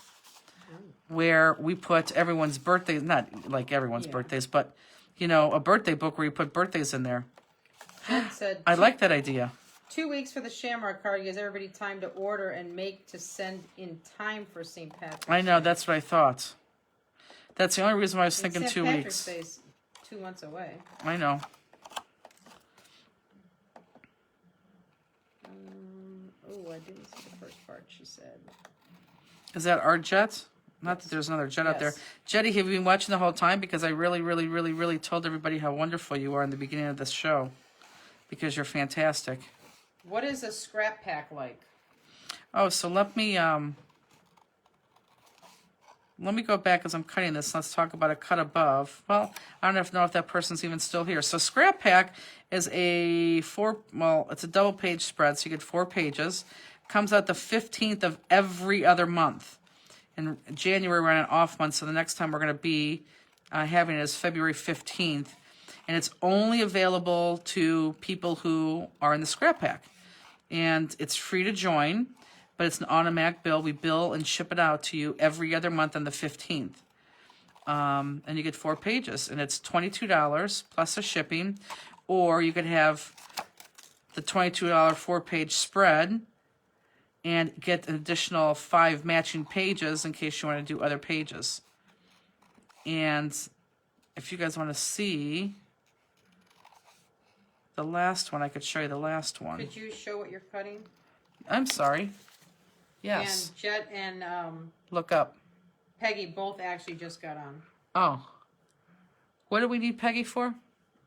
where we put everyone's birthdays, not like everyone's birthdays, but, you know, a birthday book where you put birthdays in there. Jen said I like that idea. 2 weeks for the Shamrock card gives everybody time to order and make to send in time for St. Patrick's I know, Day. that's what I thought. That's the only reason why I was And thinking St. 2 Patrick's weeks. Day's 2 months away. I know. Oh, I didn't see the first part she said. Is that our jet? Not that there's another jet out there. Yes. Jetty, have you been watching the whole time? Because I really, really, really, really told everybody how wonderful you are in the beginning of this show. Because you're fantastic. What is a scrap pack like? Oh, so let me go back as I'm cutting this. Let's talk about a cut above. Well, I don't know if that person's even still here. So Scrap Pack is it's a double page spread, so you get 4 pages. Comes out the 15th of every other month. In January, we're on an off month, so the next time we're going to be having it is February 15th. and it's only available to people who are in the scrap pack. And it's free to join, but it's an automatic bill. We bill and ship it out to you every other month on the 15th. And you get 4 pages, and it's $22 plus the shipping, or you could have the $22 4-page spread and get an additional 5 matching pages in case you want to do other pages. And if you guys want to see the last one, I could show you the last one. Could you show what you're cutting? I'm sorry. Yes. And Jet and Look up. Peggy both actually just got on. Oh. What do we need Peggy for?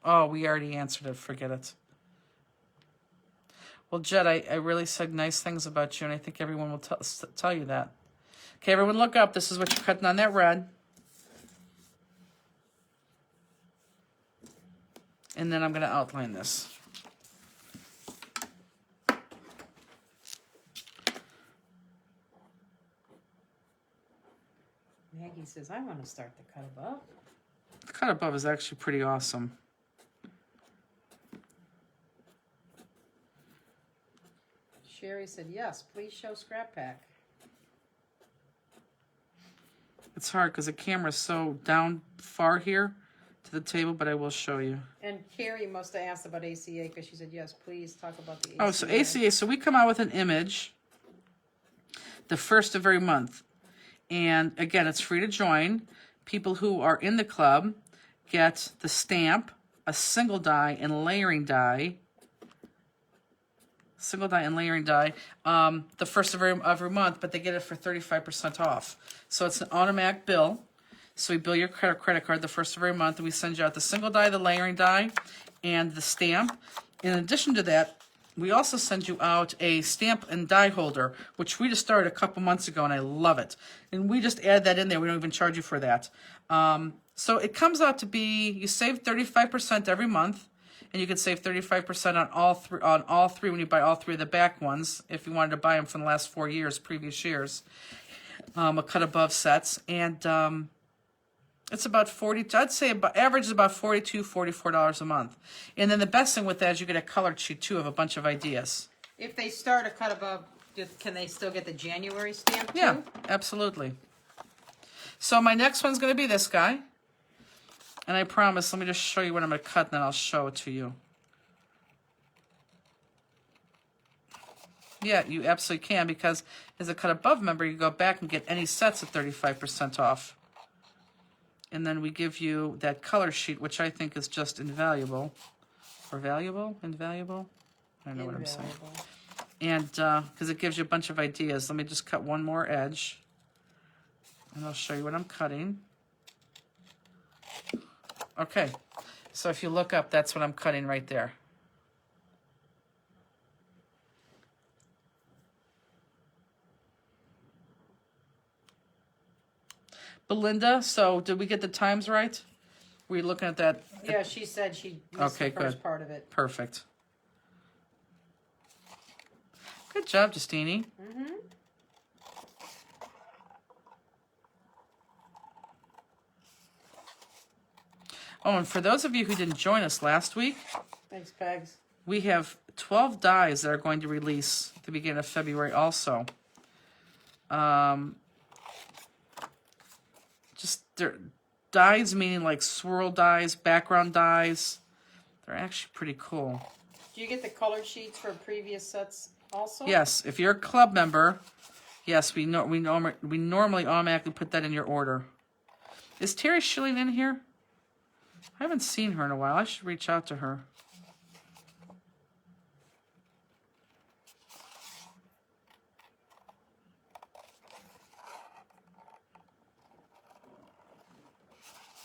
Oh, we already answered it. Forget it. Well, Jed, I really said nice things about you, and I think everyone will tell you that. Okay, everyone look up. This is what you're cutting on that red. And then I'm going to outline this. Maggie says, I want to start the cut above. The cut above is actually pretty awesome. Sherry said, yes, please show scrap pack. It's hard because the camera's so down far here to the table, but I will show you. And Carrie must have asked about ACA because she said, yes, please talk about the ACA. Oh, so ACA, so we come out with an image the first of every month. And again, it's free to join. People who are in the club get the stamp, a single die, and layering die. Single die and layering die the first of every month, but they get it for 35% off. So it's an automatic bill. So we bill your credit card the first of every month, and we send you out the single die, the layering die, and the stamp. In addition to that, we also send you out a stamp and die holder, which we just started a couple months ago, and I love it. And we just add that in there. We don't even charge you for that. So it comes out to be, you save 35% every month, and you can save 35% on all three when you buy all 3 of the back ones, if you wanted to buy them from the last 4 years, previous years. A cut above sets. And it's about 40, I'd say about, average is about $42, $44 a month. And then the best thing with that is you get a colored sheet too of a bunch of ideas. If they start a cut above, can they still get the January stamp too? Yeah, absolutely. So my next one's going to be this guy. And I promise, let me just show you what I'm going to cut, and then I'll show it to you. Yeah, you absolutely can, because as a cut above member, you go back and get any sets at 35% off. And then we give you that color sheet, which I think is just invaluable. Or valuable? Invaluable? I don't know what I'm saying. And because it gives you a bunch of ideas. Let me just cut one more edge. And I'll show you what I'm cutting. Okay, so if you look up, that's what I'm cutting right there. Belinda, so did we get the times right? Were you looking at that? Yeah, she said she missed the first part of it. Perfect. Good job, Justini. Mm-hmm. Oh, and for those of you who didn't join us last week, Thanks, Pegs. we have 12 dies that are going to release at the beginning of February also. Just they're dies meaning like swirl dies, background dies. They're actually pretty cool. Do you get the colored sheets for previous sets also? Yes, if you're a club member, yes, we normally automatically put that in your order. Is Terry Schilling in here? I haven't seen her in a while. I should reach out to her.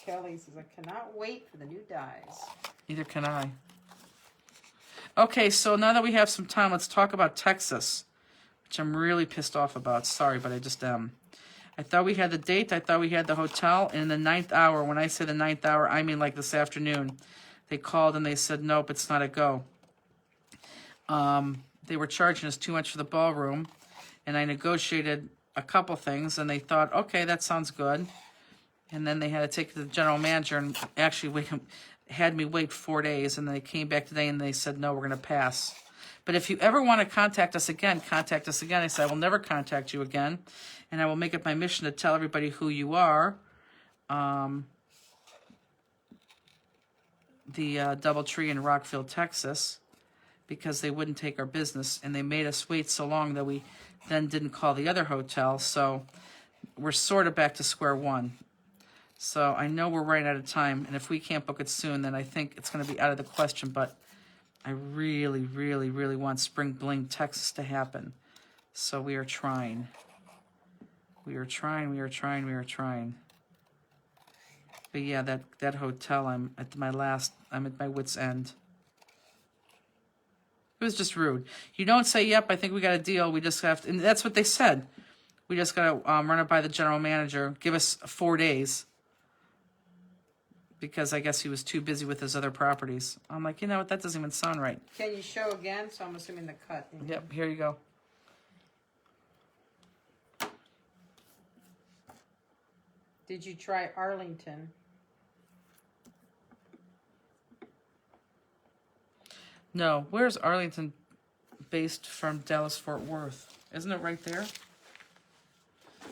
Kelly says, I cannot wait for the new dies. Neither can I. Okay, so now that we have some time, let's talk about Texas, which I'm really pissed off about. Sorry, but I just am. I thought we had the date. I thought we had the hotel. And in the 9th hour, when I say the 9th hour, I mean like this afternoon, they called and they said, nope, it's not a go. They were charging us too much for the ballroom. And I negotiated a couple things, and they thought, okay, that sounds good. And then they had to take it to the general manager and actually had me wait 4 days, and they came back today and they said, no, we're going to pass. But if you ever want to contact us again, contact us again. I said, I will never contact you again, and I will make it my mission to tell everybody who you are. The DoubleTree in Rockville, Texas, because they wouldn't take our business, and they made us wait so long that we then didn't call the other hotel, so we're sort of back to square one. So I know we're running out of time, and if we can't book it soon, then I think it's going to be out of the question, but I really, really, really want Spring Bling, Texas to happen. So we are trying. We are trying, we are trying, we are trying. But yeah, that hotel, I'm at my wit's end. It was just rude. You don't say, yep, I think we got a deal. We just have to, and that's what they said. We just got to run it by the general manager. Give us 4 days. Because I guess he was too busy with his other properties. I'm like, you know what? That doesn't even sound right. Can you show again? So I'm assuming the cut. Yep, here you go. Did you try Arlington? No, where's Arlington based from Dallas-Fort Worth? Isn't it right there?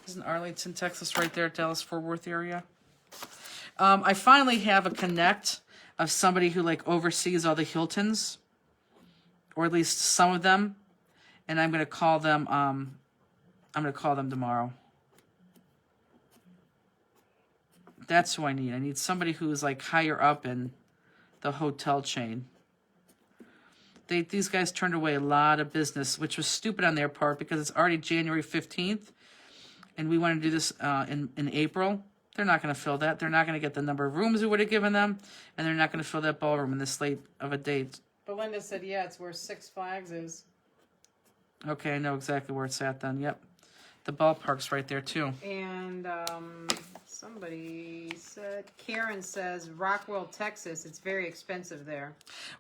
Isn't Arlington, Texas right there at Dallas-Fort Worth area? I finally have a connect of somebody who like oversees all the Hiltons, or at least some of them, and I'm gonna call them. I'm gonna call them tomorrow. That's who I need. I need somebody who is like higher up in the hotel chain. These guys turned away a lot of business, which was stupid on their part because it's already January 15th, and we want to do this in April. They're not going to fill that. They're not going to get the number of rooms we would have given them, and they're not going to fill that ballroom in this late of a date. Belinda said, yeah, it's where Six Flags is. Okay, I know exactly where it's at then. Yep. The ballpark's right there, too. And somebody said, Karen says, Rockwell, Texas. It's very expensive there.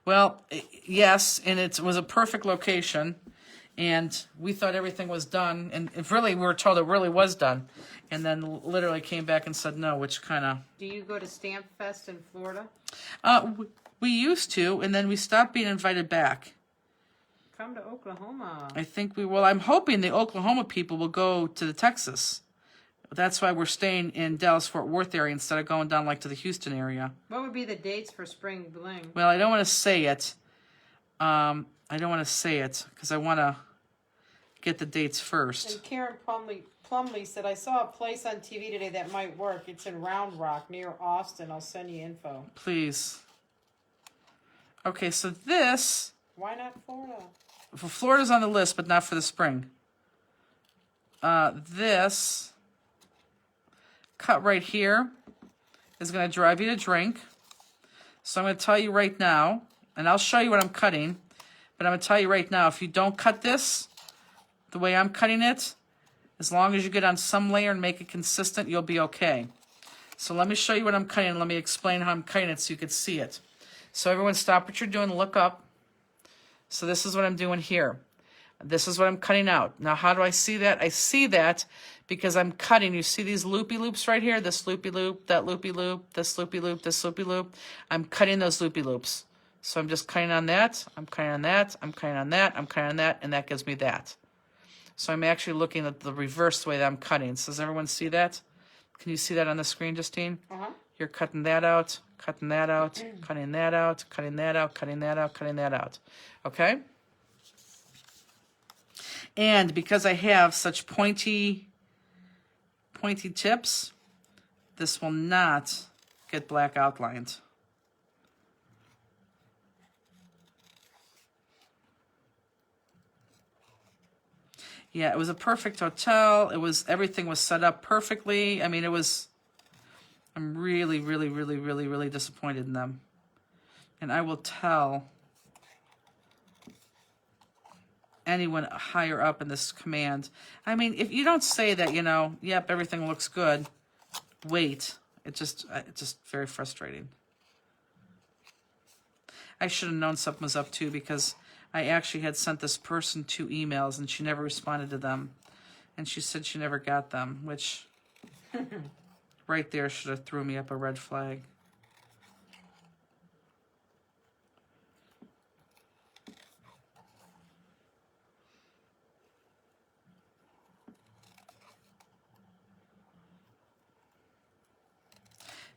Well, yes, and it was a perfect location, and we thought everything was done, and if really, we were told it really was done, and then literally came back and said no, which kind of... Do you go to Stamp Fest in Florida? We used to, and then we stopped being invited back. Come to Oklahoma. I think we will. I'm hoping the Oklahoma people will go to the Texas. That's why we're staying in Dallas-Fort Worth area instead of going down like to the Houston area. What would be the dates for Spring Bling? Well, I don't want to say it. I don't want to say it because I want to get the dates first. And Karen Plumley said, I saw a place on TV today that might work. It's in Round Rock near Austin. I'll send you info. Please. Okay, so this... Why not Florida? Well, Florida's on the list, but not for the spring. This cut right here is going to drive you to drink. So I'm going to tell you right now, and I'll show you what I'm cutting, but I'm going to tell you right now, if you don't cut this the way I'm cutting it, as long as you get on some layer and make it consistent, you'll be okay. So let me show you what I'm cutting, and let me explain how I'm cutting it so you can see it. So everyone stop what you're doing, look up. So this is what I'm doing here. This is what I'm cutting out. Now, how do I see that? I see that because I'm cutting. You see these loopy loops right here? This loopy loop, that loopy loop, this loopy loop, this loopy loop. I'm cutting those loopy loops. So I'm just cutting on that. I'm cutting on that. I'm cutting on that. I'm cutting on that. And that gives me that. So I'm actually looking at the reverse way that I'm cutting. So does everyone see that? Can you see that on the screen, Justine? Uh-huh. You're cutting that out, cutting that out, cutting that out, cutting that out, cutting that out, cutting that out. Okay? And because I have such pointy tips, this will not get black outlined. Yeah, it was a perfect hotel. Everything was set up perfectly. I mean, I'm really, really, really, really, really disappointed in them. And I will tell anyone higher up in this command. I mean, if you don't say that, yep, everything looks good, wait. It's just very frustrating. I should have known something was up too, because I actually had sent this person 2 emails and she never responded to them. And she said she never got them, which right there should have threw me up a red flag.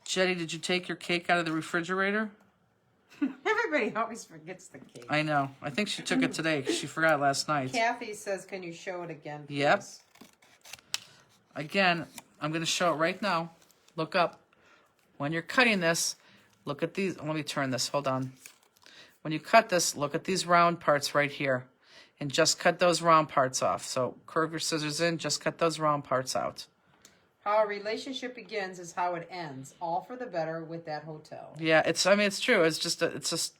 Jetty, did you take your cake out of the refrigerator? Everybody always forgets the cake. I know. I think she took it today because she forgot last night. Kathy says, can you show it again, please? Yep. Again, I'm going to show it right now. Look up. When you're cutting this, look at these. Let me turn this. Hold on. When you cut this, look at these round parts right here. And just cut those round parts off. So curve your scissors in, just cut those round parts out. How a relationship begins is how it ends. All for the better with that hotel. Yeah, it's true. It's just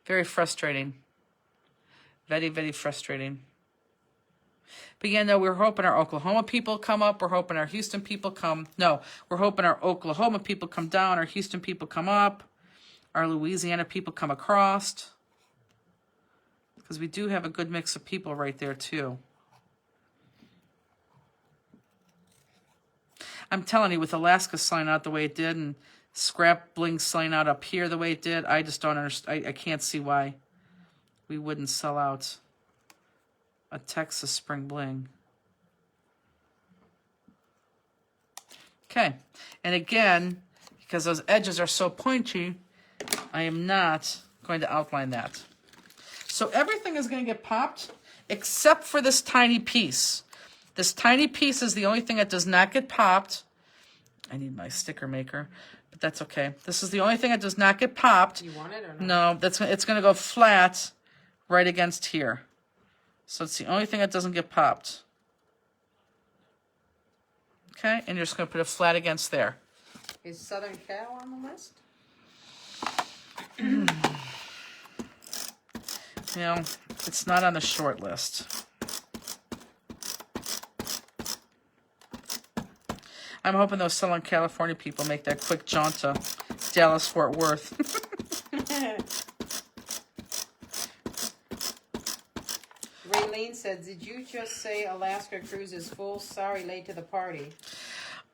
very frustrating. Very, very frustrating. But yeah, no, we're hoping our Oklahoma people come up. We're hoping our Houston people come. No, we're hoping our Oklahoma people come down. Our Houston people come up. Our Louisiana people come across. Because we do have a good mix of people right there, too. I'm telling you, with Alaska selling out the way it did and Scrap Bling selling out up here the way it did, I just don't understand. I can't see why we wouldn't sell out a Texas Spring Bling. Okay. And again, because those edges are so pointy, I am not going to outline that. So everything is going to get popped except for this tiny piece. This tiny piece is the only thing that does not get popped. I need my sticker maker, but that's okay. This is the only thing that does not get popped. You want it or not? No, it's going to go flat right against here. So it's the only thing that doesn't get popped. Okay, and you're just going to put it flat against there. Is Southern Cal on the list? You know, it's not on the short list. I'm hoping those Southern California people make that quick jaunt to Dallas, Fort Worth. Raylene said, did you just say Alaska cruise is full? Sorry, late to the party.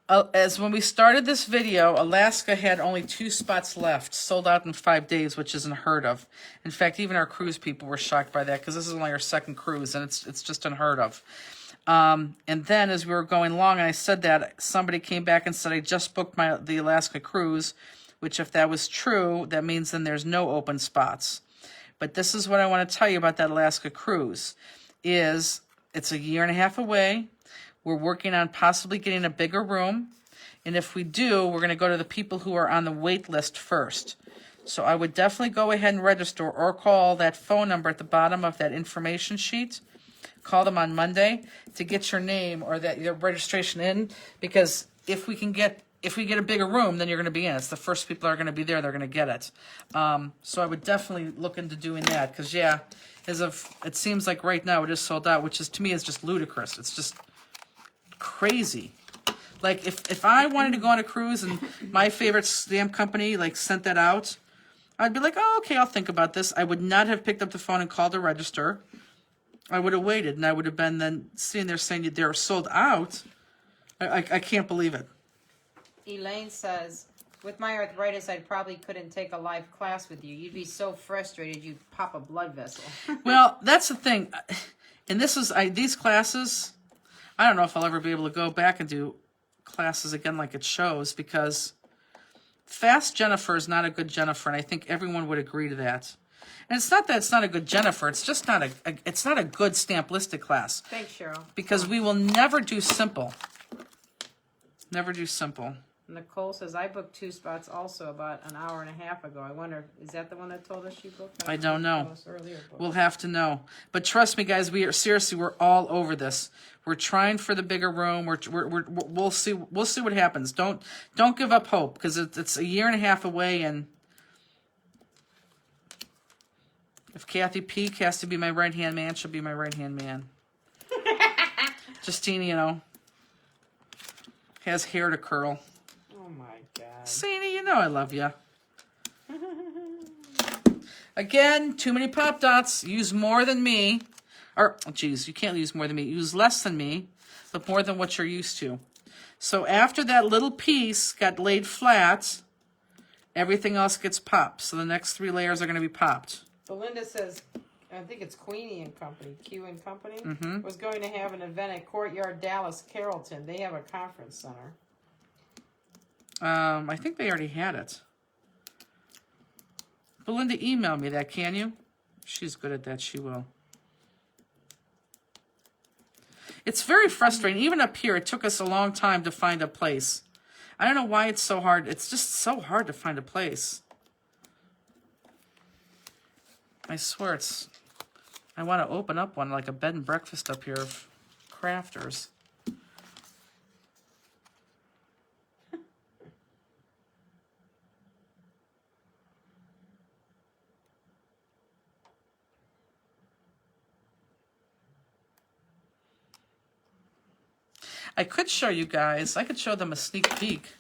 As when we started this video, Alaska had only 2 spots left, sold out in 5 days, which is unheard of. In fact, even our cruise people were shocked by that because this is only our second cruise, and it's just unheard of. And then as we were going along, and I said that, somebody came back and said, I just booked the Alaska cruise, which if that was true, that means then there's no open spots. But this is what I want to tell you about that Alaska cruise, is it's a year and a half away. We're working on possibly getting a bigger room. And if we do, we're going to go to the people who are on the wait list first. So I would definitely go ahead and register or call that phone number at the bottom of that information sheet. Call them on Monday to get your name or your registration in. Because if we get a bigger room, then you're going to be in. It's the first people that are going to be there. They're going to get it. So I would definitely look into doing that. Because, yeah, it seems like right now it is sold out, which is to me is just ludicrous. It's just crazy. Like if I wanted to go on a cruise and my favorite stamp company like sent that out, I'd be like, oh, okay, I'll think about this. I would not have picked up the phone and called to register. I would have waited, and I would have been then sitting there saying they're sold out. I can't believe it. Elaine says, with my arthritis, I probably couldn't take a live class with you. You'd be so frustrated you'd pop a blood vessel. Well, that's the thing. And these classes, I don't know if I'll ever be able to go back and do classes again like it shows, because Fast Jennifer is not a good Jennifer, and I think everyone would agree to that. And it's not that it's not a good Jennifer, it's just not a good Stamp-listed class. Thanks, Cheryl. Because we will never do simple. Never do simple. Nicole says, I booked 2 spots also about an hour and a half ago. I wonder, is that the one that told us she booked? I don't know. Earlier booked. We'll have to know. But trust me, guys, we're all over this. We're trying for the bigger room. We'll see what happens. Don't give up hope, because it's a year and a half away, and if Kathy Peak has to be my right-hand man, she'll be my right-hand man. Justine, has hair to curl. Oh, my God. Sadie, I love you. Again, too many Pop Dots. Use more than me. Or, geez, you can't use more than me. Use less than me, but more than what you're used to. So after that little piece got laid flat, everything else gets popped. So the next 3 layers are going to be popped. Belinda says, I think it's Queenie and Company, Q and Company, was going to have an event at Courtyard Dallas Carrollton. They have a conference center. I think they already had it. Belinda, email me that, can you? She's good at that. She will. It's very frustrating. Even up here, it took us a long time to find a place. I don't know why it's so hard. It's just so hard to find a place. I swear it's... I want to open up one, like a bed and breakfast up here of crafters. I could show you guys. I could show them a sneak peek.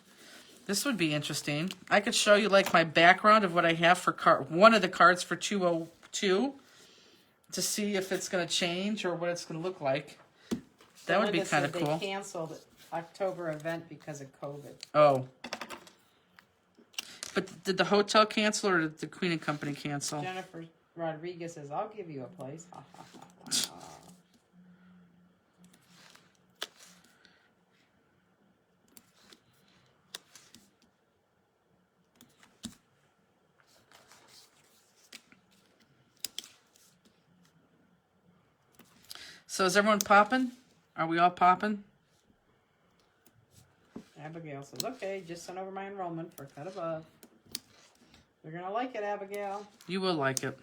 This would be interesting. I could show you like my background of what I have for one of the cards for 202 to see if it's going to change or what it's going to look like. That would be kind of cool. They canceled October event because of COVID. Oh. But did the hotel cancel or did the Queen and Company cancel? Jennifer Rodriguez says, "I'll give you a place." Ha, ha, ha, ha. So is everyone popping? Are we all popping? Abigail says, "Okay, just sent over my enrollment for cut above." You're gonna like it, Abigail. You will like it.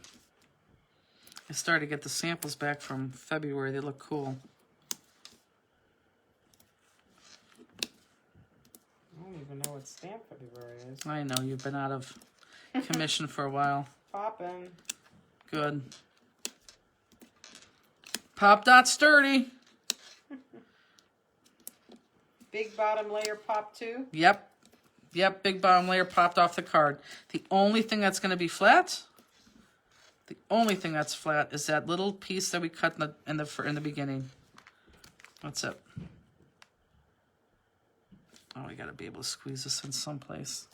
I started to get the samples back from February. They look cool. I don't even know what stamp February is. I know, you've been out of commission for a while. Poppin'. Good. Pop dot sturdy. Big bottom layer pop too. Yep. Yep, big bottom layer popped off the card. The only thing that's going to be flat, the only thing that's flat is that little piece that we cut in the beginning. That's it. Oh, we got to be able to squeeze this in someplace.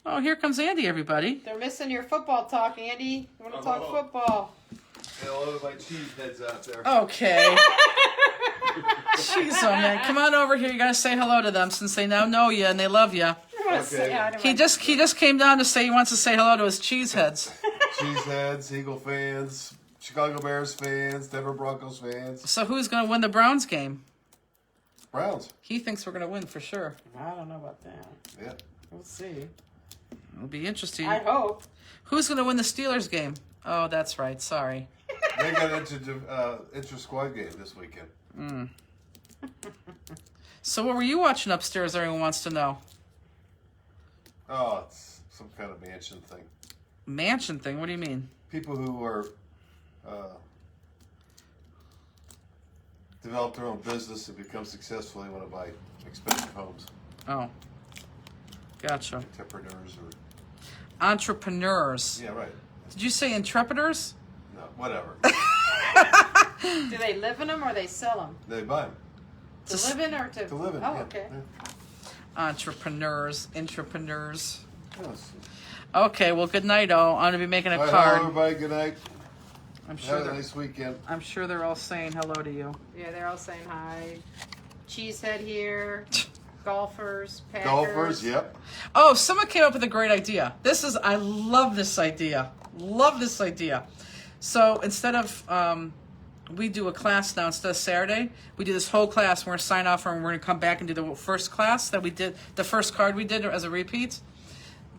Oh, here comes Andy, everybody. They're missing your football talk, Andy. You want to talk football? Hello to my cheese heads out there. Okay. Jeez, oh man, come on over here. You gotta say hello to them since they now know you and they love you. Okay. He just came down to say he wants to say hello to his cheeseheads. Cheeseheads, Eagle fans, Chicago Bears fans, Denver Broncos fans. So who's gonna win the Browns game? Browns. He thinks we're gonna win for sure. I don't know about that. Yeah. We'll see. It'll be interesting. I hope. Who's gonna win the Steelers game? Oh, that's right. Sorry. They got inter-squad game this weekend. So what were you watching upstairs? Everyone wants to know. Oh, it's some kind of mansion thing. Mansion thing? What do you mean? People who are develop their own business and become successful, they want to buy expensive homes. Oh, gotcha. Entrepreneurs or... Entrepreneurs. Yeah, right. Did you say intrepiders? No, whatever. Do they live in them or they sell them? They buy them. To live in or to... To live in. Oh, yeah. okay. Yeah. Entrepreneurs. Entrepreneurs. Yes. Okay, well, good night, all. I'm gonna be making a All right, card. hello, everybody. Good night. I'm sure. Have a nice weekend. I'm sure they're all saying hello to you. Yeah, they're all saying hi. Cheesehead here. Golfers. Packers. Golfers, yep. Oh, someone came up with a great idea. I love this idea. Love this idea. So instead of, we do a class now instead of Saturday, we do this whole class. We're going to sign off and we're going to come back and do the first class that we did, the first card we did as a repeat.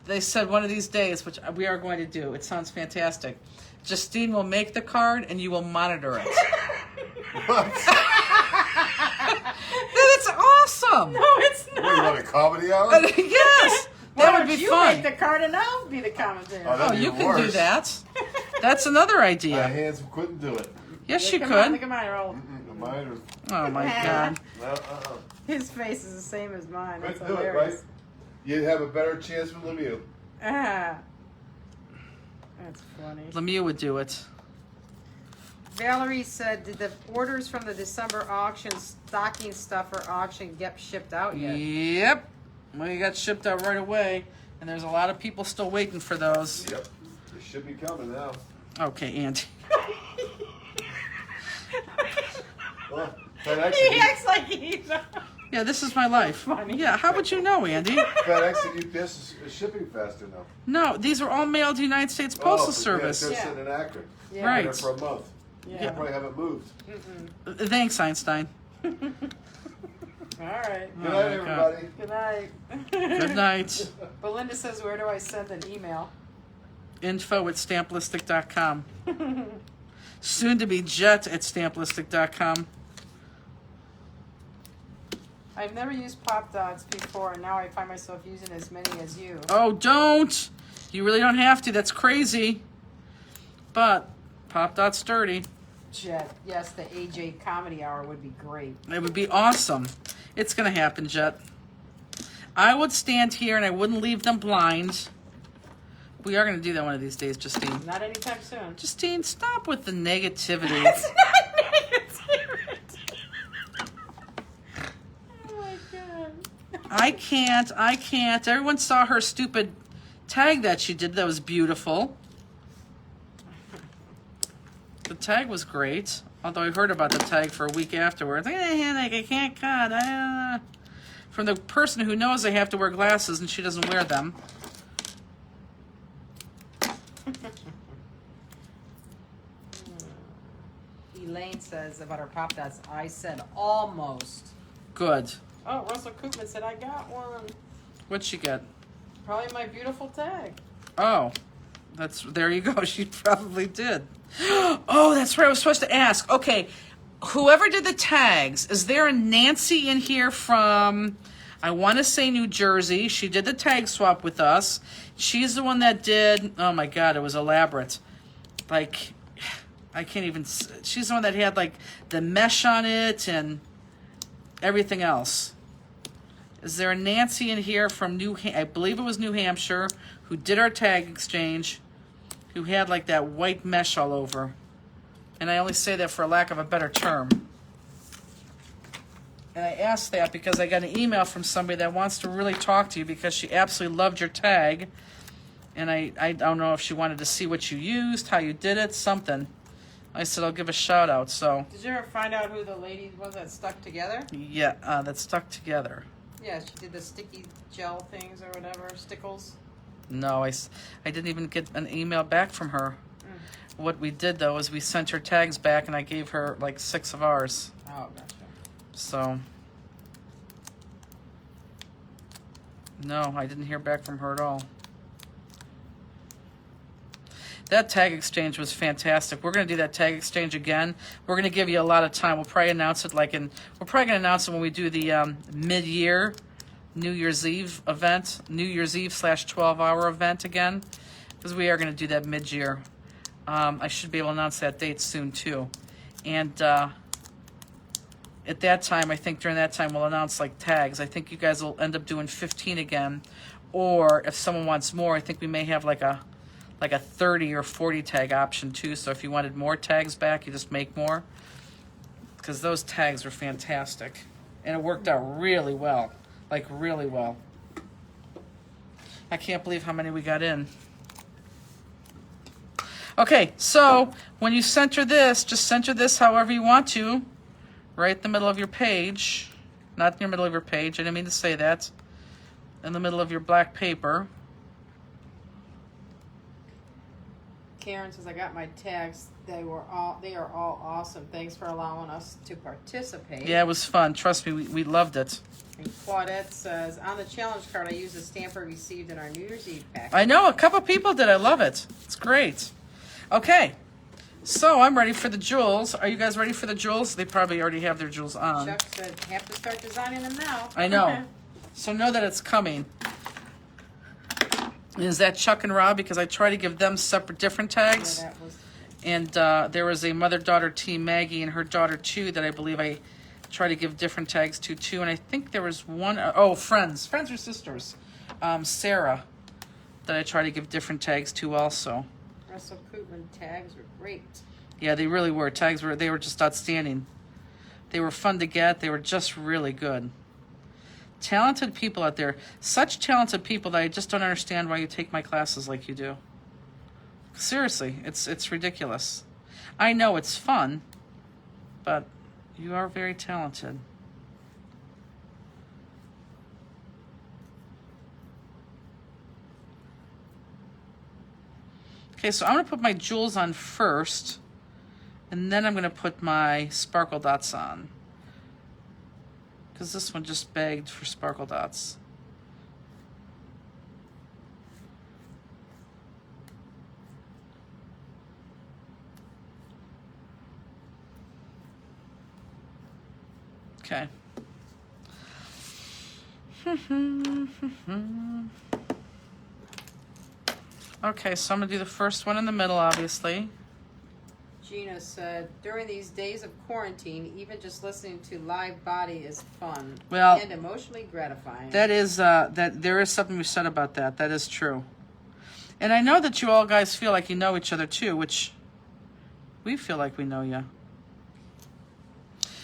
They said one of these days, which we are going to do. It sounds fantastic. Justine will make the card and you will monitor it. What? That's awesome. No, it's What, you not. want a comedy hour? Yes. Why That would don't be you fun. make the card and I'll be the commentator. Oh, Oh, that'd be you can do worse. that. That's another My idea. hands couldn't do it. Yes, you Look at could. mine, roll. Mine Oh my God. are... His face is the same as mine. That's Couldn't do it, right? hilarious. You'd have a better chance with Lemieux. Ah. That's funny. Lemieux would do it. Valerie said, did the orders from the December auction, stocking stuffer auction, get shipped out yet? Yep. We got shipped out right away, and there's a lot of people still waiting for those. Yep. They should be coming now. Okay, Andy. Well, FedEx, He and, acts like he's. Yeah, this is my life. Funny. Yeah, how would you know, Andy? FedEx and UPS is shipping faster now. No, these are all mailed to United States Postal Service. Yeah, they're Yeah. sitting in Akron. Yeah. Right. Been there for a month. Yeah. They probably haven't moved. Thanks, Einstein. All right. Good Oh, night, my everybody. Good night. Good night. Belinda says, where do I send an email? Info@stamplistic.com. Soon to be jet@stamplistic.com. I've never used Pop Dots before, and now I find myself using as many as you. Oh, don't! You really don't have to. That's crazy. But Pop Dot's dirty. Jet, yes, the AJ Comedy Hour would be great. It would be awesome. It's going to happen, Jet. I would stand here and I wouldn't leave them blind. We are going to do that one of these days, Justine. Not anytime soon. Justine, stop with the negativity. It's not negativity. Oh my god. I can't. Everyone saw her stupid tag that she did. That was beautiful. The tag was great. Although I heard about the tag for a week afterwards. I can't cut. From the person who knows I have to wear glasses and she doesn't wear them. Elaine says about her Pop Dots, I said almost. Good. Oh, Russell Koopman said, I got one. What'd she get? Probably my beautiful tag. Oh, there you go. She probably did. Oh, that's right. I was supposed to ask. Okay, whoever did the tags, is there a Nancy in here from, I want to say New Jersey? She did the tag swap with us. She's the one that did, oh my God, it was elaborate. Like, I can't even, she's the one that had like the mesh on it and everything else. Is there a Nancy in here from I believe it was New Hampshire, who did our tag exchange, who had like that white mesh all over? And I only say that for a lack of a better term. And I asked that because I got an email from somebody that wants to really talk to you because she absolutely loved your tag. And I don't know if she wanted to see what you used, how you did it, something. I said, I'll give a shout out, so. Did you ever find out who the lady was that stuck together? Yeah, that stuck together. Yeah, she did the sticky gel things or whatever, stickles. No, I didn't even get an email back from her. What we did, though, is we sent her tags back, and I gave her, like, 6 of ours. Oh, gotcha. So, no, I didn't hear back from her at all. That tag exchange was fantastic. We're going to do that tag exchange again. We're going to give you a lot of time. We'll probably announce it we're probably going to announce it when we do the mid-year New Year's Eve event, New Year's Eve / 12-hour event again, because we are going to do that mid-year. I should be able to announce that date soon, too. And at that time, I think during that time, we'll announce, like, tags. I think you guys will end up doing 15 again. Or if someone wants more, I think we may have, like a 30 or 40 tag option too. So if you wanted more tags back, you just make more. Because those tags were fantastic. And it worked out really well. Like really well. I can't believe how many we got in. Okay, so when you center this, just center this however you want to. Right in the middle of your page. Not in the middle of your page, I didn't mean to say that. In the middle of your black paper. Karen says, I got my tags. They are all awesome. Thanks for allowing us to participate. Yeah, it was fun. Trust me, we loved it. And Claudette says, on the challenge card, I used a stamp I received in our New Year's Eve package. I know, a couple people did. I love it. It's great. Okay, so I'm ready for the jewels. Are you guys ready for the jewels? They probably already have their jewels on. Chuck said, have to start designing them now. I know. So know that it's coming. Is that Chuck and Rob? Because I try to give them separate, different tags. Yeah, that was, And there was a mother-daughter team, Maggie, and her daughter, too, that I believe I try to give different tags to, too. And I think there was one, friends. Friends or sisters. Sarah, that I try to give different tags to also. Russell Koopman tags were great. Yeah, they really were. They were just outstanding. They were fun to get. They were just really good. Talented people out there. Such talented people that I just don't understand why you take my classes like you do. Seriously, it's ridiculous. I know it's fun, but You are very talented. Okay, so I'm going to put my jewels on first, and then I'm going to put my sparkle dots on. Because this one just begged for sparkle dots. Okay. Okay, so I'm going to do the first one in the middle, obviously. Gina said, during these days of quarantine, even just listening to live body is fun Well, and emotionally gratifying. that is, that there is something we said about that. That is true. And I know that you all guys feel like you know each other too, which we feel like we know you.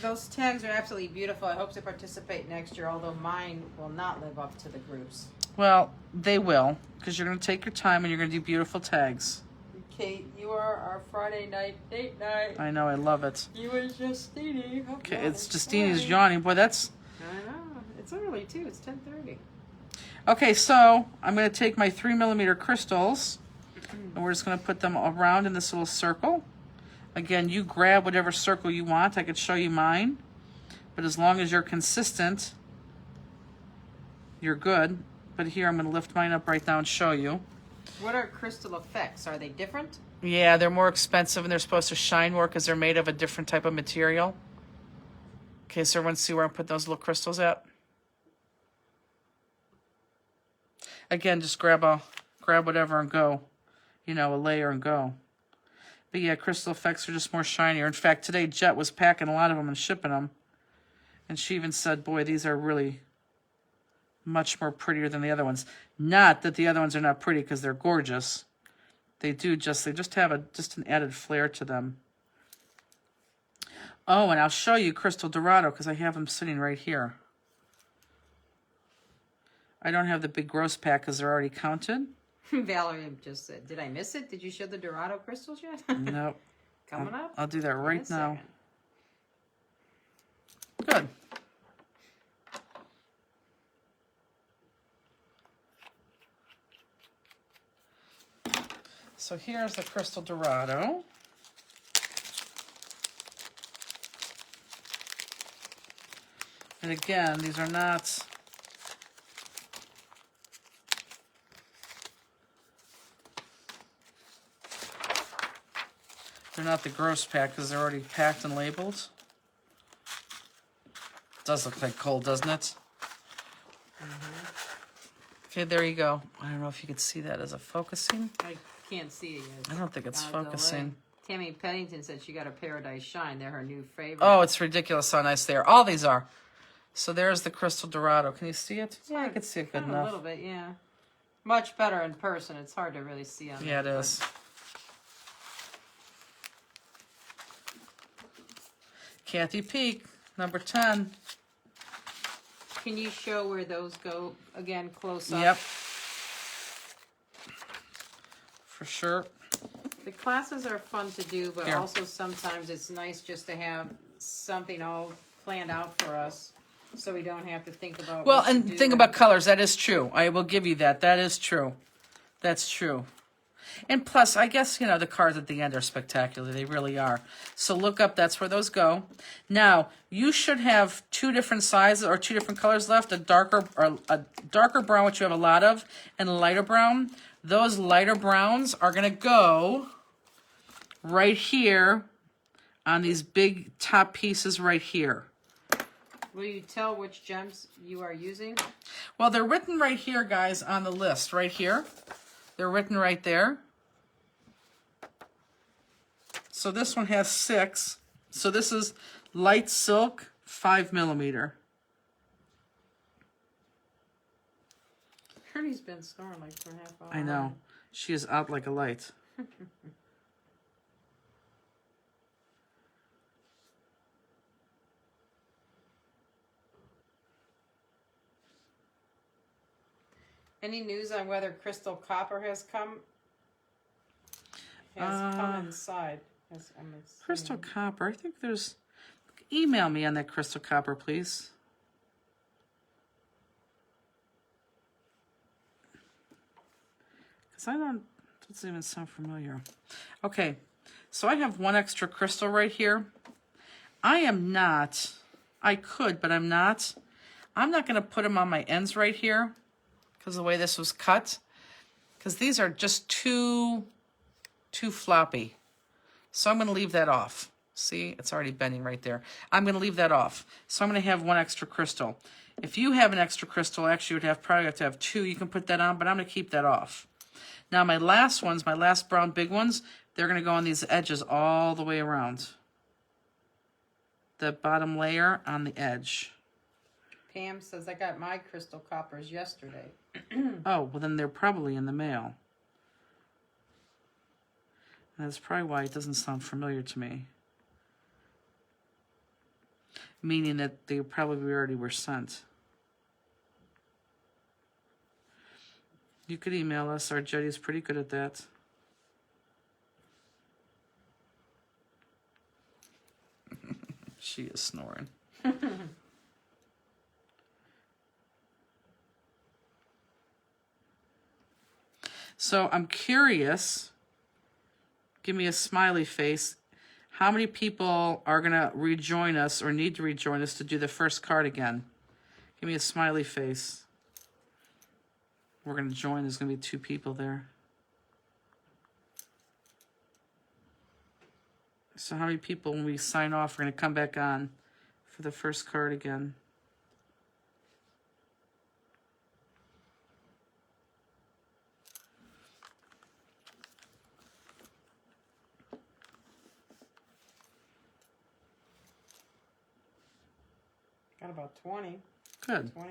Those tags are absolutely beautiful. I hope to participate next year, although mine will not live up to the groups. Well, they will, because you're going to take your time and you're going to do beautiful tags. Kate, you are our Friday night date night. I know, I love it. You and Justine. Okay, it's Justine's yawning. Boy, that's... I know. It's early, too. It's 10:30. Okay, so I'm going to take my 3mm crystals, and we're just going to put them around in this little circle. Again, you grab whatever circle you want. I could show you mine, but as long as you're consistent, you're good. But here, I'm going to lift mine up right now and show you. What are crystal effects? Are they different? Yeah, they're more expensive, and they're supposed to shine more because they're made of a different type of material. Okay, so everyone see where I'm putting those little crystals at? Again, just grab whatever and go. You know, a layer and go. But yeah, crystal effects are just more shinier. In fact, today Jet was packing a lot of them and shipping them. And she even said, boy, these are really much more prettier than the other ones. Not that the other ones are not pretty, because they're gorgeous. They just have an added flair to them. Oh, and I'll show you Crystal Dorado, because I have them sitting right here. I don't have the big gross pack because they're already counted. Valerie just said, did I miss it? Did you show the Dorado crystals yet? Nope. Coming up? I'll do that right In a now. second. Good. So here's the Crystal Dorado. And again, these are not... They're not the gross pack because they're already packed and labeled. It does look like coal, doesn't it? Okay, there you go. I don't know if you could see that as a focusing. I can't see it yet. I don't think it's Delay. focusing. Tammy Pennington said she got a Paradise Shine. They're her new favorite. Oh, it's ridiculous how nice they are. All these are. So there's the Crystal Dorado. Can you see it? Yeah, I can see it good Kinda enough. A little bit, yeah. Much better in person. It's hard to really see on Yeah, it there, is. Kathy Peak, number 10. but can you show where those go again close up? Yep. For sure. The classes are fun to do, but Here. also sometimes it's nice just to have something all planned out for us, so we don't have to think about. Well, what to and do think about colors. That is true. I will give you that. That is true. That's true. And plus, I guess, you know, the cards at the end are spectacular. They really are. So look up. That's where those go. Now, you should have two different sizes or two different colors left, a darker brown, which you have a lot of, and a lighter brown. Those lighter browns are going to go right here on these big top pieces right here. Will you tell which gems you are using? Well, they're written right here, guys, on the list, right here. They're written right there. So this one has 6. So this is light silk, 5mm. Kirby's been snoring like for half hour. I know. She is out like a light. Any news on whether Crystal Copper has come? Has come inside. Crystal Copper. I think there's... email me on that crystal copper, please. Because doesn't even sound familiar. Okay, so I have one extra crystal right here. I could, but I'm not. I'm not going to put them on my ends right here because the way this was cut. Because these are just too floppy. So I'm going to leave that off. See, it's already bending right there. I'm going to leave that off. So I'm going to have one extra crystal. If you have an extra crystal, actually you would probably have to have two. You can put that on, but I'm going to keep that off. Now my last ones, my last brown big ones, they're going to go on these edges all the way around. The bottom layer on the edge. Pam says, I got my crystal coppers yesterday. Oh, well then they're probably in the mail. And that's probably why it doesn't sound familiar to me. Meaning that they probably already were sent. You could email us. Our Jetty's pretty good at that. She is snoring. So I'm curious. Give me a smiley face. How many people are going to rejoin us or need to rejoin us to do the first card again? Give me a smiley face. We're going to join. There's going to be 2 people there. So how many people, when we sign off, are going to come back on for the first card again? Got about 20. Good. 20.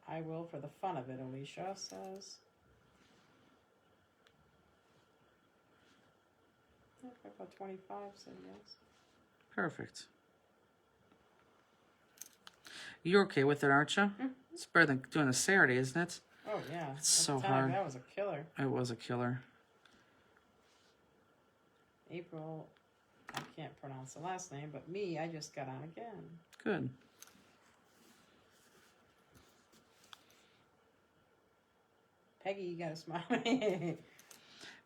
I will for the fun of it, Alicia says. Yeah, got about 25 said yes. Perfect. You're okay with it, aren't you? Mm-hmm. It's better than doing a Saturday, isn't it? Oh, yeah. It's so That time, hard. That was a killer. It was a killer. April, I can't pronounce the last name, but me, I just got on again. Good. Peggy, you got a smile.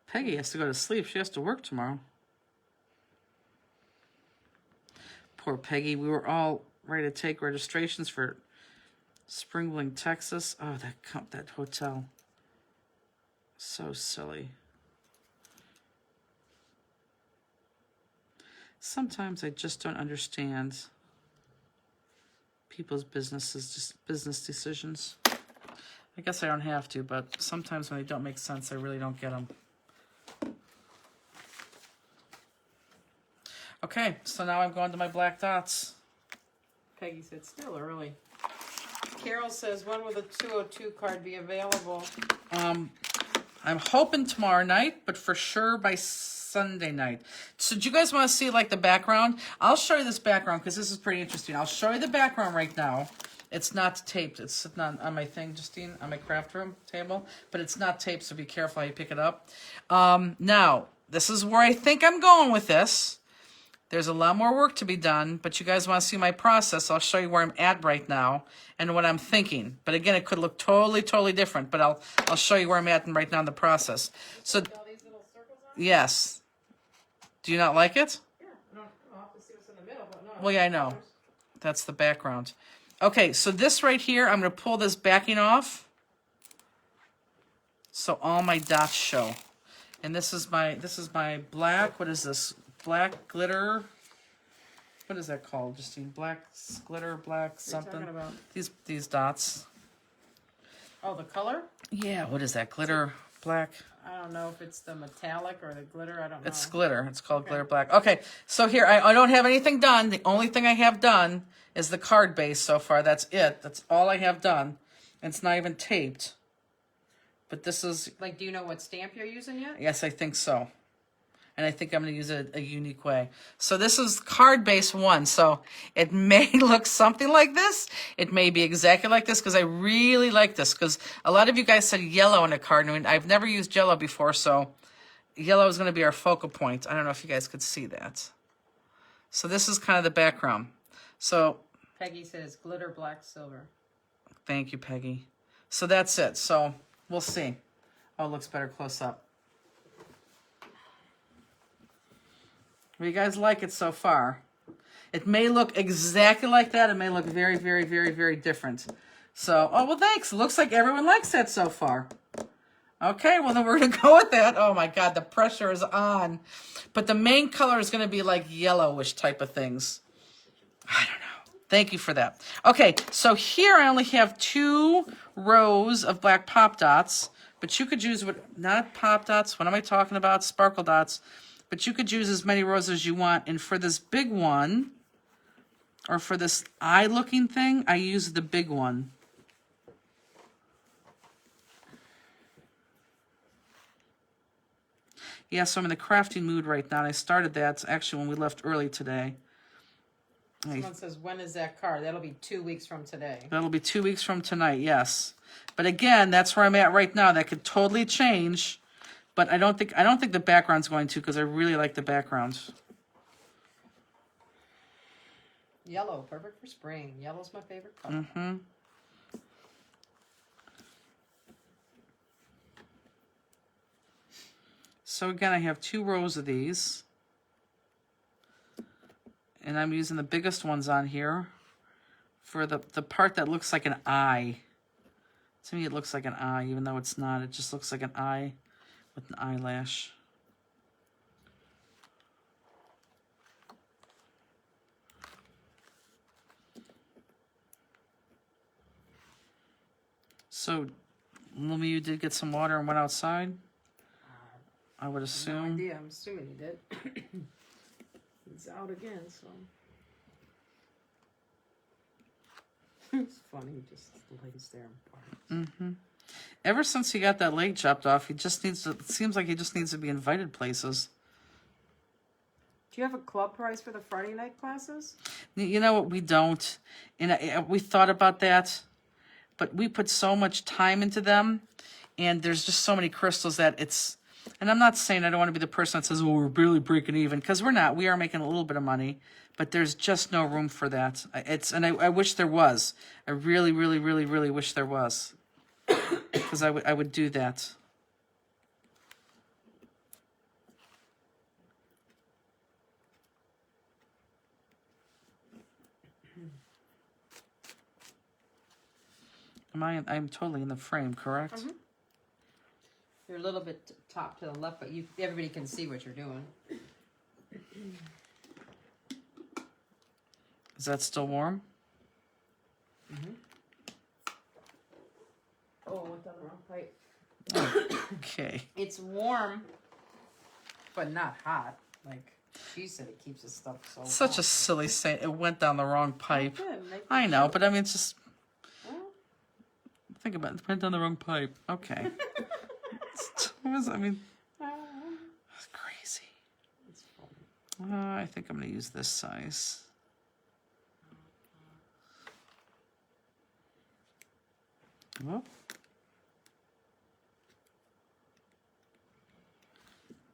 Peggy has to go to sleep. She has to work tomorrow. Poor Peggy. We were all ready to take registrations for Spring, Texas. Oh, that hotel. So silly. Sometimes I just don't understand people's businesses, just business decisions. I guess I don't have to, but sometimes when they don't make sense, I really don't get them. Okay, so now I'm going to my black dots. Peggy said, still early. Carol says, when will the 202 card be available? I'm hoping tomorrow night, but for sure by Sunday night. So do you guys want to see like the background? I'll show you this background because this is pretty interesting. I'll show you the background right now. It's not taped. It's sitting on my thing, Justine, on my craft room table, but it's not taped, so be careful how you pick it up. Now, this is where I think I'm going with this. There's a lot more work to be done, but you guys want to see my process. I'll show you where I'm at right now and what I'm thinking. But again, it could look totally different, but I'll show you where I'm at right now in the process. So, All these little circles on yes. Do you not like it? Yeah, I'll have to see what's in the middle, but no. Well, yeah, I know. That's the background. Okay, so this right here, I'm going to pull this backing off so all my dots show. And this is my black, what is this? Black glitter. What is that called, Justine? Black glitter, black something. What are you talking about? These dots. Oh, the color? Yeah, what is that? Glitter, black. I don't know if it's the metallic or the glitter. I don't know. It's glitter. It's called glitter black. Okay, so here, I don't have anything done. The only thing I have done is the card base so far. That's it. That's all I have done. And it's not even taped. But this is... Like, do you know what stamp you're using yet? Yes, I think so. And I think I'm going to use it a unique way. So this is card base 1. So it may look something like this. It may be exactly like this because I really like this. Because a lot of you guys said yellow in a card. And I've never used yellow before, so yellow is going to be our focal point. I don't know if you guys could see that. So this is kind of the background. So Peggy says glitter black silver. thank you, Peggy. So that's it. So we'll see. Oh, it looks better close up. What do you guys like it so far? It may look exactly like that. It may look very, very, very, very different. So, oh, well, thanks. It looks like everyone likes that so far. Okay, well, then we're going to go with that. Oh, my God, the pressure is on. But the main color is going to be like yellowish type of things. I don't know. Thank you for that. Okay, so here I only have 2 rows of black pop dots. But you could use, not pop dots. What am I talking about? Sparkle dots. But you could use as many rows as you want. And for this big one, or for this eye-looking thing, I use the big one. Yeah, so I'm in the crafting mood right now. And I started that actually when we left early today. Someone says, when is that card? That'll be 2 weeks from today. That'll be 2 weeks from tonight, yes. But again, that's where I'm at right now. That could totally change. But I don't think the background's going to, because I really like the background. Yellow, perfect for spring. Yellow's my favorite color. Mm-hmm. So again, I have 2 rows of these. And I'm using the biggest ones on here for the part that looks like an eye. To me, it looks like an eye, even though it's not. It just looks like an eye with an eyelash. So, Lumi, you did get some water and went outside? I would No assume. idea. I'm assuming he did. He's out again, so. It's funny. He just lays there and barks. Ever since he got that leg chopped off, he just needs to, it seems like he just needs to be invited places. Do you have a club price for the Friday night classes? You know what? We don't. And we thought about that, but we put so much time into them, and there's just so many crystals that it's, and I'm not saying I don't want to be the person that says, well, we're barely breaking even, because we're not. We are making a little bit of money, but there's just no room for that. I wish there was. I really, really, really, really wish there was, because I would do that. I'm totally in the frame, correct? Mm-hmm. You're a little bit top to the left, but everybody can see what you're doing. Is that still warm? Oh, I went down the wrong pipe. Okay. It's warm, but not hot. Like she said, it keeps the stuff so. Such a hot. silly saying. It went down the wrong pipe. Good, make I know, but I mean, it's just, Well, think about it. It went down the wrong pipe. Okay. I mean, that's crazy. it's fun. I think I'm going to use this size. Well.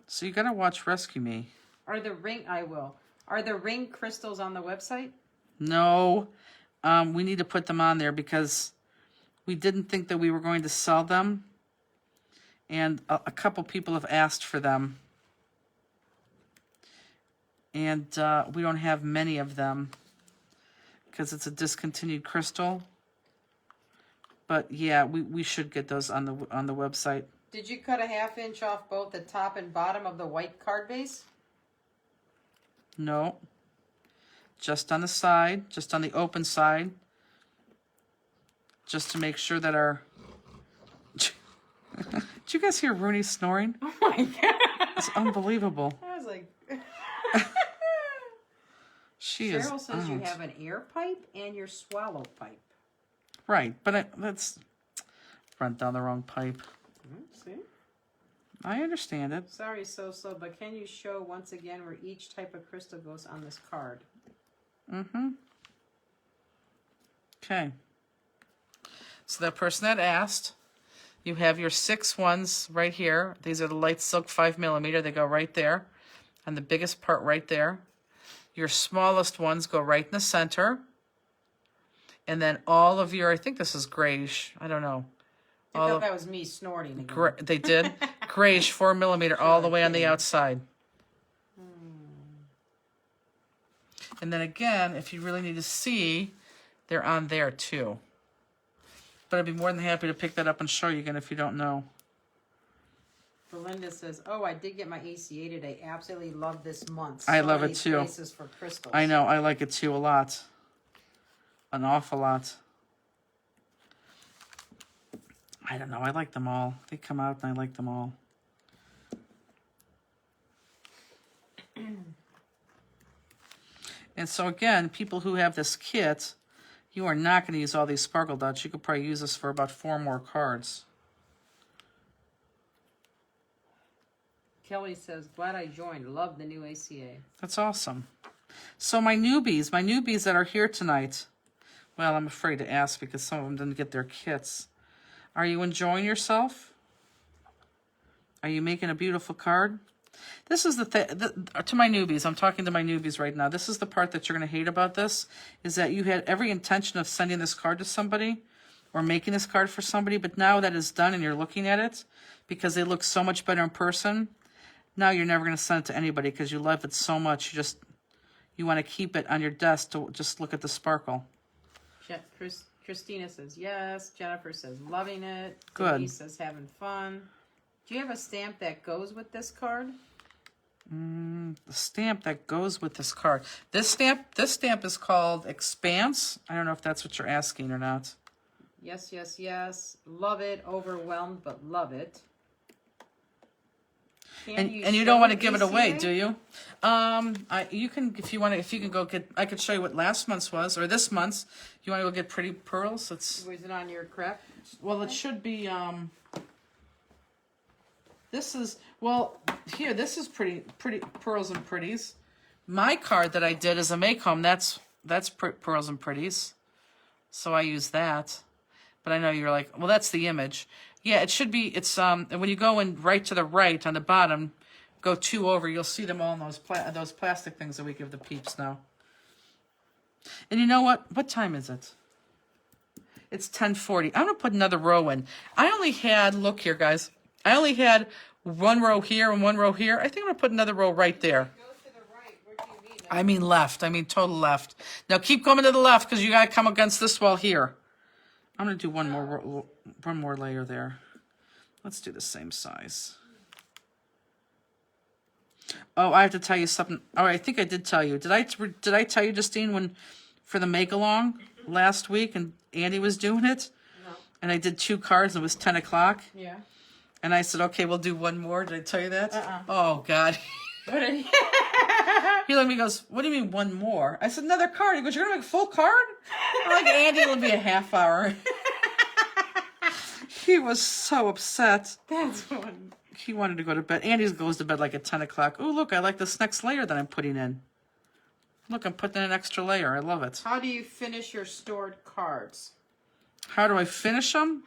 So you got to watch Rescue Me. Are the ring crystals on the website? No, we need to put them on there because we didn't think that we were going to sell them. And a couple people have asked for them. And we don't have many of them because it's a discontinued crystal. But yeah, we should get those on the website. Did you cut a 1/2 inch off both the top and bottom of the white card base? No. Just on the side, just on the open side. Just to make sure that our... Did you guys hear Rooney snoring? Oh my god! It's unbelievable. I was like... She Cheryl is says you out. have an air pipe and your swallow pipe. Right, but that's run down the wrong pipe. See? I understand it. Sorry, so, but can you show once again where each type of crystal goes on this card? Mm-hmm. Okay. So that person that asked, you have your 6 ones right here. These are the light silk 5mm. They go right there. And the biggest part right there. Your smallest ones go right in the center. And then all of your, I think this is grayish. I don't know. I All thought of, that was me snorting again. they did. Grayish 4mm all the way on the outside. And then again, if you really need to see, they're on there too. But I'd be more than happy to pick that up and show you again if you don't know. Belinda says, "Oh, I did get my ACA today. Absolutely love this month. I So love many it too. Places for crystals. I know, I like it too a lot. An awful lot. I don't know, I like them all. They come out and I like them all. And so again, people who have this kit, you are not going to use all these sparkle dots. You could probably use this for about 4 more cards. Kelly says, "Glad I joined. Love the new ACA." That's awesome. So my newbies that are here tonight, well, I'm afraid to ask because some of them didn't get their kits. Are you enjoying yourself? Are you making a beautiful card? This is to my newbies, I'm talking to my newbies right now. This is the part that you're going to hate about this, is that you had every intention of sending this card to somebody or making this card for somebody, but now that it's done and you're looking at it, because they look so much better in person, now you're never going to send it to anybody because you love it so much. You want to keep it on your desk to just look at the sparkle. Christina says yes. Jennifer says loving it. Good. Denise says having fun. Do you have a stamp that goes with this card? The stamp that goes with this card. This stamp is called Expanse. I don't know if that's what you're asking or not. Yes, yes, yes. Love it. Overwhelmed, but love it. And you don't want to give it away, do you? You can, if you can go get. I could show you what last month's was or this month's. You want to go get Pretty Pearls? Was it on your crepe? Well, it should be. This is here. This is pretty Pearls and Pretties. My card that I did is a make home. That's Pearls and Pretties. So I use that. But I know you're like, well, that's the image. Yeah, it should be. It's when you go in right to the right on the bottom, go 2 over. You'll see them all in those plastic things that we give the peeps now. And you know what? What time is it? It's 10:40. I'm gonna put another row in. I only had, look here, guys. I only had 1 row here and 1 row here. I think I'm gonna put another row right there. Go to the right. What do you mean? I mean left. I mean total left. Now keep coming to the left because you gotta come against this wall here. I'm gonna do one more layer there. Let's do the same size. Oh, I have to tell you something. Oh, I think I did tell you. Did I tell you, Justine, when for the make along last week and Andy was doing it? No. And I did 2 cards and it was 10 o'clock. Yeah. And I said, okay, we'll do 1 more. Did I tell you that? Oh God. What did he? He looked at me and goes, what do you mean 1 more? I said, another card. He goes, you're going to make a full card? I'm like, Andy, it'll be a half hour. He was so upset. That's one. He wanted to go to bed. Andy goes to bed like at 10 o'clock. Oh, look, I like this next layer that I'm putting in. Look, I'm putting in an extra layer. I love it. How do you finish your stored cards? How do I finish them?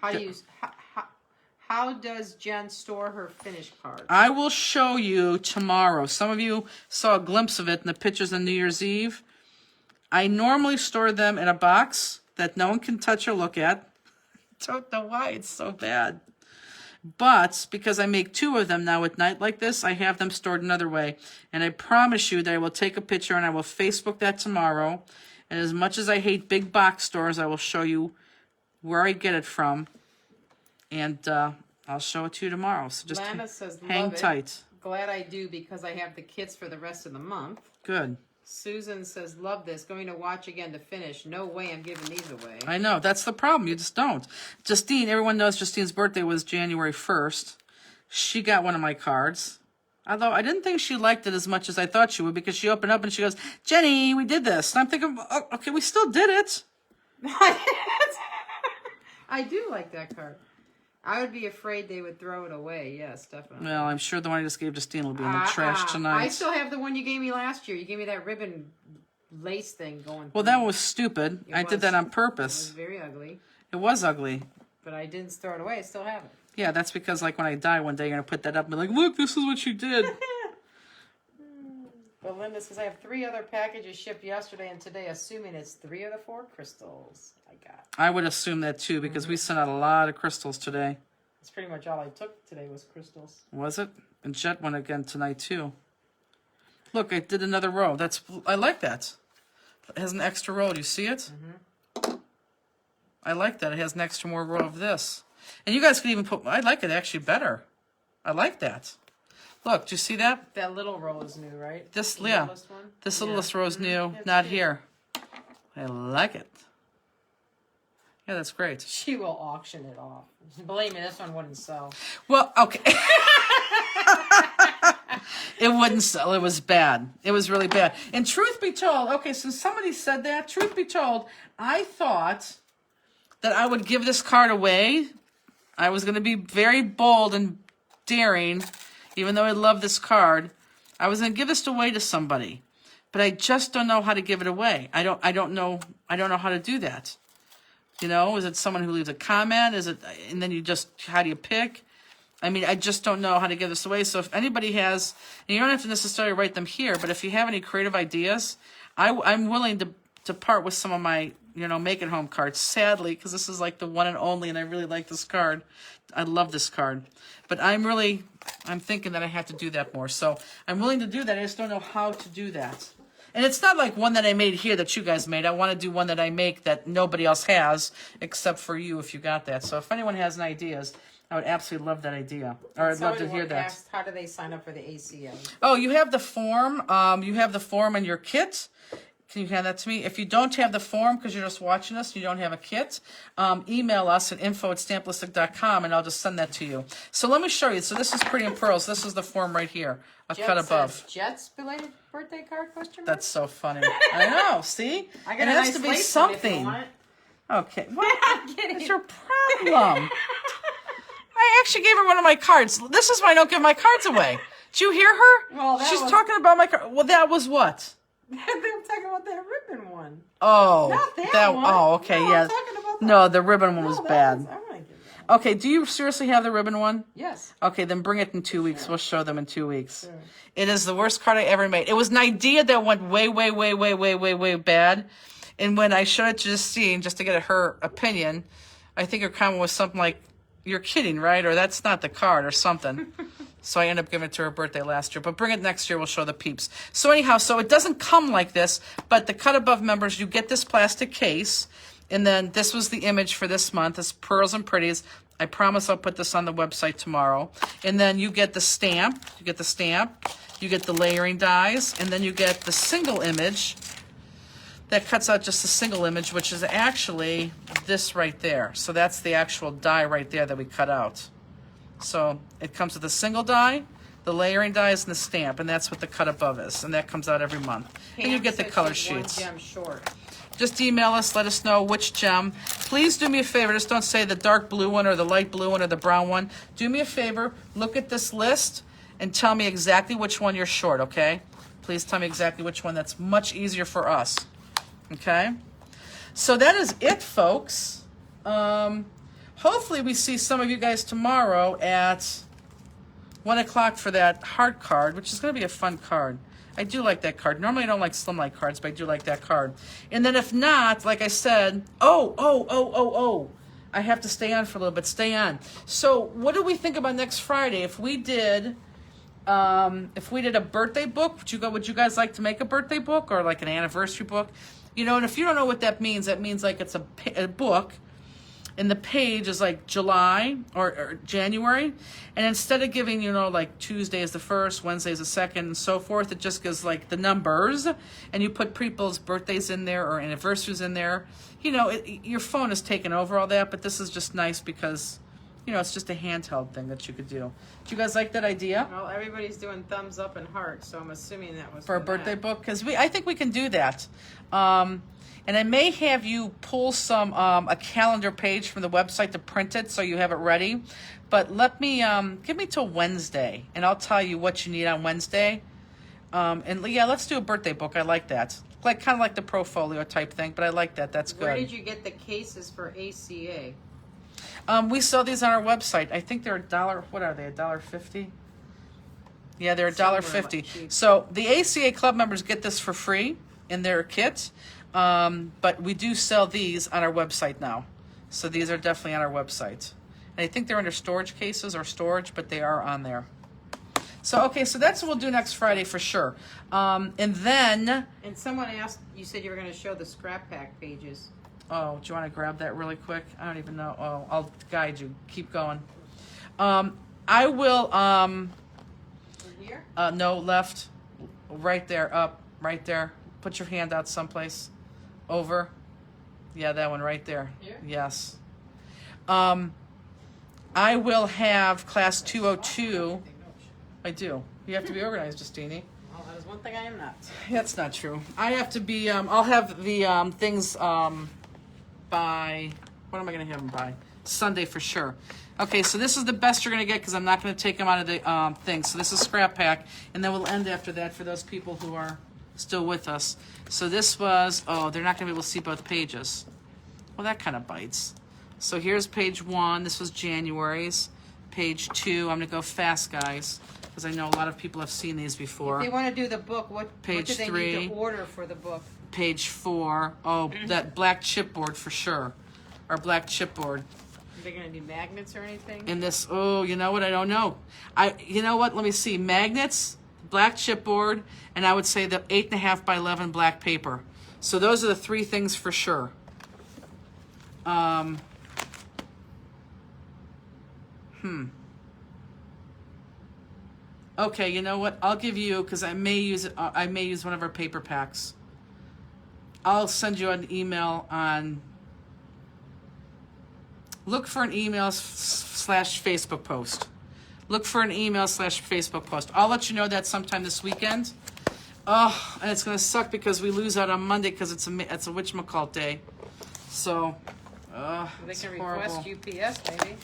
How does Jen store her finished cards? I will show you tomorrow. Some of you saw a glimpse of it in the pictures on New Year's Eve. I normally store them in a box that no one can touch or look at. Don't know why it's so bad. But because I make 2 of them now at night like this, I have them stored another way. And I promise you that I will take a picture and I will Facebook that tomorrow. And as much as I hate big box stores, I will show you where I get it from. And I'll show it to you tomorrow. So just Lana says, hang love tight. It. Glad I do because I have the kits for the rest of the month. Good. Susan says, love this. Going to watch again to finish. No way I'm giving these away. I know. That's the problem. You just don't. Justine, everyone knows Justine's birthday was January 1st. She got one of my cards. Although I didn't think she liked it as much as I thought she would because she opened up and she goes, Jenny, we did this. And I'm thinking, oh, okay, we still did it. I do like that card. I would be afraid they would throw it away. Yes, definitely. Well, I'm sure the one I just gave Justine will be in the trash tonight. I still have the one you gave me last year. You gave me that ribbon lace thing going. Well, that was stupid. I did that on It purpose. was very ugly. It was ugly. But I didn't throw it away. I still have it. Yeah, that's because, like, when I die one day, you're going to put that up and be like, look, this is what you did. But Linda says, I have 3 other packages shipped yesterday and today, assuming it's 3 of the 4 crystals I got. I would assume that too, because we sent out a lot of crystals today. That's pretty much all I took today was crystals. Was it? And Jet went again tonight too. Look, I did another row. I like that. It has an extra row. Do you see it? I like that. It has an extra more row of this. And you guys can even put, I like it actually better. I like that. Look, do you see that? That little row is new, right? This, The yeah. littlest one? This Yeah. littlest row is new, That's not cute. here. I like it. Yeah, that's great. She will auction it off. Believe me, this one wouldn't sell. Well, okay. It wouldn't sell. It was bad. It was really bad. And truth be told, okay, so somebody said that. Truth be told, I thought that I would give this card away. I was going to be very bold and daring, even though I love this card. I was going to give this away to somebody, but I just don't know how to give it away. I don't know how to do that. You know, is it someone who leaves a comment? Is it, and then how do you pick? I mean, I just don't know how to give this away. So if anybody has, and you don't have to necessarily write them here, but if you have any creative ideas, I'm willing to part with some of my, make it home cards, sadly, because this is like the one and only, and I really like this card. I love this card. But I'm thinking that I have to do that more. So I'm willing to do that. I just don't know how to do that. And it's not like one that I made here that you guys made. I want to do one that I make that nobody else has, except for you if you got that. So if anyone has any ideas, I would absolutely love that idea. Or I'd love to hear that. Asked, how do they sign up for the ACA? Oh, you have the form. You have the form in your kit. Can you hand that to me? If you don't have the form because you're just watching us, you don't have a kit, email us at info@stamplistic.com and I'll just send that to you. So let me show you. So this is Pretty in Pearls. This is the form right here. A cut above. Jet's belated birthday card question mark? That's so funny. I know. See? I got it a has nice to be lace one if you something. want it. Okay. What I'm kidding. is your problem? I actually gave her one of my cards. This is why I don't give my cards away. Did you hear her? Well, that She's was- talking about my card. Well, that was what? They were talking about that ribbon one. Oh. Not that one. Oh, okay, No, yeah. I'm talking about that. No, the ribbon one No, was that bad. was- I want to give that. Okay, do you seriously have the ribbon one? Yes. Okay, then bring it in 2 weeks. We'll show them in 2 weeks. Sure. It is the worst card I ever made. It was an idea that went way, way, way, way, way, way, way bad. And when I showed it to Justine, just to get her opinion, I think her comment was something like, "You're kidding, right?" Or "That's not the card," or something. So I ended up giving it to her birthday last year. But bring it next year. We'll show the peeps. So anyhow, so it doesn't come like this. But the Cut Above members, you get this plastic case. And then this was the image for this month. It's Pearls and Pretties. I promise I'll put this on the website tomorrow. And then you get the stamp. You get the stamp. You get the layering dies. And then you get the single image that cuts out just a single image, which is actually this right there. So that's the actual die right there that we cut out. So it comes with a single die, the layering dies, and the stamp, and that's what the Cut Above is, and that comes out every month. And you Pam get the said color she's one sheets. gem short. Just email us, let us know which gem. Please do me a favor, just don't say the dark blue one or the light blue one or the brown one. Do me a favor, look at this list and tell me exactly which one you're short, okay? Please tell me exactly which one. That's much easier for us, okay? So that is it, folks. Hopefully we see some of you guys tomorrow at 1 o'clock for that heart card, which is going to be a fun card. I do like that card. Normally I don't like Slimline cards, but I do like that card. And then if not, like I said, I have to stay on for a little bit. Stay on. So what do we think about next Friday? If we did a birthday book, would you guys like to make a birthday book or like an anniversary book? And if you don't know what that means like it's a book. And the page is like July or January. And instead of giving, like Tuesday is the 1st, Wednesday is the 2nd, and so forth, it just gives like the numbers. And you put people's birthdays in there or anniversaries in there. Your phone is taking over all that, but this is just nice because, it's just a handheld thing that you could do. Do you guys like that idea? Well, everybody's doing thumbs up and hearts, so I'm assuming that was For a birthday book? Because I think we can do that. And I may have you pull a calendar page from the website to print it so you have it ready. But give me till Wednesday, and I'll tell you what you need on Wednesday. And yeah, let's do a birthday book. I like that. Kind of like the Profolio type thing, but I like that. That's good. Where did you get the cases for ACA? We sell these on our website. I think they're $1. What are they? $1.50? Yeah, they're Somewhere $1.50. like cheap. So the ACA club members get this for free in their kit, but we do sell these on our website now. So these are definitely on our website. And I think they're under storage cases or storage, but they are on there. So, okay, so that's what we'll do next Friday for sure. And then, And someone asked, you said you were going to show the scrap pack pages. oh, do you want to grab that really quick? I don't even know. Oh, I'll guide you. Keep going. I will, Here? no, left, right there, up, right there. Put your hand out someplace. Over. Yeah, that one right there. Here? Yes. I will have class 202. I do. You have to be organized, Justini. Well, that is one thing I am not. That's not true. I have to be, I'll have the things by, what am I going to have them by? Sunday for sure. Okay, so this is the best you're going to get because I'm not going to take them out of the thing. So this is scrap pack, and then we'll end after that for those people who are still with us. So this was, oh, they're not going to be able to see both pages. Well, that kind of bites. So here's page 1. This was January's. Page 2. I'm going to go fast, guys, because I know a lot of people have seen these before. If they want to do the book, what do Page they 3. need to order for the book? Page 4. Oh, that black chipboard for sure. Our black chipboard. Are they going to need magnets or anything? And this, oh, you know what? I don't know. You know what? Let me see. Magnets, black chipboard, and I would say the 8.5 by 11 black paper. So those are the 3 things for sure. Okay, you know what? I'll give you, because I may use it. I may use one of our paper packs. I'll send you an email on. Look for an email / Facebook post. Look for an email / Facebook post. I'll let you know that sometime this weekend. Oh, and it's gonna suck because we lose out on Monday because it's a whatchamacallit day. So, They it's can horrible. request UPS, maybe.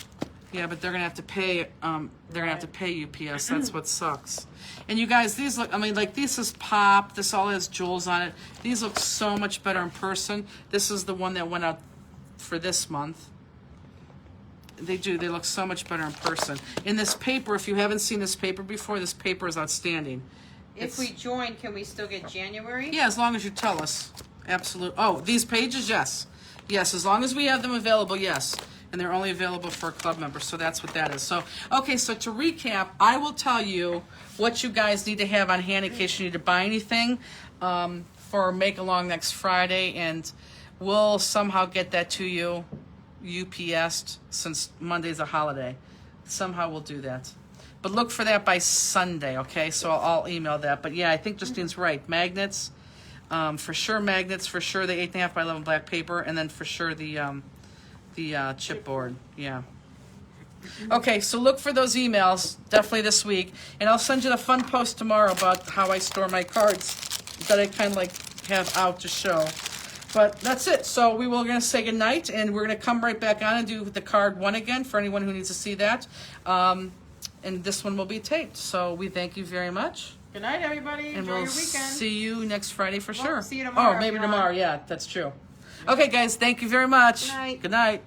Yeah, but they're gonna have to pay. They're gonna have to pay UPS. That's what sucks. And you guys, these look. I mean, like this is pop. This all has jewels on it. These look so much better in person. This is the one that went out for this month. They do. They look so much better in person. In this paper, if you haven't seen this paper before, this paper is outstanding. If we join, can we still get January? Yeah, as long as you tell us. Absolutely. Oh, these pages, yes. Yes, as long as we have them available, yes. And they're only available for club members, so that's what that is. So, okay, so to recap, I will tell you what you guys need to have on hand in case you need to buy anything for Make Along next Friday, and we'll somehow get that to you UPS'd since Monday's a holiday. Somehow we'll do that. But look for that by Sunday, okay? So I'll email that. But yeah, I think Justine's right. Magnets, for sure magnets, for sure the 8.5 by 11 black paper, and then for sure the chipboard. Yeah. Okay, so look for those emails definitely this week, and I'll send you the fun post tomorrow about how I store my cards that I kind of like have out to show. But that's it. So we were going to say goodnight, and we're going to come right back on and do the card 1 again for anyone who needs to see that. And this one will be taped. So we thank you very much. Good night, everybody. And Enjoy we'll your weekend. see you next Friday for Well, sure. see you tomorrow Oh, if maybe you're on. tomorrow. Yeah, that's true. Okay, guys, thank you very much. Good night. Good night.